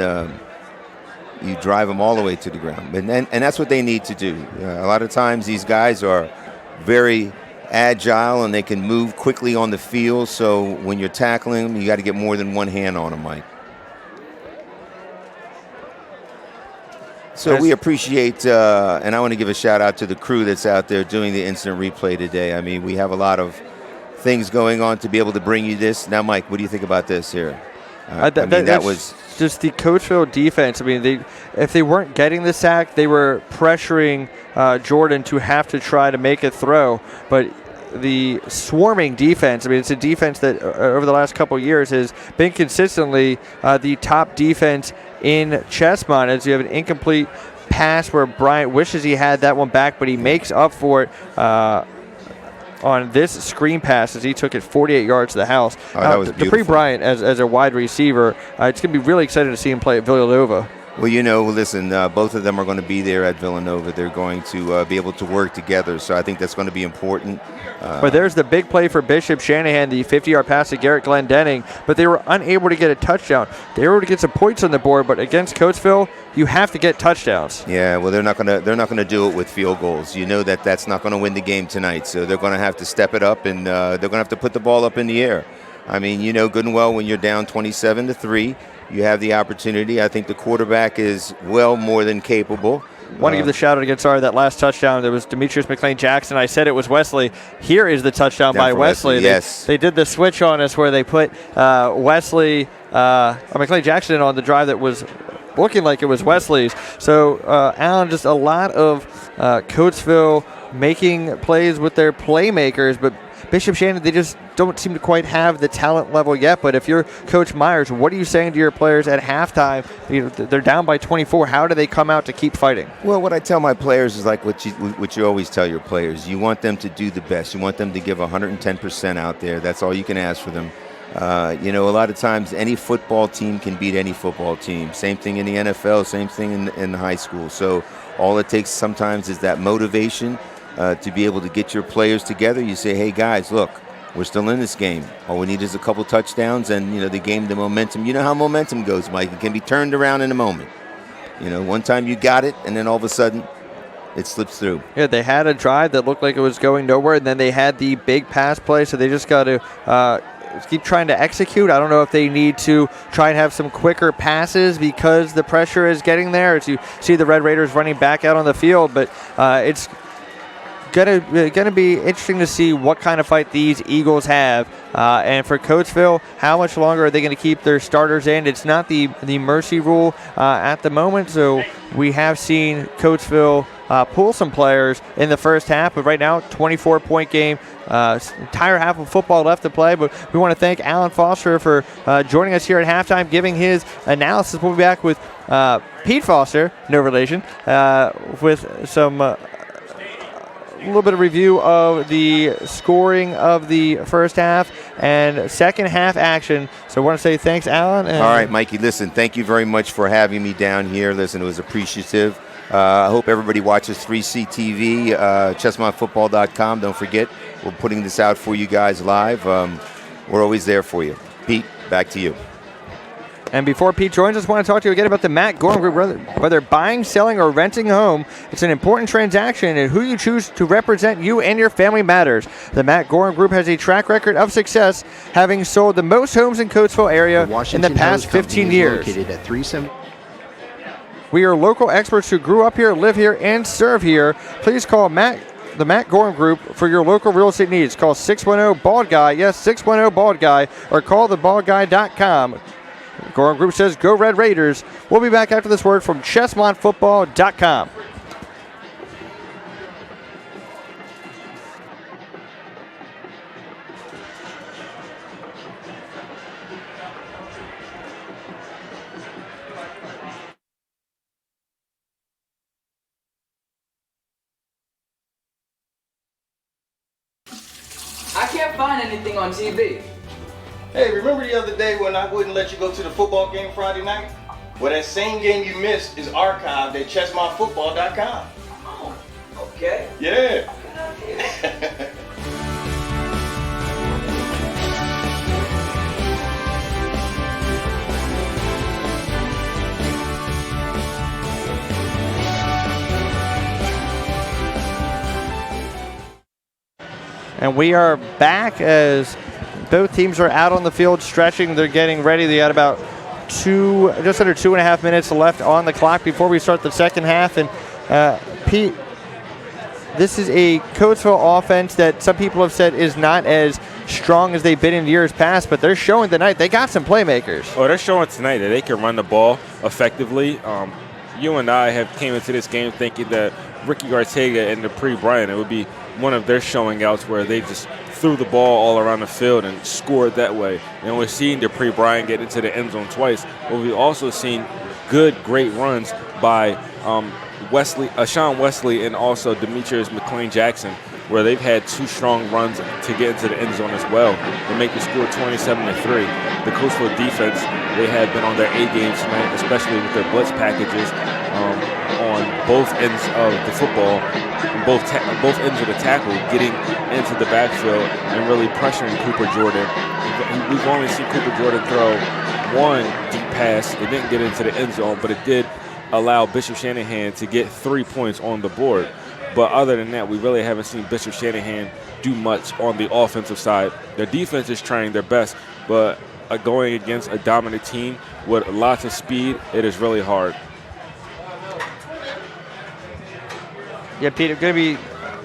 you drive them all the way to the ground. And that's what they need to do. A lot of times these guys are very agile, and they can move quickly on the field. So when you're tackling them, you got to get more than one hand on them, Mike. So we appreciate, and I want to give a shout out to the crew that's out there doing the instant replay today. I mean, we have a lot of things going on to be able to bring you this. Now, Mike, what do you think about this here? That was just the Coatesville defense. I mean, if they weren't getting the sack, they were pressuring Jordan to have to try to make a throw. But the swarming defense, I mean, it's a defense that over the last couple of years has been consistently the top defense in Chesmont, as you have an incomplete pass where Bryant wishes he had that one back, but he makes up for it on this screen pass as he took it 48 yards to the house. That was beautiful. Dupree Bryant as a wide receiver, it's going to be really exciting to see him play at Villanova. Well, you know, listen, both of them are going to be there at Villanova. They're going to be able to work together, so I think that's going to be important. But there's the big play for Bishop Shanahan, the 50-yard pass to Garrett Glendenning, but they were unable to get a touchdown. They were able to get some points on the board, but against Coatesville, you have to get touchdowns. Yeah, well, they're not going to do it with field goals. You know that's not going to win the game tonight, so they're going to have to step it up, and they're going to have to put the ball up in the air. I mean, you know good and well when you're down 27-3, you have the opportunity. I think the quarterback is well more than capable. Want to give the shout out against that last touchdown. There was Demetrius McLean-Jackson. I said it was Wesley. Here is the touchdown by Wesley. Yes. They did the switch on us where they put Wesley McLean-Jackson on the drive that was looking like it was Wesley's. So, Alan, just a lot of Coatesville making plays with their playmakers, but Bishop Shanahan, they just don't seem to quite have the talent level yet. But if you're Coach Myers, what are you saying to your players at halftime? You know, they're down by 24. How do they come out to keep fighting? Well, what I tell my players is like what you always tell your players. You want them to do the best. You want them to give 110% out there. That's all you can ask for them. You know, a lot of times any football team can beat any football team. Same thing in the NFL, same thing in high school. So all it takes sometimes is that motivation to be able to get your players together. You say, hey, guys, look, we're still in this game. All we need is a couple touchdowns and, you know, the momentum. You know how momentum goes, Mike. It can be turned around in a moment. You know, one time you got it, and then all of a sudden it slips through. Yeah, they had a drive that looked like it was going nowhere, and then they had the big pass play, so they just got to keep trying to execute. I don't know if they need to try and have some quicker passes because the pressure is getting there. As you see the Red Raiders running back out on the field, but it's gonna be interesting to see what kind of fight these Eagles have. And for Coatesville, how much longer are they going to keep their starters in? It's not the mercy rule at the moment, so we have seen Coatesville pull some players in the first half, but right now, 24-point game. Entire half of football left to play, but we want to thank Alan Foster for joining us here at halftime, giving his analysis. We'll be back with Pete Foster, no relation, with some a little bit of review of the scoring of the first half and second half action. So I want to say thanks, Alan. All right, Mikey, listen, thank you very much for having me down here. Listen, it was appreciative. I hope everybody watches 3C TV, ChesmontFootball.com. Don't forget, we're putting this out for you guys live. We're always there for you. Pete, back to you. And before Pete joins us, I want to talk to you again about the Matt Gorham Group. Whether buying, selling, or renting a home, it's an important transaction, and who you choose to represent you and your family matters. The Matt Gorham Group has a track record of success, having sold the most homes in Coatesville area in the past 15 years. Located at 370. We are local experts who grew up here, live here, and serve here. Please call the Matt Gorham Group for your local real estate needs. Call 610-BALD-GUY, yes, 610-BALD-GUY, or call thebaldguy.com. Gorham Group says, go Red Raiders. We'll be back after this word from ChesmontFootball.com. I can't find anything on TV. Hey, remember the other day when I wouldn't let you go to the football game Friday night? Well, that same game you missed is archived at ChesmontFootball.com. Oh, okay. Yeah. And we are back as both teams are out on the field stretching. They're getting ready. They got about just under 2.5 minutes left on the clock before we start the second half. And Pete, this is a Coatesville offense that some people have said is not as strong as they've been in years past, but they're showing tonight they got some playmakers. Oh, they're showing tonight that they can run the ball effectively. You and I have came into this game thinking that Ricky Ortega and Dupree Bryant, it would be one of their showing outs where they just threw the ball all around the field and scored that way. And we're seeing Dupree Bryant get into the end zone twice, but we've also seen great runs by Sean Wesley and also Demetrius McLean Jackson, where they've had two strong runs to get into the end zone as well to make the score 27-3. The Coatesville defense, they have been on their A game tonight, especially with their blitz packages on both ends of the football, both ends of the tackle, getting into the backfield and really pressuring Cooper Jordan. We've only seen Cooper Jordan throw one deep pass. It didn't get into the end zone, but it did allow Bishop Shanahan to get 3 points on the board. But other than that, we really haven't seen Bishop Shanahan do much on the offensive side. Their defense is trying their best, but going against a dominant team with lots of speed, it is really hard. Yeah, Pete, I'm going to be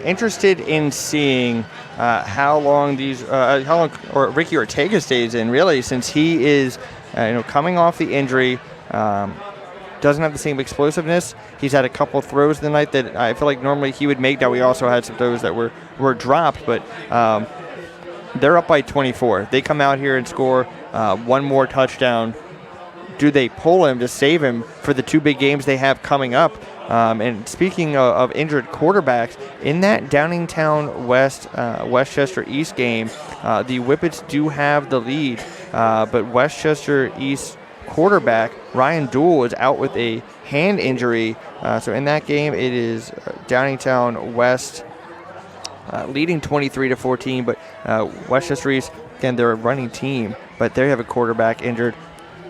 interested in seeing how long Ricky Ortega stays in, really, since he is coming off the injury. Doesn't have the same explosiveness. He's had a couple throws tonight that I feel like normally he would make. Now we also had some throws that were dropped, but they're up by 24. They come out here and score one more touchdown. Do they pull him to save him for the two big games they have coming up? And speaking of injured quarterbacks, in that Downingtown West Westchester East game, the Whippets do have the lead, but Westchester East quarterback Ryan Dool is out with a hand injury. So in that game, it is Downingtown West leading 23-14. But Westchester East, again, they're a running team, but they have a quarterback injured.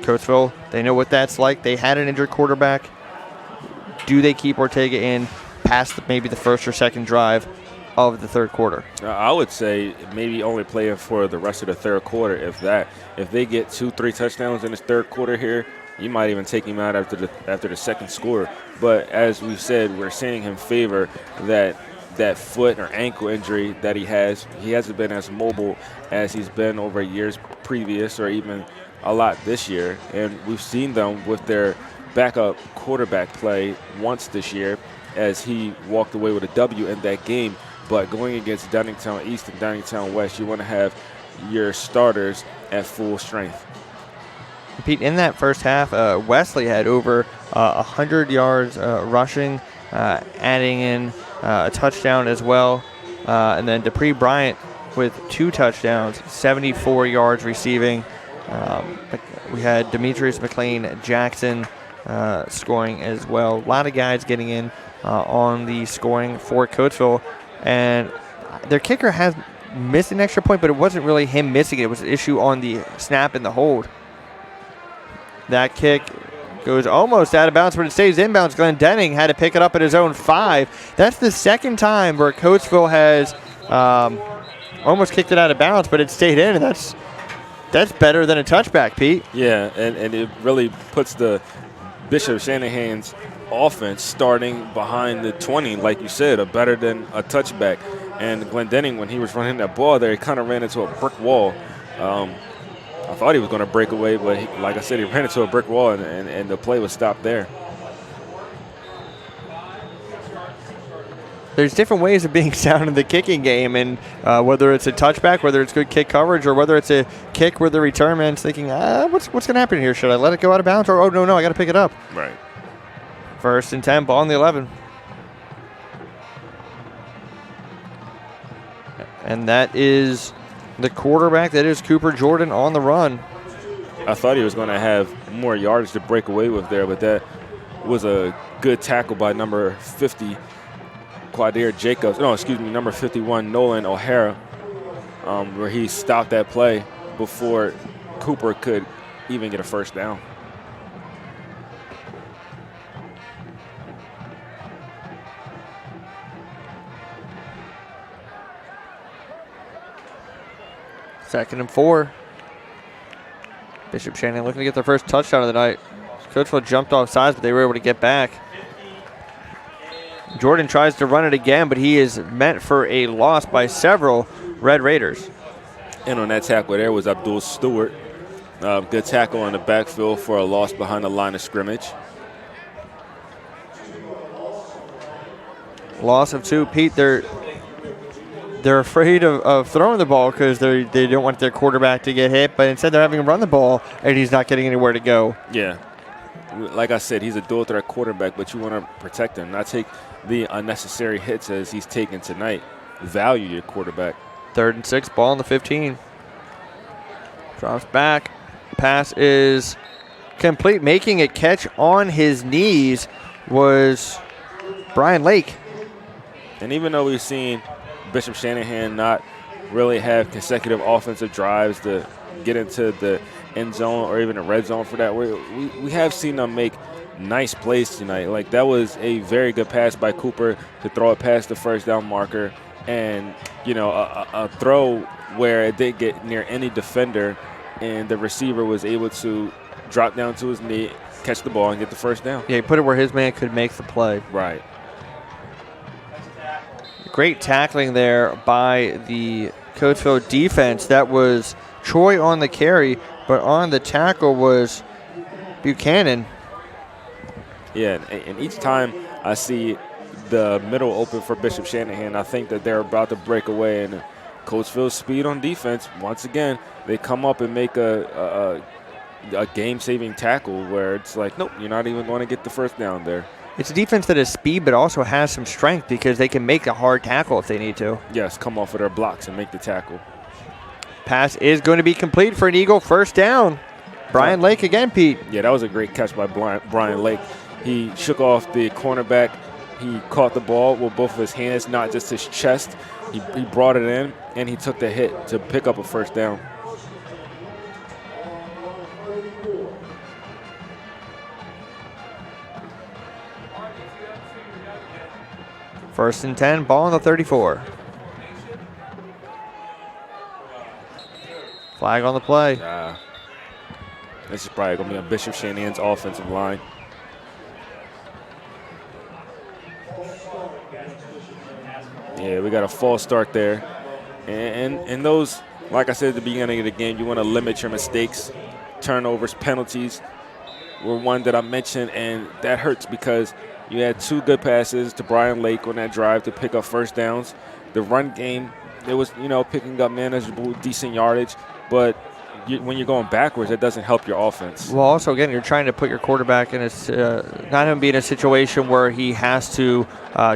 Coatesville, they know what that's like. They had an injured quarterback. Do they keep Ortega in past maybe the first or second drive? of the third quarter. I would say maybe only playing for the rest of the third quarter, if that. If they get 2-3 touchdowns in this third quarter here, you might even take him out after the second score. But as we said, we're seeing him favor that foot or ankle injury that he has. He hasn't been as mobile as he's been over years previous or even a lot this year. And we've seen them with their backup quarterback play once this year as he walked away with a W in that game. But going against Dunningtown East and Dunningtown West, you want to have your starters at full strength. Pete, in that first half, Wesley had over 100 yards rushing, adding in a touchdown as well. And then Dupree Bryant with 2 touchdowns, 74 yards receiving. We had Demetrius McLean Jackson scoring as well. A lot of guys getting in on the scoring for Coatesville. And their kicker has missed an extra point, but it wasn't really him missing it. It was an issue on the snap and the hold. That kick goes almost out of bounds, but it stays inbounds. Glendenning had to pick it up at his own 5. That's the second time where Coatesville has almost kicked it out of bounds, but it stayed in, and that's better than a touchback, Pete. Yeah, and it really puts the Bishop Shanahan's offense starting behind the 20, like you said, better than a touchback. And Glendenning, when he was running that ball there, he kind of ran into a brick wall. I thought he was going to break away, but like I said, he ran into a brick wall, and the play was stopped there. There's different ways of being sound in the kicking game, and whether it's a touchback, whether it's good kick coverage, or whether it's a kick where the return man's thinking, what's going to happen here? Should I let it go out of bounds? Or, oh, no, I got to pick it up. Right. 1st and 10, ball on the 11. And that is the quarterback. That is Cooper Jordan on the run. I thought he was going to have more yards to break away with there, but that was a good tackle by number 50, Quadir Jacobs. No, excuse me, number 51, Nolan O'Hara, where he stopped that play before Cooper could even get a first down. Second and 4. Bishop Shanahan looking to get their first touchdown of the night. Coatesville jumped off sides, but they were able to get back. Jordan tries to run it again, but he is meant for a loss by several Red Raiders. And on that tackle there was Abdul Stewart. Good tackle on the backfield for a loss behind the line of scrimmage. Loss of 2. Pete, they're afraid of throwing the ball because they don't want their quarterback to get hit, but instead they're having him run the ball, and he's not getting anywhere to go. Yeah. Like I said, he's a dual threat quarterback, but you want to protect him, not take the unnecessary hits as he's taken tonight. Value your quarterback. 3rd and 6, ball on the 15. Drops back. Pass is complete. Making a catch on his knees was Brian Lake. And even though we've seen Bishop Shanahan not really have consecutive offensive drives to get into the end zone or even the red zone for that, we have seen them make nice plays tonight. Like, that was a very good pass by Cooper to throw it past the first down marker, and a throw where it didn't get near any defender, and the receiver was able to drop down to his knee, catch the ball, and get the first down. Yeah, he put it where his man could make the play. Right. Great tackling there by the Coatesville defense. That was Troy on the carry, but on the tackle was Buchanan. Yeah, and each time I see the middle open for Bishop Shanahan, I think that they're about to break away. And Coatesville's speed on defense, once again, they come up and make a game-saving tackle where it's like, nope, you're not even going to get the first down there. It's a defense that has speed but also has some strength because they can make a hard tackle if they need to. Yes, come off of their blocks and make the tackle. Pass is going to be complete for an Eagle first down. Brian Lake again, Pete. Yeah, that was a great catch by Brian Lake. He shook off the cornerback. He caught the ball with both of his hands, not just his chest. He brought it in, and he took the hit to pick up a first down. First and 10, ball on the 34. Flag on the play. This is probably going to be on Bishop Shanahan's offensive line. Yeah, we got a false start there. And those, like I said at the beginning of the game, you want to limit your mistakes. Turnovers, penalties were one that I mentioned, and that hurts because you had 2 good passes to Brian Lake on that drive to pick up first downs. The run game, it was, picking up manageable, decent yardage, but when you're going backwards, it doesn't help your offense. Well, also, again, you're trying to put your quarterback in not him be in a situation where he has to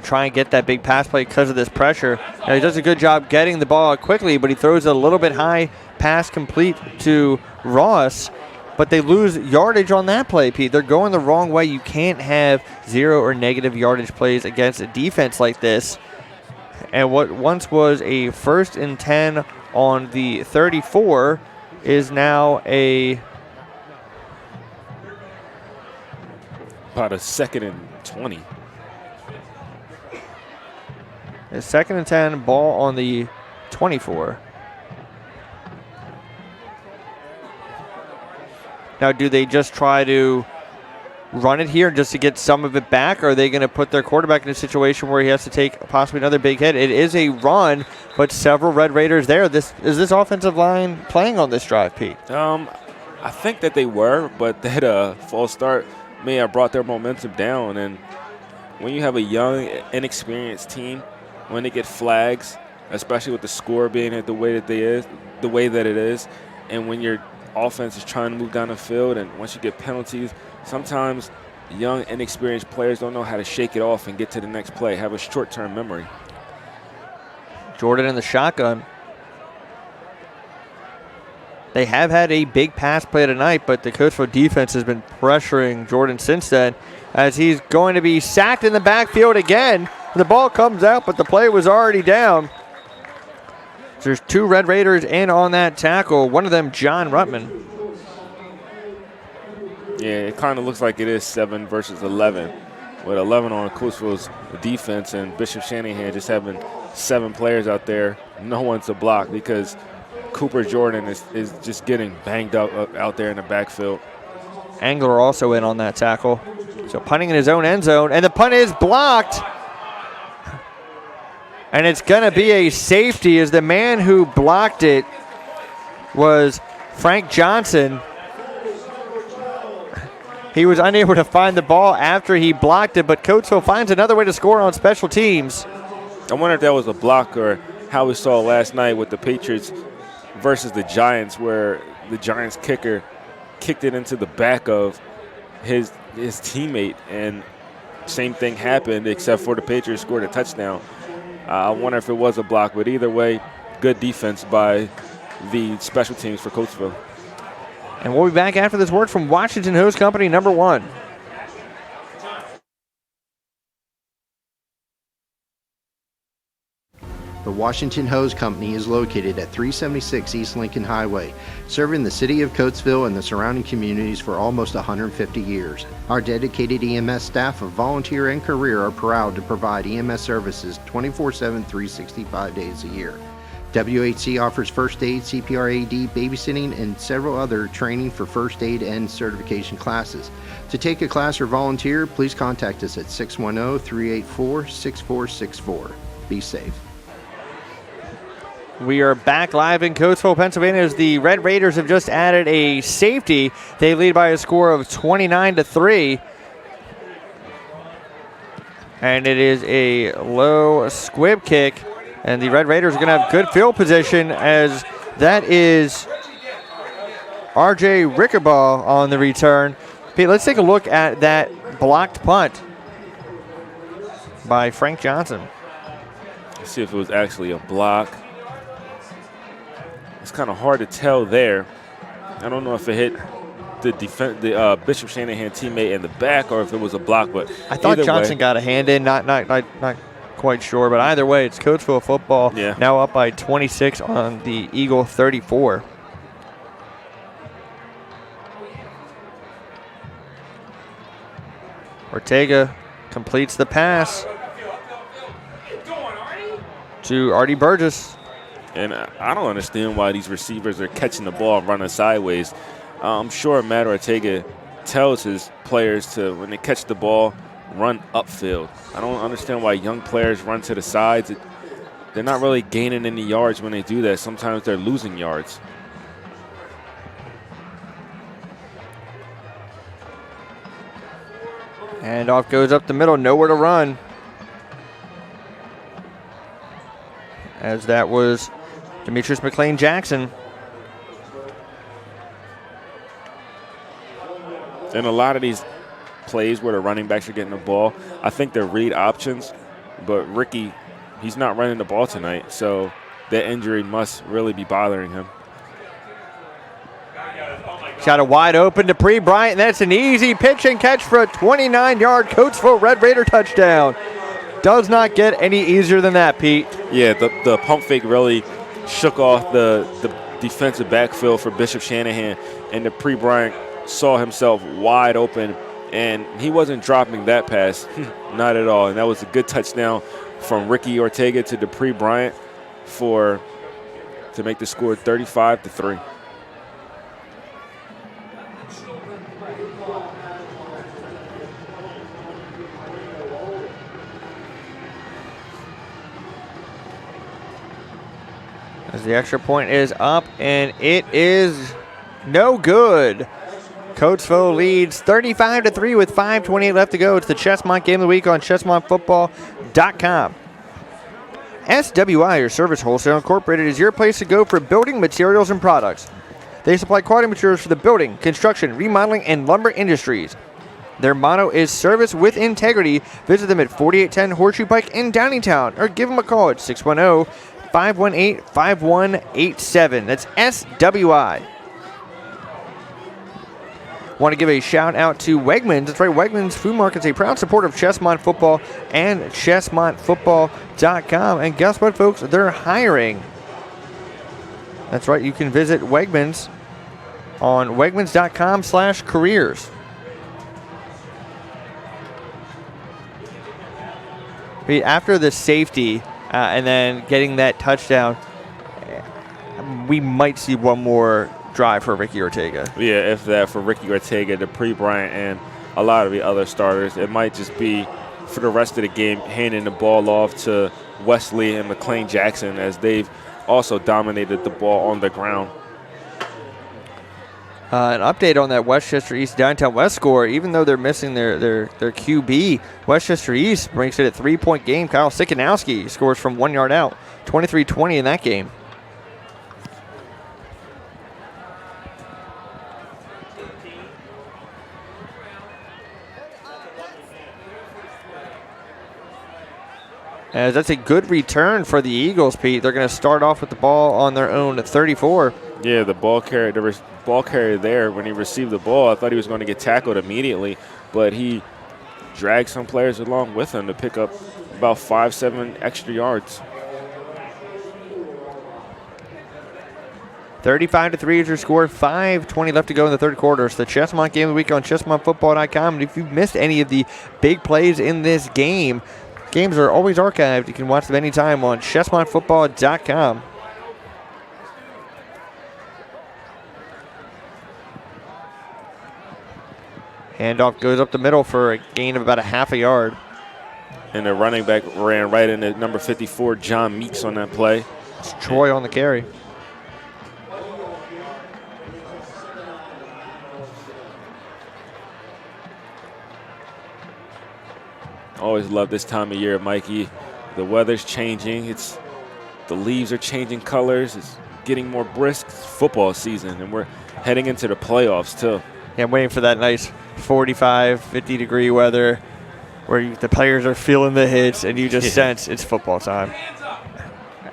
try and get that big pass play because of this pressure. Now, he does a good job getting the ball out quickly, but he throws a little bit high pass complete to Ross, but they lose yardage on that play, Pete. They're going the wrong way. You can't have 0 or negative yardage plays against a defense like this. And what once was a 1st and 10 on the 34 is now about a 2nd and 20. A 2nd and 10, ball on the 24. Now, do they just try to run it here just to get some of it back, or are they going to put their quarterback in a situation where he has to take possibly another big hit? It is a run, but several Red Raiders there. Is this offensive line playing on this drive, Pete? I think that they were, but that false start may have brought their momentum down. And when you have a young, inexperienced team, when they get flags, especially with the score being the way that it is, and when your offense is trying to move down the field, and once you get penalties, sometimes young, inexperienced players don't know how to shake it off and get to the next play, have a short-term memory. Jordan in the shotgun. They have had a big pass play tonight, but the Coatesville defense has been pressuring Jordan since then, as he's going to be sacked in the backfield again. The ball comes out, but the play was already down. There's 2 Red Raiders in on that tackle, one of them John Ruttman. Yeah, it kind of looks like it is 7 versus 11, with 11 on Coatesville's defense and Bishop Shanahan just having 7 players out there, no one to block because Cooper Jordan is just getting banged up out there in the backfield. Angler also in on that tackle. So punting in his own end zone, and the punt is blocked. And it's going to be a safety, as the man who blocked it was Frank Johnson. He was unable to find the ball after he blocked it, but Coatesville finds another way to score on special teams. I wonder if that was a block or how we saw last night with the Patriots versus the Giants, where the Giants kicker kicked it into the back of his teammate, and same thing happened except for the Patriots scored a touchdown. I wonder if it was a block, but either way, good defense by the special teams for Coatesville. And we'll be back after this word from Washington Hose Company number 1. The Washington Hose Company is located at 376 East Lincoln Highway, serving the city of Coatesville and the surrounding communities for almost 150 years. Our dedicated EMS staff of volunteer and career are proud to provide EMS services 24/7, 365 days a year. WHC offers first aid, CPR AD, babysitting, and several other training for first aid and certification classes. To take a class or volunteer, please contact us at 610-384-6464. Be safe. We are back live in Coatesville, Pennsylvania, as the Red Raiders have just added a safety. They lead by a score of 29-3. And it is a low squib kick. And the Red Raiders are going to have good field position, as that is R.J. Rickerbaugh on the return. Pete, let's take a look at that blocked punt by Frank Johnson. Let's see if it was actually a block. It's kind of hard to tell there. I don't know if it hit the Bishop Shanahan teammate in the back or if it was a block, but I thought Johnson got a hand in, not quite sure, but either way, it's Coatesville football. Yeah. Now up by 26 on the Eagle 34. Ortega completes the pass to Artie Burgess. And I don't understand why these receivers are catching the ball and running sideways. I'm sure Matt Ortega tells his players to, when they catch the ball, run upfield. I don't understand why young players run to the sides. They're not really gaining any yards when they do that. Sometimes they're losing yards. And off goes up the middle, nowhere to run. As that was Demetrius McLean Jackson. And a lot of these plays where the running backs are getting the ball, I think they're read options, but Ricky, he's not running the ball tonight, so that injury must really be bothering him. Got a wide open to Dupree Bryant. That's an easy pitch and catch for a 29-yard Coatesville Red Raider touchdown. Does not get any easier than that, Pete. Yeah, the pump fake really shook off the defensive backfield for Bishop Shanahan, and Dupree Bryant saw himself wide open, and he wasn't dropping that pass, not at all. And that was a good touchdown from Ricky Ortega to Dupree Bryant to make the score 35-3. As the extra point is up, and it is no good. Coatesville leads 35-3 with 5:28 left to go. It's the Chesmont Game of the Week on ChesmontFootball.com. SWI, your Service Wholesale Incorporated, is your place to go for building materials and products. They supply quality materials for the building, construction, remodeling, and lumber industries. Their motto is service with integrity. Visit them at 4810 Horseshoe Pike in Downingtown, or give them a call at 610-518-5187. That's SWI. Want to give a shout out to Wegmans. That's right, Wegmans Food Market's a proud supporter of Chesmont Football and ChesmontFootball.com. And guess what, folks? They're hiring. That's right, you can visit Wegmans on Wegmans.com/careers. After the safety and then getting that touchdown, we might see one more drive for Ricky Ortega. Yeah, if that, for Ricky Ortega, Dupree Bryant, and a lot of the other starters. It might just be for the rest of the game handing the ball off to Wesley and McLean Jackson, as they've also dominated the ball on the ground. An update on that Westchester East Downtown West score. Even though they're missing their QB, Westchester East breaks it at 3-point game. Kyle Sikanowski scores from 1 yard out. 23-20 in that game. As that's a good return for the Eagles, Pete. They're going to start off with the ball on their own 34. Yeah, the ball carrier there, when he received the ball, I thought he was going to get tackled immediately, but he dragged some players along with him to pick up about 5-7 extra yards. 35-3 is your score. 5:20 left to go in the third quarter. It's the Chesmont Game of the Week on ChesmontFootball.com. And if you've missed any of the big plays in this game, games are always archived. You can watch them anytime on ChesmontFootball.com. Handoff goes up the middle for a gain of about a half a yard. And the running back ran right into number 54, John Meeks, on that play. It's Troy on the carry. Always love this time of year, Mikey. The weather's changing. The leaves are changing colors. It's getting more brisk. It's football season, and we're heading into the playoffs too. Yeah, I'm waiting for that nice 45, 50-degree weather where the players are feeling the hits and you just sense it's football time.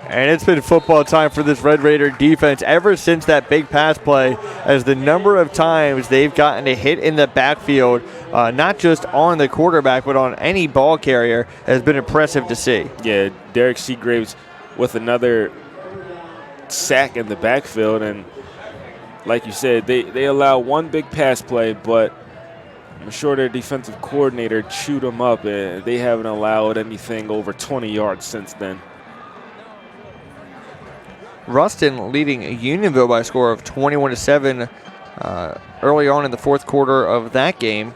And it's been football time for this Red Raider defense ever since that big pass play, as the number of times they've gotten a hit in the backfield, not just on the quarterback, but on any ball carrier, has been impressive to see. Yeah, Derek Seagraves with another sack in the backfield. And like you said, they allow one big pass play, but I'm sure their defensive coordinator chewed them up, and they haven't allowed anything over 20 yards since then. Ruston leading Unionville by a score of 21-7 early on in the fourth quarter of that game.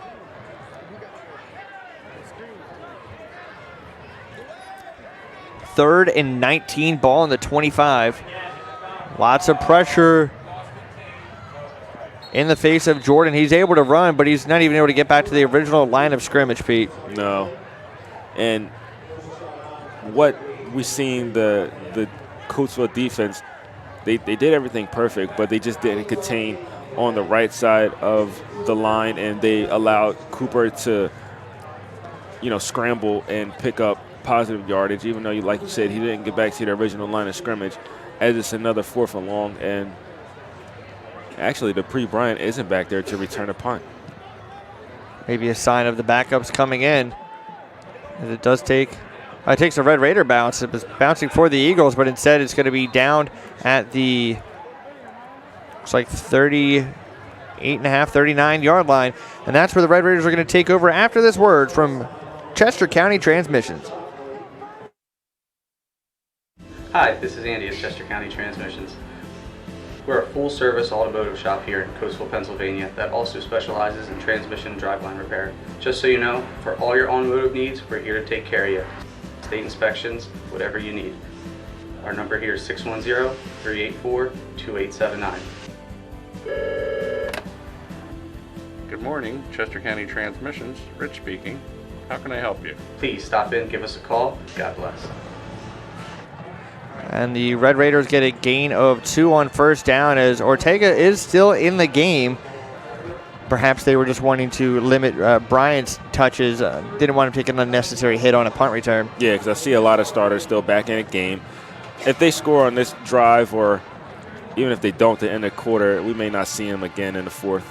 Third and 19, ball in the 25. Lots of pressure in the face of Jordan. He's able to run, but he's not even able to get back to the original line of scrimmage, Pete. No. And what we've seen the Coatesville defense, they did everything perfect, but they just didn't contain on the right side of the line, and they allowed Cooper to, scramble and pick up positive yardage, even though, like you said, he didn't get back to the original line of scrimmage, as it's another 4th and long. And actually, Dupree Bryant isn't back there to return a punt. Maybe a sign of the backups coming in. As it does take, it takes a Red Raider bounce. It was bouncing for the Eagles, but instead it's going to be down at the, looks like 38.5, 39-yard line. And that's where the Red Raiders are going to take over after this word from Chester County Transmissions. Hi, this is Andy at Chester County Transmissions. We're a full-service automotive shop here in Coatesville, Pennsylvania that also specializes in transmission and driveline repair. Just so you know, for all your automotive needs, we're here to take care of you. State inspections, whatever you need. Our number here is 610-384-2879. Good morning, Chester County Transmissions. Rich speaking. How can I help you? Please stop in, give us a call. God bless. And the Red Raiders get a gain of 2 on first down as Ortega is still in the game. Perhaps they were just wanting to limit Bryant's touches. Didn't want him taking an unnecessary hit on a punt return. Yeah, because I see a lot of starters still back in the game. If they score on this drive, or even if they don't to end the quarter, we may not see him again in the 4th.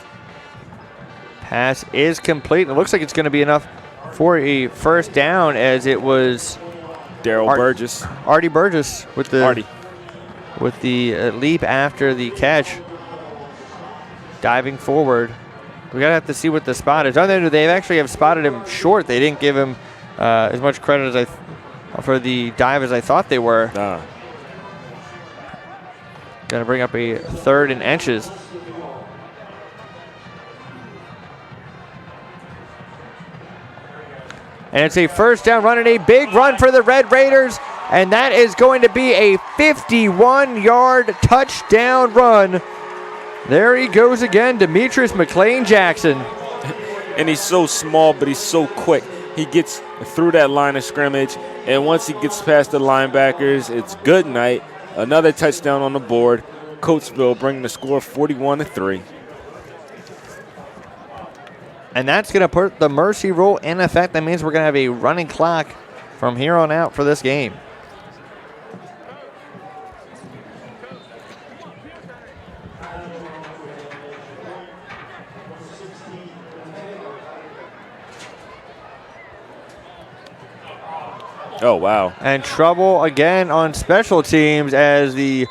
Pass is complete. It looks like it's going to be enough for a first down, as it was Burgess. Artie Burgess with the leap after the catch, diving forward. We gotta have to see what the spot is. Other than they actually have spotted him short. They didn't give him as much credit as for the dive as I thought they were. Gonna bring up a 3rd and inches. And it's a first down run and a big run for the Red Raiders. And that is going to be a 51-yard touchdown run. There he goes again, Demetrius McLean Jackson. And he's so small, but he's so quick. He gets through that line of scrimmage, and once he gets past the linebackers, it's good night. Another touchdown on the board. Coatesville bringing the score 41-3. And that's going to put the mercy rule in effect. That means we're going to have a running clock from here on out for this game. Oh, wow. And trouble again on special teams as the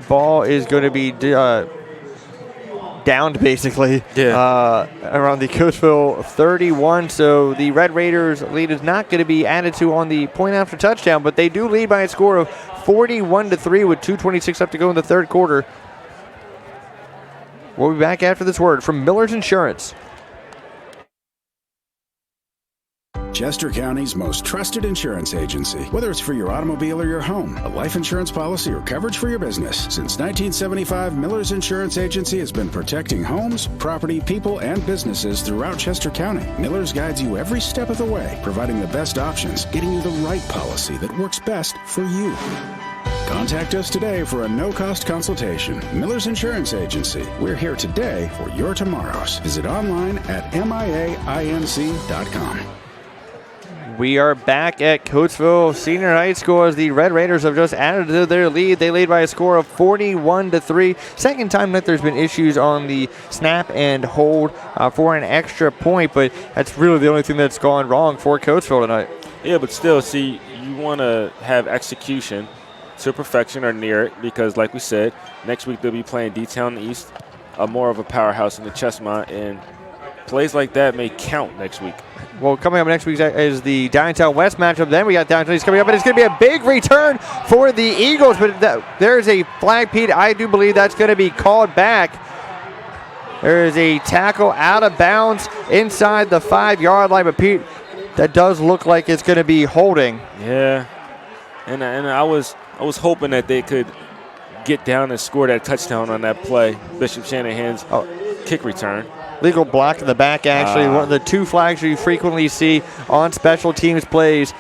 ball is going to be downed basically around the Coatesville 31. So the Red Raiders lead is not going to be added to on the point after touchdown, but they do lead by a score of 41-3 with 2:26 left to go in the 3rd quarter. We'll be back after this word from Miller's Insurance. Chester County's most trusted insurance agency. Whether it's for your automobile or your home, a life insurance policy, or coverage for your business. Since 1975, Miller's Insurance Agency has been protecting homes, property, people, and businesses throughout Chester County. Miller's guides you every step of the way, providing the best options, getting you the right policy that works best for you. Contact us today for a no-cost consultation. Miller's Insurance Agency. We're here today for your tomorrows. Visit online at miainc.com. We are back at Coatesville Senior High School as the Red Raiders have just added to their lead. They lead by a score of 41-3. Second time that there's been issues on the snap and hold for an extra point, but that's really the only thing that's gone wrong for Coatesville tonight. Yeah, but still, see, you want to have execution to perfection or near it because, like we said, next week they'll be playing D-Town East, more of a powerhouse in the Chesmont, and plays like that may count next week. Well, coming up next week is the Downtown West matchup. Then we got Downtown East coming up, and it's going to be a big return for the Eagles. But there's a flag, Pete. I do believe that's going to be called back. There is a tackle out of bounds inside the 5-yard line. But, Pete, that does look like it's going to be holding. Yeah, and I was hoping that they could get down and score that touchdown on that play, Bishop Shanahan's kick return. Legal block in the back, actually. One of the 2 flags you frequently see on special teams plays.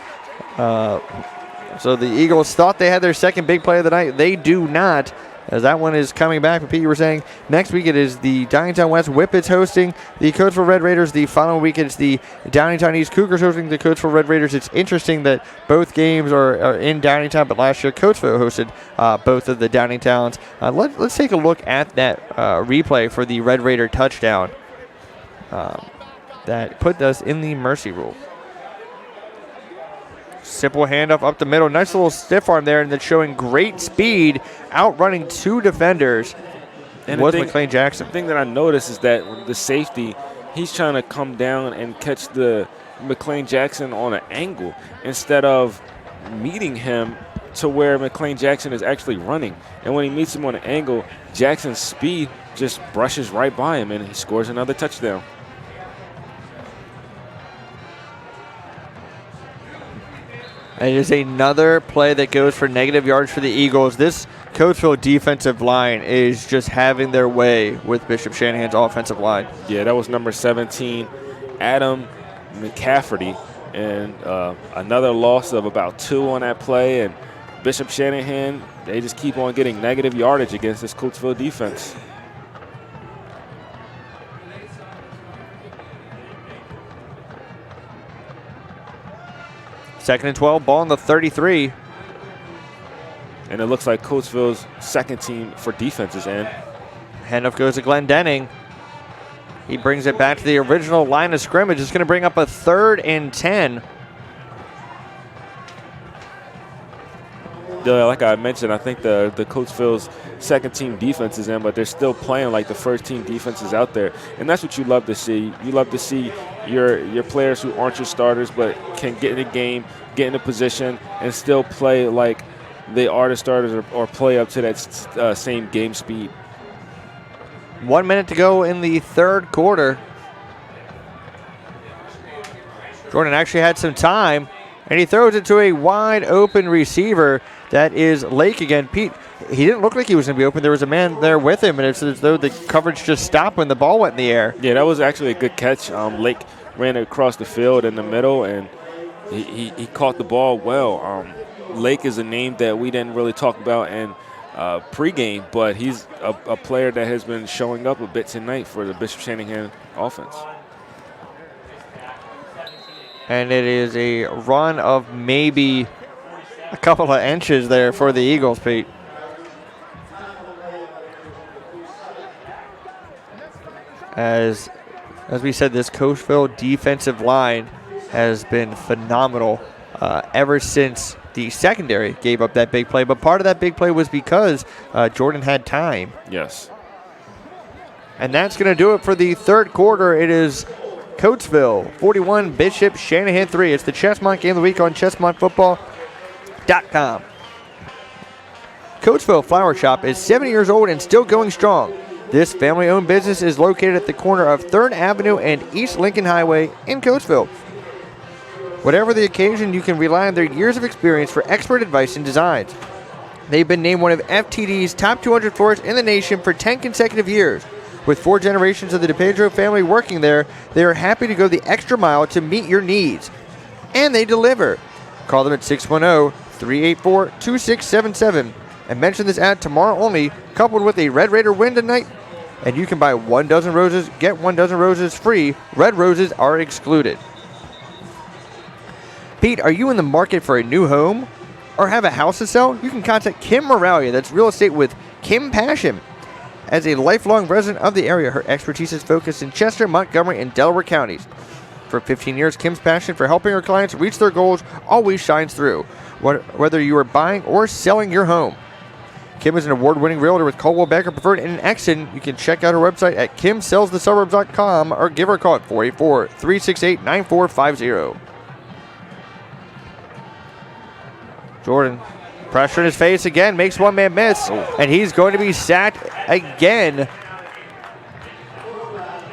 So the Eagles thought they had their second big play of the night. They do not, as that one is coming back. But Pete, you were saying next week it is the Downingtown West Whippets hosting the Coatesville Red Raiders. The following week it's the Downingtown East Cougars hosting the Coatesville Red Raiders. It's interesting that both games are in Downingtown, but last year Coatesville hosted both of the Downingtowns. Let's take a look at that replay for the Red Raider touchdown that put us in the mercy rule. Simple handoff up the middle. Nice little stiff arm there, and then showing great speed, outrunning 2 defenders. And was McLean Jackson. The thing that I noticed is that the safety, he's trying to come down and catch the McLean Jackson on an angle instead of meeting him to where McLean Jackson is actually running. And when he meets him on an angle, Jackson's speed just brushes right by him, and he scores another touchdown. And it is another play that goes for negative yards for the Eagles. This Coatesville defensive line is just having their way with Bishop Shanahan's offensive line. Yeah, that was number 17, Adam McCafferty, and another loss of about 2 on that play. And Bishop Shanahan, they just keep on getting negative yardage against this Coatesville defense. Second and 12, ball on the 33. And it looks like Coatesville's second team for defense is in. Handoff goes to Glenn Denning. He brings it back to the original line of scrimmage. It's going to bring up a 3rd and 10. Like I mentioned, I think the Coatesville's second team defense is in, but they're still playing like the first team defenses out there. And that's what you love to see. You love to see your players who aren't your starters but can get in the game, get in a position, and still play like they are the starters or play up to that same game speed. 1 minute to go in the 3rd quarter. Jordan actually had some time, and he throws it to a wide open receiver. That is Lake again. Pete, he didn't look like he was going to be open. There was a man there with him, and it's as though the coverage just stopped when the ball went in the air. Yeah, that was actually a good catch. Lake ran across the field in the middle, and he caught the ball well. Lake is a name that we didn't really talk about in pregame, but he's a player that has been showing up a bit tonight for the Bishop Shanahan offense. And it is a run of maybe a couple of inches there for the Eagles, Pete. As we said, this Coatesville defensive line has been phenomenal ever since the secondary gave up that big play. But part of that big play was because Jordan had time. Yes. And that's going to do it for the 3rd quarter. It is Coatesville 41, Bishop Shanahan 3. It's the Chesmont Game of the Week on ChesmontFootball.com. Coatesville Flower Shop is 70 years old and still going strong. This family-owned business is located at the corner of 3rd Avenue and East Lincoln Highway in Coatesville. Whatever the occasion, you can rely on their years of experience for expert advice and designs. They've been named one of FTD's top 200 florists in the nation for 10 consecutive years. With 4 generations of the DePedro family working there, they are happy to go the extra mile to meet your needs. And they deliver. Call them at 610-384-2677 and mention this ad tomorrow only, coupled with a Red Raider win tonight, and you can buy 1 dozen roses, get 1 dozen roses free. Red roses are excluded. Pete, are you in the market for a new home or have a house to sell? You can contact Kim Moralia. That's real estate with Kim Passion. As a lifelong resident of the area, her expertise is focused in Chester, Montgomery, and Delaware counties. For 15 years, Kim's passion for helping her clients reach their goals always shines through, whether you are buying or selling your home. Kim is an award-winning realtor with Coldwell Banker Preferred in Exton. You can check out her website at kimsellsthesuburbs.com or give her a call at 484-368-9450. Jordan, pressure in his face again, makes one man miss, and he's going to be sacked again.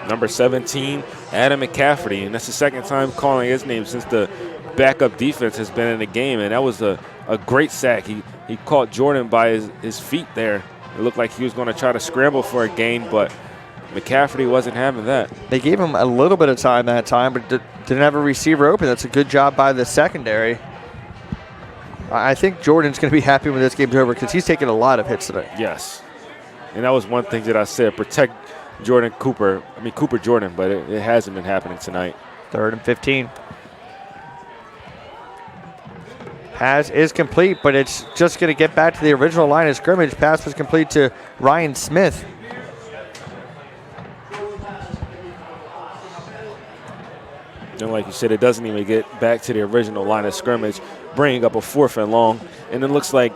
Number 17, Adam McCafferty, and that's the second time calling his name since the backup defense has been in the game, and that was a great sack. He caught Jordan by his feet there. It looked like he was going to try to scramble for a gain, but McCafferty wasn't having that. They gave him a little bit of time that time, but didn't have a receiver open. That's a good job by the secondary. I think Jordan's going to be happy when this game's over because he's taken a lot of hits today. Yes, and that was one thing that I said, protect Cooper Jordan, but it hasn't been happening tonight. 3rd and 15. Pass is complete, but it's just going to get back to the original line of scrimmage. Pass was complete to Ryan Smith. And like you said, it doesn't even get back to the original line of scrimmage, bringing up a 4th and long. And it looks like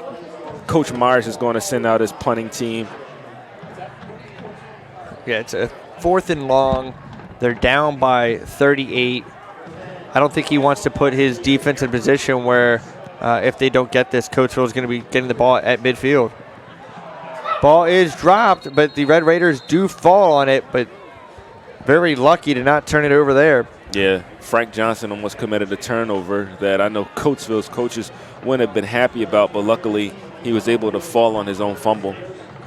Coach Myers is going to send out his punting team. Yeah, it's a 4th and long. They're down by 38. I don't think he wants to put his defense in position where if they don't get this, Coatesville is going to be getting the ball at midfield. Ball is dropped, but the Red Raiders do fall on it, but very lucky to not turn it over there. Yeah, Frank Johnson almost committed a turnover that I know Coatesville's coaches wouldn't have been happy about, but luckily he was able to fall on his own fumble.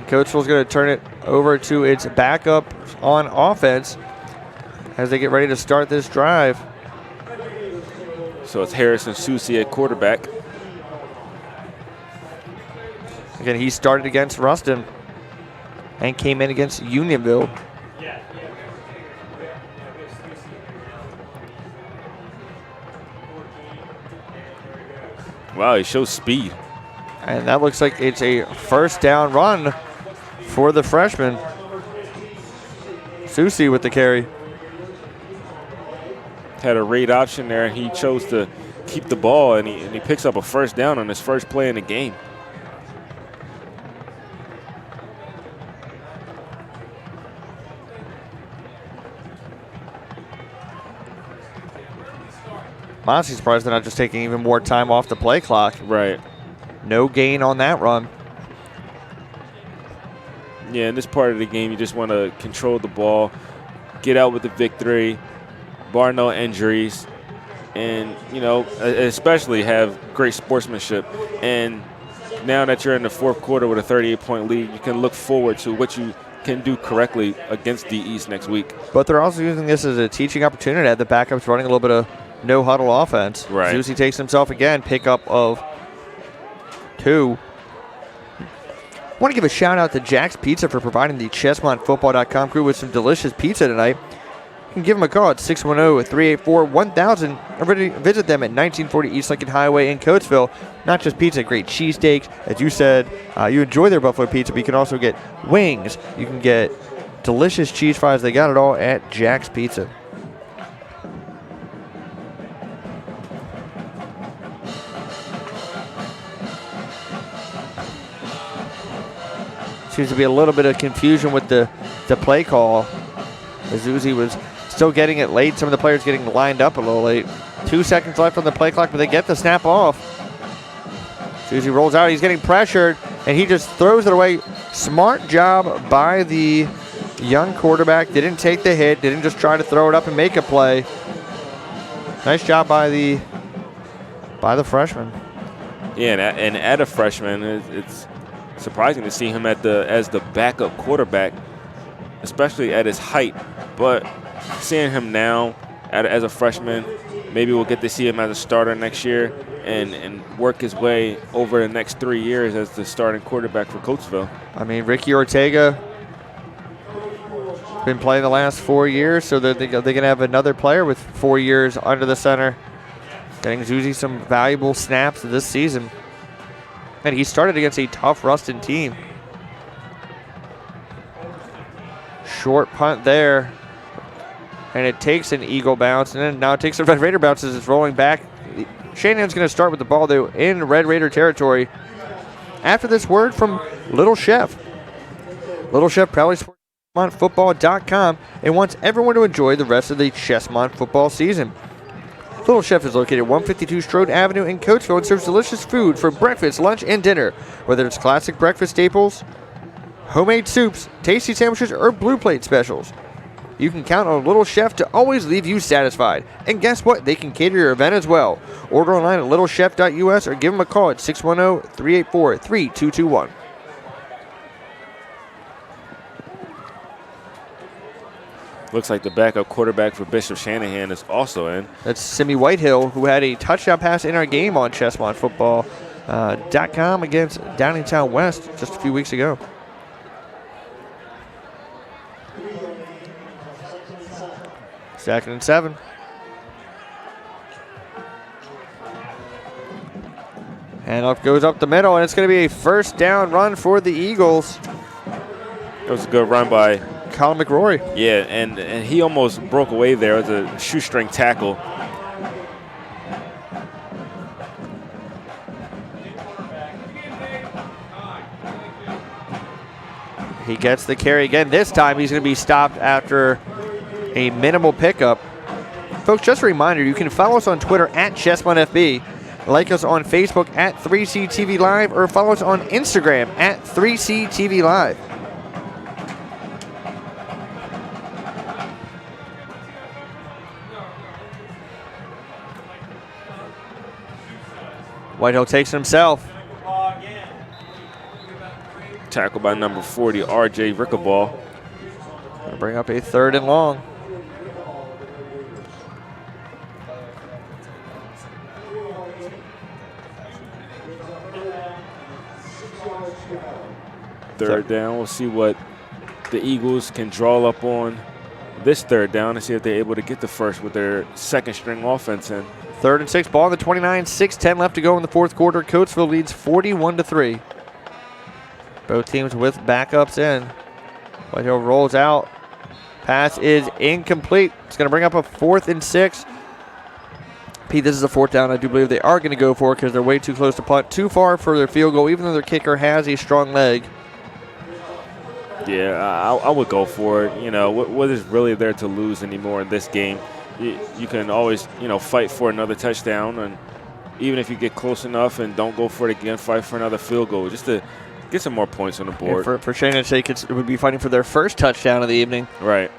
Coatesville's going to turn it over to its backup on offense as they get ready to start this drive. So it's Harrison Susie at quarterback. Again, he started against Ruston and came in against Unionville. Wow, he shows speed. And that looks like it's a 1st down run for the freshman. Susie with the carry. Had a read option there, and he chose to keep the ball, and he picks up a 1st down on his first play in the game. I'm honestly surprised they're not just taking even more time off the play clock. Right. No gain on that run. Yeah, in this part of the game, you just want to control the ball, get out with the victory, bar no injuries, and, especially have great sportsmanship. And now that you're in the 4th quarter with a 38-point lead, you can look forward to what you can do correctly against D East next week. But they're also using this as a teaching opportunity. The backup's running a little bit of no-huddle offense. Right. Zusi takes himself again, pickup of 2. I want to give a shout-out to Jack's Pizza for providing the ChesmontFootball.com crew with some delicious pizza tonight. You can give them a call at 610-384-1000 or visit them at 1940 East Lincoln Highway in Coatesville. Not just pizza, great cheesesteaks. As you said, you enjoy their buffalo pizza, but you can also get wings. You can get delicious cheese fries. They got it all at Jack's Pizza. Seems to be a little bit of confusion with the play call. As Uzi was still getting it late. Some of the players getting lined up a little late. 2 seconds left on the play clock, but they get the snap off. Uzi rolls out. He's getting pressured, and he just throws it away. Smart job by the young quarterback. Didn't take the hit. Didn't just try to throw it up and make a play. Nice job by the freshman. Yeah, and at a freshman, it's surprising to see him as the backup quarterback, especially at his height. But seeing him now as a freshman, maybe we'll get to see him as a starter next year and work his way over the next 3 years as the starting quarterback for Coatesville. I mean, Ricky Ortega been playing the last 4 years, so they're going to have another player with 4 years under the center. Getting Zuzi some valuable snaps this season. And he started against a tough Ruston team. Short punt there. And it takes an Eagle bounce. And then now it takes a Red Raider bounce as it's rolling back. Shanahan's going to start with the ball, though, in Red Raider territory. after this word from Little Chef. Little Chef proudly supports ChesmontFootball.com and wants everyone to enjoy the rest of the Chesmont football season. Little Chef is located at 152 Strode Avenue in Coatesville and serves delicious food for breakfast, lunch, and dinner. Whether it's classic breakfast staples, homemade soups, tasty sandwiches, or blue plate specials, you can count on Little Chef to always leave you satisfied. And guess what? They can cater your event as well. Order online at littlechef.us or give them a call at 610-384-3221. Looks like the backup quarterback for Bishop Shanahan is also in. That's Simi Whitehill, who had a touchdown pass in our game on ChesmontFootball.com against Downingtown West just a few weeks ago. Second and 7. Handoff goes up the middle, and it's going to be a first down run for the Eagles. It was a good run by Colin McRory. Yeah, and he almost broke away there with a shoestring tackle. He gets the carry again. This time he's going to be stopped after a minimal pickup. Folks, just a reminder, you can follow us on Twitter at ChesmontFB, like us on Facebook at 3CTV Live, or follow us on Instagram at 3CTV Live. Whitehill takes it himself. Tackled by number 40, R.J. Rickaball. Gonna bring up a 3rd and long. Third down. We'll see what the Eagles can draw up on this third down and see if they're able to get the first with their second string offense in. 3rd and 6, ball on the 29, 6:10 left to go in the fourth quarter. Coatesville leads 41-3. Both teams with backups in. Whitehill rolls out. Pass is incomplete. It's going to bring up a 4th and 6. Pete, this is a 4th down I do believe they are going to go for because they're way too close to punt. Too far for their field goal, even though their kicker has a strong leg. Yeah, I would go for it. You know, what is really there to lose anymore in this game? You can always, fight for another touchdown. And even if you get close enough and don't go for it again, fight for another field goal just to get some more points on the board. Yeah, for Shannon's sake, it would be fighting for their first touchdown of the evening. Right.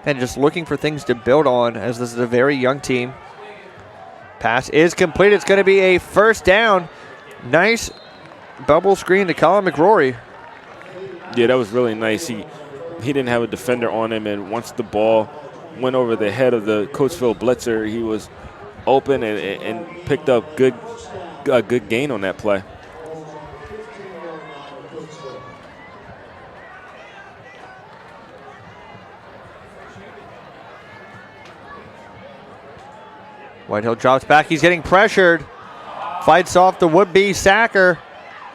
And just looking for things to build on as this is a very young team. Pass is complete. It's going to be a first down. Nice bubble screen to Colin McRory. Yeah, that was really nice. He didn't have a defender on him, and once the ball went over the head of the Coatesville blitzer, he was open and picked up a good gain on that play. Whitehill drops back. He's getting pressured. Fights off the would-be sacker.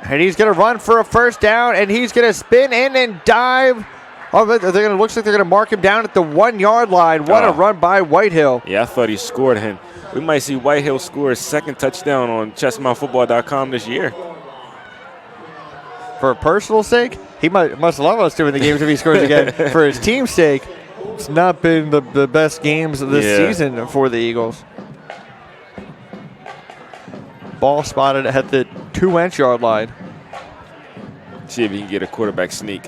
And he's going to run for a first down, and he's going to spin in and dive. Oh, looks like they're going to mark him down at the 1-yard line. What a run by Whitehill. Yeah, I thought he scored, and we might see Whitehill score his second touchdown on ChesmontFootball.com this year. For a personal sake, he must love us doing the games if he scores again. For his team's sake, it's not been the best games of this season for the Eagles. Ball spotted at the 2-yard line. See if he can get a quarterback sneak.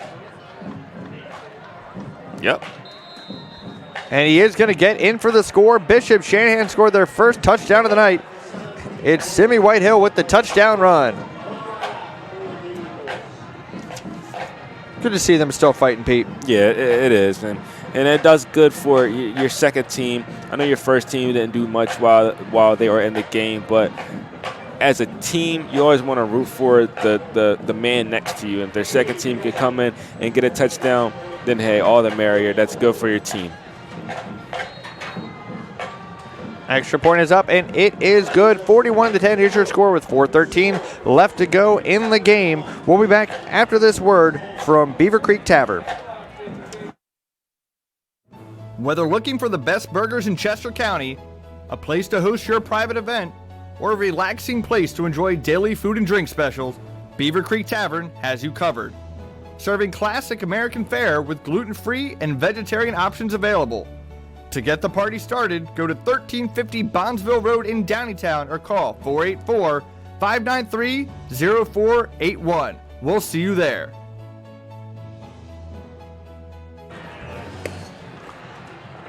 Yep. And he is going to get in for the score. Bishop Shanahan scored their first touchdown of the night. It's Simi Whitehill with the touchdown run. Good to see them still fighting, Pete. Yeah, it is, man. And it does good for your second team. I know your first team didn't do much while they were in the game, but as a team, you always want to root for the man next to you. If their second team can come in and get a touchdown, then hey, all the merrier. That's good for your team. Extra point is up, and it is good. 41-10. Here's your score with 4:13 left to go in the game. We'll be back after this word from Beaver Creek Tavern. Whether looking for the best burgers in Chester County, a place to host your private event, or a relaxing place to enjoy daily food and drink specials, Beaver Creek Tavern has you covered. Serving classic American fare with gluten-free and vegetarian options available. To get the party started, go to 1350 Bondsville Road in Downeytown or call 484-593-0481. We'll see you there.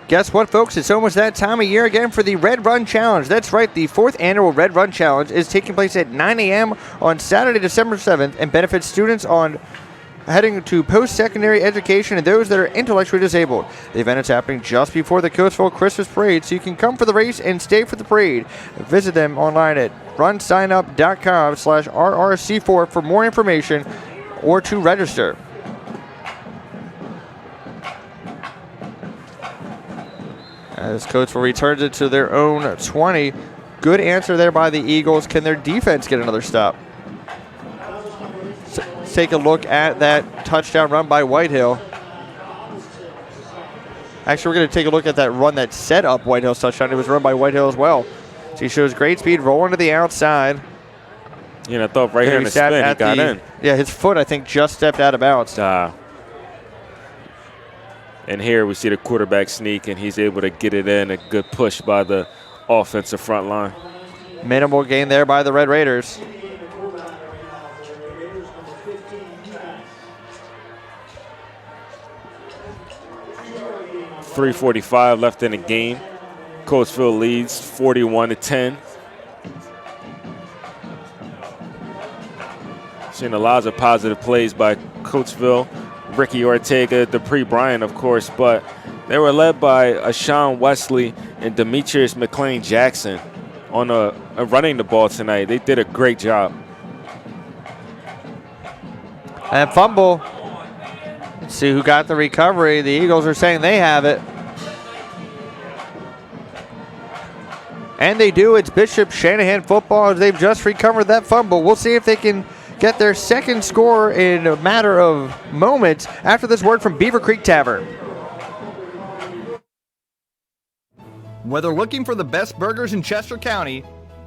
Guess what, folks? It's almost that time of year again for the Red Run Challenge. That's right, the 4th annual Red Run Challenge is taking place at 9 a.m. on Saturday, December 7th, and benefits students on heading to post-secondary education and those that are intellectually disabled. The event is happening just before the Coatesville Christmas Parade, so you can come for the race and stay for the parade. Visit them online at runsignup.com/RRC4 for more information or to register. As Coatesville returns it to their own 20. Good answer there by the Eagles. Can their defense get another stop? Let's take a look at that touchdown run by Whitehill. Actually, we're going to take a look at that run that set up Whitehill's touchdown. It was run by Whitehill as well. So he shows great speed, rolling to the outside. You know, I thought right here in the spin, he got in. Yeah, his foot, I think, just stepped out of bounds. And here we see the quarterback sneak, and he's able to get it in. A good push by the offensive front line. Minimal gain there by the Red Raiders. .345 left in the game. Coatesville leads 41-10. Seen a lot of positive plays by Coatesville. Ricky Ortega, Dupree Bryant, of course, but they were led by Sean Wesley and Demetrius McLean Jackson on running the ball tonight. They did a great job. And fumble. Let's see who got the recovery. The Eagles are saying they have it. And they do. It's Bishop Shanahan football as they've just recovered that fumble. We'll see if they can get their second score in a matter of moments after this word from Beaver Creek Tavern. Whether looking for the best burgers in Chester County,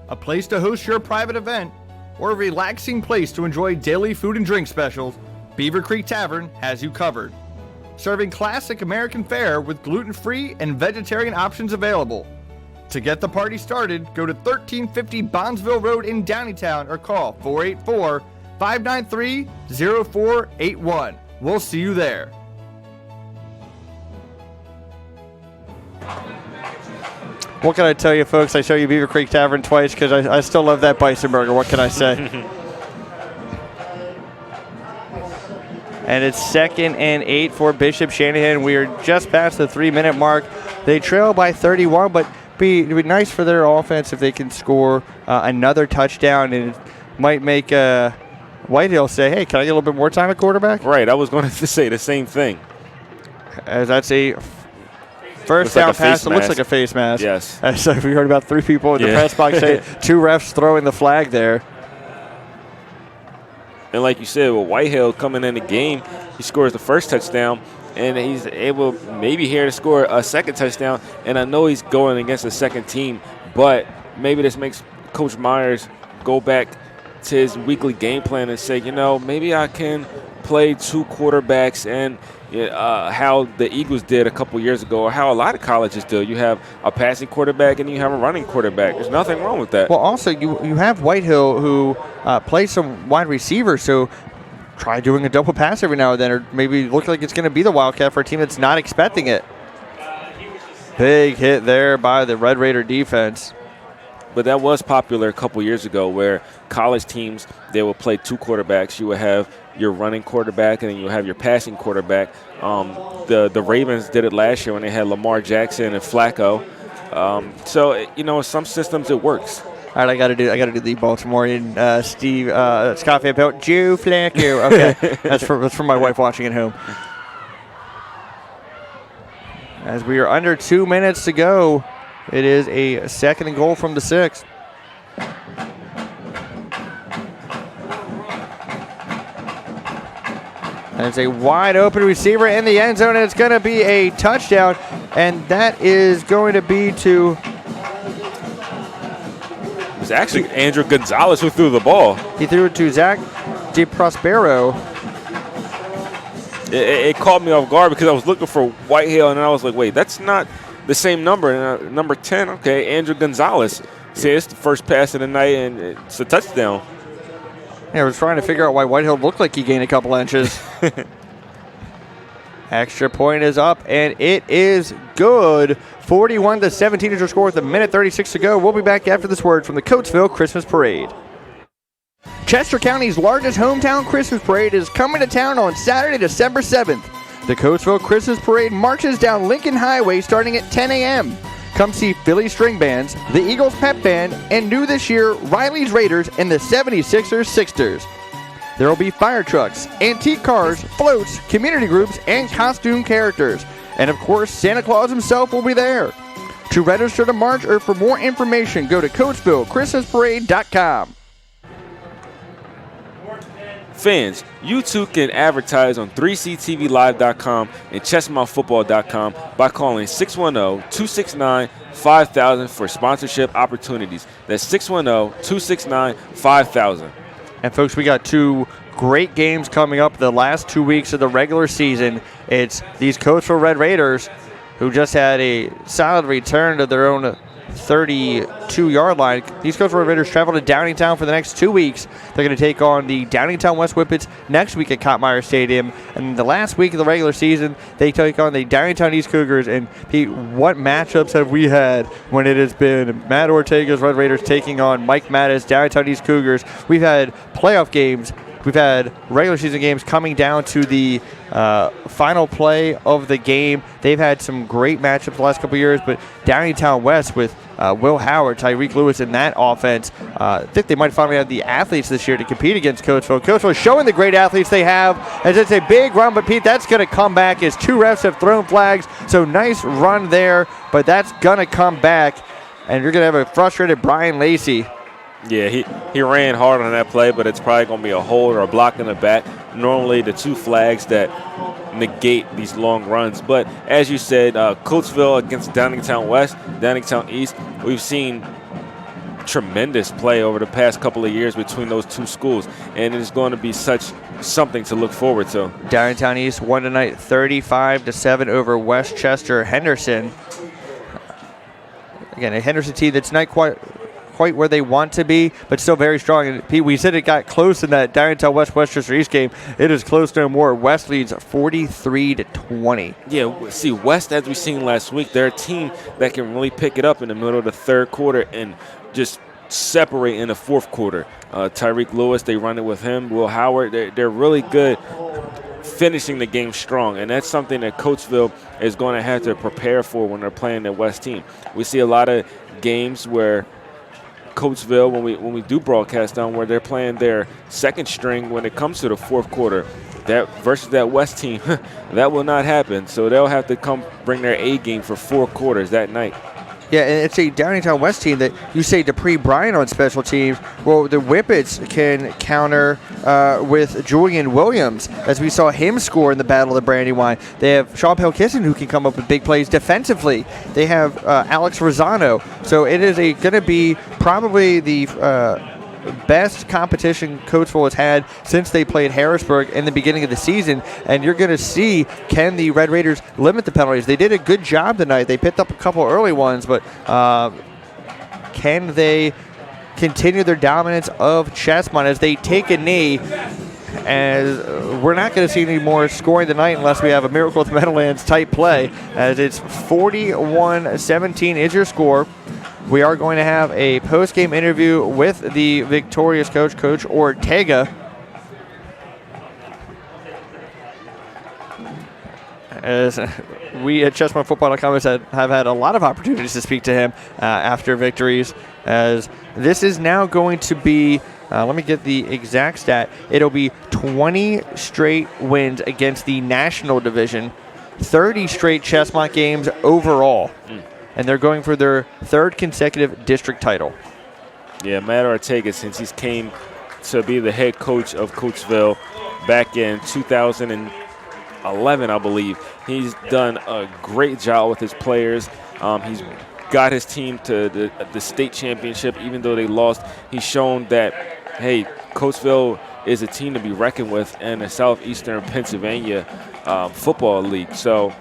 a place to host your private event, or a relaxing place to enjoy daily food and drink specials, Beaver Creek Tavern has you covered. Serving classic American fare with gluten-free and vegetarian options available. To get the party started, go to 1350 Bondsville Road in Downeytown or call 484-593-0481. We'll see you there. What can I tell you, folks? I show you Beaver Creek Tavern twice because I still love that bison burger. What can I say? And it's 2nd and 8 for Bishop Shanahan. We are just past the 3-minute mark. They trail by 31, but it'd be nice for their offense if they can score another touchdown, and it might make Whitehill say, hey, can I get a little bit more time at quarterback? Right, I was going to say the same thing. As that's a first down pass that looks like a face mask. Yes. So we heard about 3 people in the press box say 2 refs throwing the flag there. And like you said, with Whitehill coming in the game, he scores the first touchdown, and he's able maybe here to score a second touchdown. And I know he's going against a second team, but maybe this makes Coach Myers go back to his weekly game plan and say, you know, maybe I can play 2 quarterbacks and how the Eagles did a couple years ago, or how a lot of colleges do. You have a passing quarterback and you have a running quarterback. There's nothing wrong with that. Well, also, you have Whitehill who plays some wide receiver, so try doing a double pass every now and then, or maybe look like it's going to be the Wildcat for a team that's not expecting it. Big hit there by the Red Raider defense. But that was popular a couple years ago, where college teams, they will play 2 quarterbacks. You would have your running quarterback, and then you'll have your passing quarterback. The Ravens did it last year when they had Lamar Jackson and Flacco. So, you know, in some systems it works. All right, I got to do the Baltimorean Scott Van Pelt, Joe Flacco. Okay, that's from my wife watching at home. As we are under 2 minutes to go, it is a 2nd and goal from the 6. And it's a wide open receiver in the end zone, and it's going to be a touchdown, and that is going to be to was actually Andrew Gonzalez who threw the ball. He threw it to Zach DeProspero. It caught me off guard because I was looking for Whitehill, and then I was like, wait, that's not the same number. And, number 10, okay, Andrew Gonzalez. See, it's the first pass of the night, and it's a touchdown. Yeah, I was trying to figure out why Whitehill looked like he gained a couple inches. Extra point is up, and it is good. 41-17 is your score with a minute 36 to go. We'll be back after this word from the Coatesville Christmas Parade. Chester County's largest hometown Christmas parade is coming to town on Saturday, December 7th. The Coatesville Christmas Parade marches down Lincoln Highway starting at 10 a.m. Come see Philly String Bands, the Eagles Pep Band, and new this year, Riley's Raiders and the 76ers Sixers. There will be fire trucks, antique cars, floats, community groups, and costume characters. And of course, Santa Claus himself will be there. To register to march or for more information, go to CoatesvilleChristmasParade.com. Fans, you too can advertise on 3ctvlive.com and ChesmontFootball.com by calling 610-269-5000 for sponsorship opportunities. That's 610-269-5000. And folks, we got two great games coming up the last 2 weeks of the regular season. It's these Coatesville Red Raiders who just had a solid return to their own 32-yard line. These Coatesville Red Raiders travel to Downingtown for the next 2 weeks. They're going to take on the Downingtown West Whippets next week at Kottmeyer Stadium. And the last week of the regular season, they take on the Downingtown East Cougars. And Pete, what matchups have we had when it has been Matt Ortega's Red Raiders taking on Mike Mattis, Downingtown East Cougars? We've had playoff games. We've had regular season games coming down to the final play of the game. They've had some great matchups the last couple of years, but Downingtown West with Will Howard, Tyreek Lewis in that offense, I think they might finally have the athletes this year to compete against Coatesville. Coatesville showing the great athletes they have as it's a big run, but Pete, that's going to come back as two refs have thrown flags. So nice run there, but that's going to come back, and you're going to have a frustrated Brian Lacey. Yeah, he ran hard on that play, but it's probably going to be a hold or a block in the back. Normally the two flags that negate these long runs. But as you said, Coatesville against Downingtown West, Downingtown East, we've seen tremendous play over the past couple of years between those two schools, and it's going to be something to look forward to. Downingtown East won tonight 35-7 over West Chester Henderson. Again, a Henderson team that's not quite where they want to be, but still very strong. And Pete, we said it got close in that Downingtown Westchester East game. It is close no more. West leads 43-20. Yeah, see, West, as we seen last week, they're a team that can really pick it up in the middle of the third quarter and just separate in the fourth quarter. Tyreek Lewis, they run it with him. Will Howard, they're really good finishing the game strong, and that's something that Coatesville is going to have to prepare for when they're playing the West team. We see a lot of games where Coatesville, when we do broadcast down, where they're playing their second string when it comes to the fourth quarter, that versus that West team, that will not happen. So they'll have to come bring their A game for 4 quarters that night. Yeah, and it's a Downingtown West team that you say Dupree Bryant on special teams. Well, the Whippets can counter with Julian Williams, as we saw him score in the Battle of the Brandywine. They have Sean Pelkisson, who can come up with big plays defensively. They have Alex Rosano. So it is going to be probably the best competition Coatesville has had since they played Harrisburg in the beginning of the season, and you're going to see, can the Red Raiders limit the penalties? They did a good job tonight. They picked up a couple early ones, but can they continue their dominance of Chesmont as they take a knee? As we're not going to see any more scoring tonight unless we have a Miracle at the Meadowlands type play, as it's 41-17 is your score. We are going to have a post-game interview with the victorious coach, Coach Ortega. As we at ChesmontFootball.com have had a lot of opportunities to speak to him after victories, as this is now going to be, let me get the exact stat, it'll be 20 straight wins against the National Division, 30 straight Chesmont games overall. And they're going for their 3rd consecutive district title. Yeah, Matt Ortega, since he's came to be the head coach of Coatesville back in 2011, I believe, he's done a great job with his players. He's got his team to the state championship, even though they lost. He's shown that, hey, Coatesville is a team to be reckoned with in the Southeastern Pennsylvania Football League. So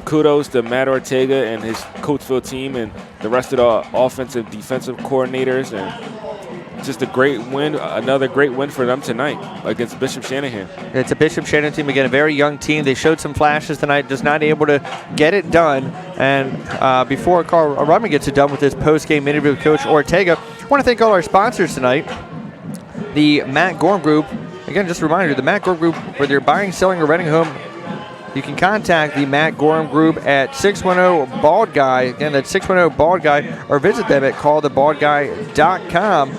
kudos to Matt Ortega and his Coatesville team and the rest of the offensive, defensive coordinators, and just a great win, another great win for them tonight against Bishop Shanahan. It's a Bishop Shanahan team, again, a very young team. They showed some flashes tonight, just not able to get it done. And before Carl Rudman gets it done with his post-game interview with Coach Ortega, I want to thank all our sponsors tonight. The Matt Gorham Group, again, just a reminder, the Matt Gorham Group, whether you're buying, selling, or renting a home, you can contact the Matt Gorham Group at 610-BALD-GUY. Again, that's 610-BALD-GUY, or visit them at callthebaldguy.com.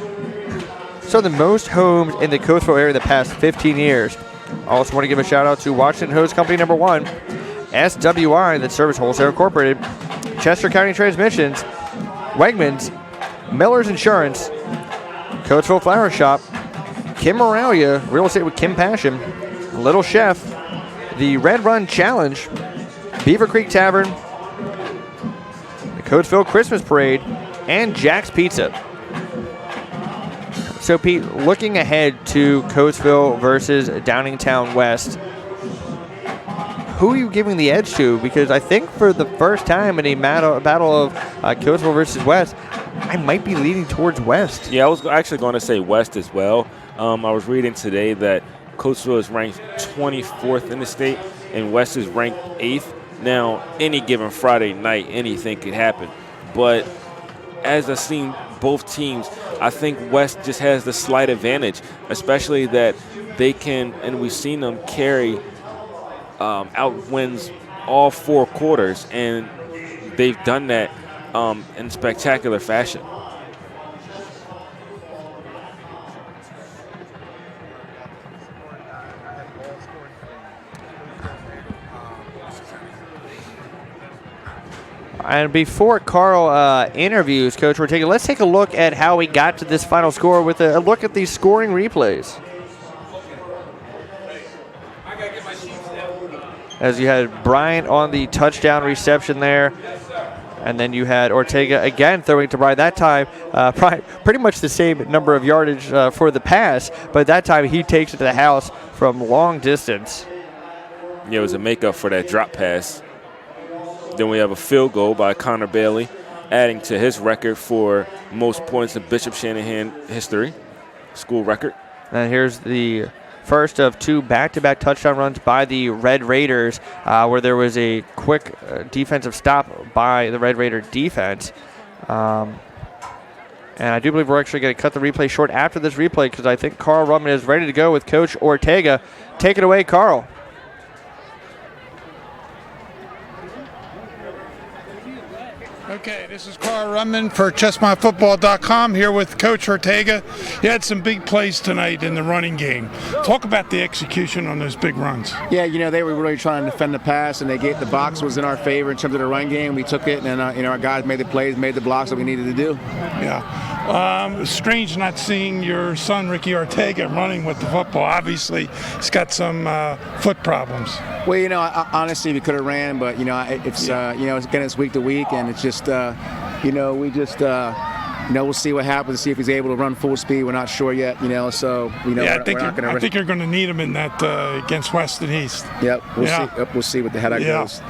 So the most homes in the Coatesville area the past 15 years. I also want to give a shout out to Washington Hose Company number 1, SWI, that's Service Wholesale Incorporated, Chester County Transmissions, Wegmans, Miller's Insurance, Coatesville Flower Shop, Kim Moralia, Real Estate with Kim Passion, Little Chef, the Red Run Challenge, Beaver Creek Tavern, the Coatesville Christmas Parade, and Jack's Pizza. So, Pete, looking ahead to Coatesville versus Downingtown West, who are you giving the edge to? Because I think for the first time in a battle of Coatesville versus West, I might be leaning towards West. Yeah, I was actually going to say West as well. I was reading today that Coatesville is ranked 24th in the state, and West is ranked 8th. Now, any given Friday night, anything could happen. But as I've seen both teams, I think West just has the slight advantage, especially that they can, and we've seen them carry out wins all 4 quarters, and they've done that in spectacular fashion. And before Carl interviews Coach Ortega, let's take a look at how we got to this final score with a look at these scoring replays. As you had Bryant on the touchdown reception there, and then you had Ortega again throwing to Bryant. That time, pretty much the same number of yardage for the pass, but that time he takes it to the house from long distance. Yeah, it was a makeup for that drop pass. Then we have a field goal by Connor Bailey, adding to his record for most points in Bishop Shanahan history, school record. And here's the first of 2 back-to-back touchdown runs by the Red Raiders, where there was a quick defensive stop by the Red Raider defense. And I do believe we're actually going to cut the replay short after this replay because I think Carl Rudman is ready to go with Coach Ortega. Take it away, Carl. Okay, this is Carl Rudman for ChesmontFootball.com here with Coach Ortega. You had some big plays tonight in the running game. Talk about the execution on those big runs. Yeah, they were really trying to defend the pass, and the box was in our favor in terms of the run game. We took it, and our guys made the plays, made the blocks that we needed to do. Yeah. Strange not seeing your son, Ricky Ortega, running with the football. Obviously, he's got some foot problems. Well, honestly, we could have ran, but, it's again, it's week to week, and it's just, we'll see what happens, see if he's able to run full speed. We're not sure yet, so, I think you're going to need him in that against West and East. Yep, we'll see what the heck goes.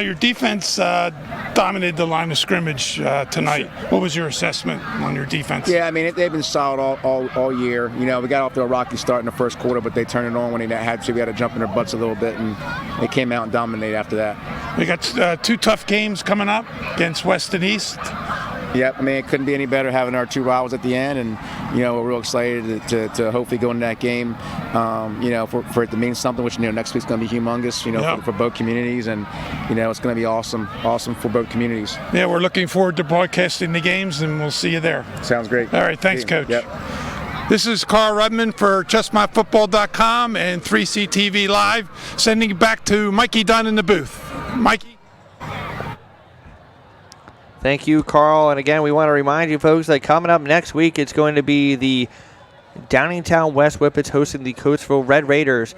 Your defense dominated the line of scrimmage tonight. What was your assessment on your defense? Yeah, they've been solid all year. We got off to a rocky start in the first quarter, but they turned it on when they had to. We had to jump in their butts a little bit, and they came out and dominated after that. We got 2 tough games coming up against West and East. Yep, it couldn't be any better having our 2 rivals at the end, and we're real excited to hopefully go into that game. For it to mean something, which next week's going to be humongous. For both communities, and it's going to be awesome for both communities. Yeah, we're looking forward to broadcasting the games, and we'll see you there. Sounds great. All right, thanks, Coach. Yep. This is Carl Rudman for ChesmontFootball.com and 3CTV Live, sending it back to Mikey Dunn in the booth. Mikey. Thank you, Carl. And again, we want to remind you folks that coming up next week, it's going to be the Downingtown West Whippets hosting the Coatesville Red Raiders.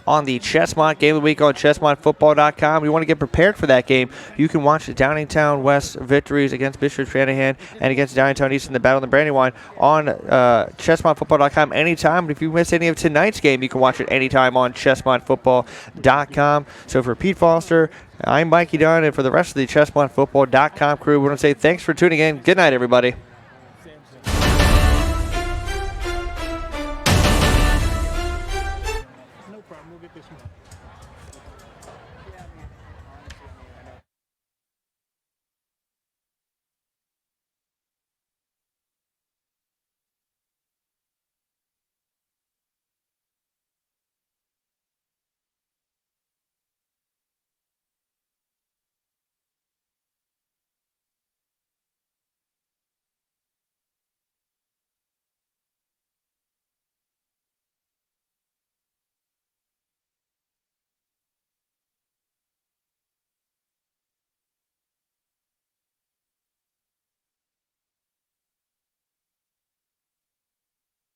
on the Chesmont Game of the Week on ChesmontFootball.com. You want to get prepared for that game, you can watch the Downingtown West victories against Bishop Shanahan and against Downingtown East in the Battle of the Brandywine on ChesmontFootball.com anytime. But if you miss any of tonight's game, you can watch it anytime on ChesmontFootball.com. So for Pete Foster, I'm Mikey Dunn, and for the rest of the ChesmontFootball.com crew, we want to say thanks for tuning in. Good night, everybody.